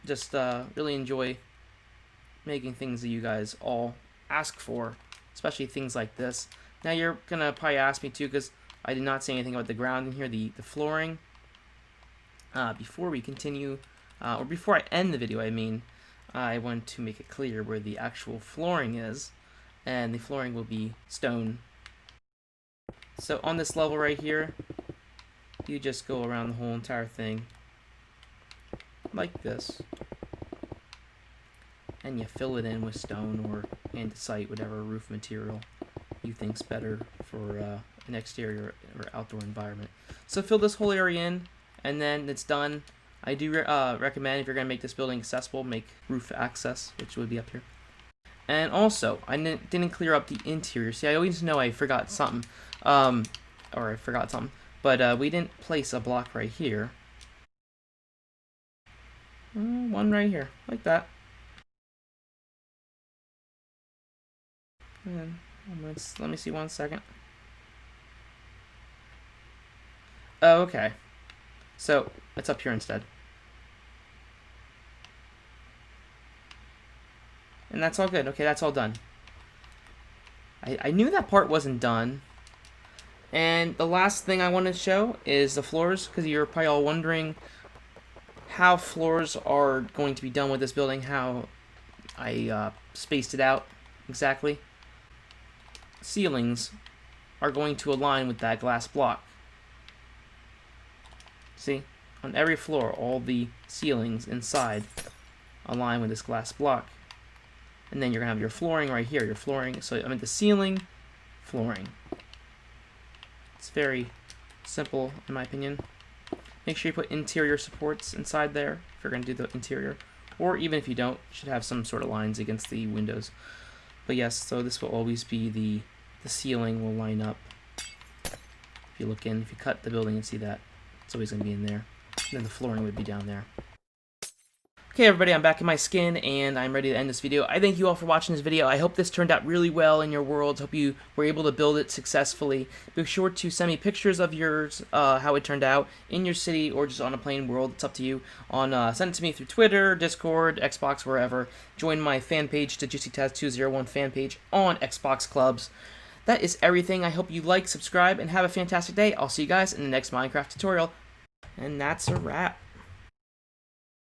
just really enjoy making things that you guys all ask for, especially things like this. Now you're gonna probably ask me too, because I did not say anything about the ground in here, the flooring. Before we continue, or before I end the video, I mean, I want to make it clear where the actual flooring is, and the flooring will be stone. So on this level right here, you just go around the whole entire thing like this, and you fill it in with stone or andesite, whatever roof material you think's better for an exterior or outdoor environment. So fill this whole area in, and then it's done. I do recommend, if you're going to make this building accessible, make roof access, which would be up here. And also, I didn't clear up the interior. See, I always know I forgot something. But we didn't place a block right here. One right here, like that. And let me see 1 second. Oh, okay. So it's up here instead. And that's all good. Okay, that's all done. I knew that part wasn't done. And the last thing I want to show is the floors, because you're probably all wondering how floors are going to be done with this building, how I spaced it out exactly. Ceilings are going to align with that glass block. See? On every floor, all the ceilings inside align with this glass block. And then you're going to have your flooring right here. Your flooring, so I mean the ceiling, flooring. It's very simple, in my opinion. Make sure you put interior supports inside there if you're going to do the interior. Or even if you don't, you should have some sort of lines against the windows. But yes, so this will always be the ceiling will line up. If you look in, if you cut the building and see that, it's always going to be in there. And then the flooring would be down there. Okay, everybody, I'm back in my skin, and I'm ready to end this video. I thank you all for watching this video. I hope this turned out really well in your worlds. Hope you were able to build it successfully. Be sure to send me pictures of yours, how it turned out, in your city, or just on a plain world. It's up to you. Send it to me through Twitter, Discord, Xbox, wherever. Join my fan page, the JuicyTaz201 fan page on Xbox Clubs. That is everything. I hope you like, subscribe, and have a fantastic day. I'll see you guys in the next Minecraft tutorial. And that's a wrap.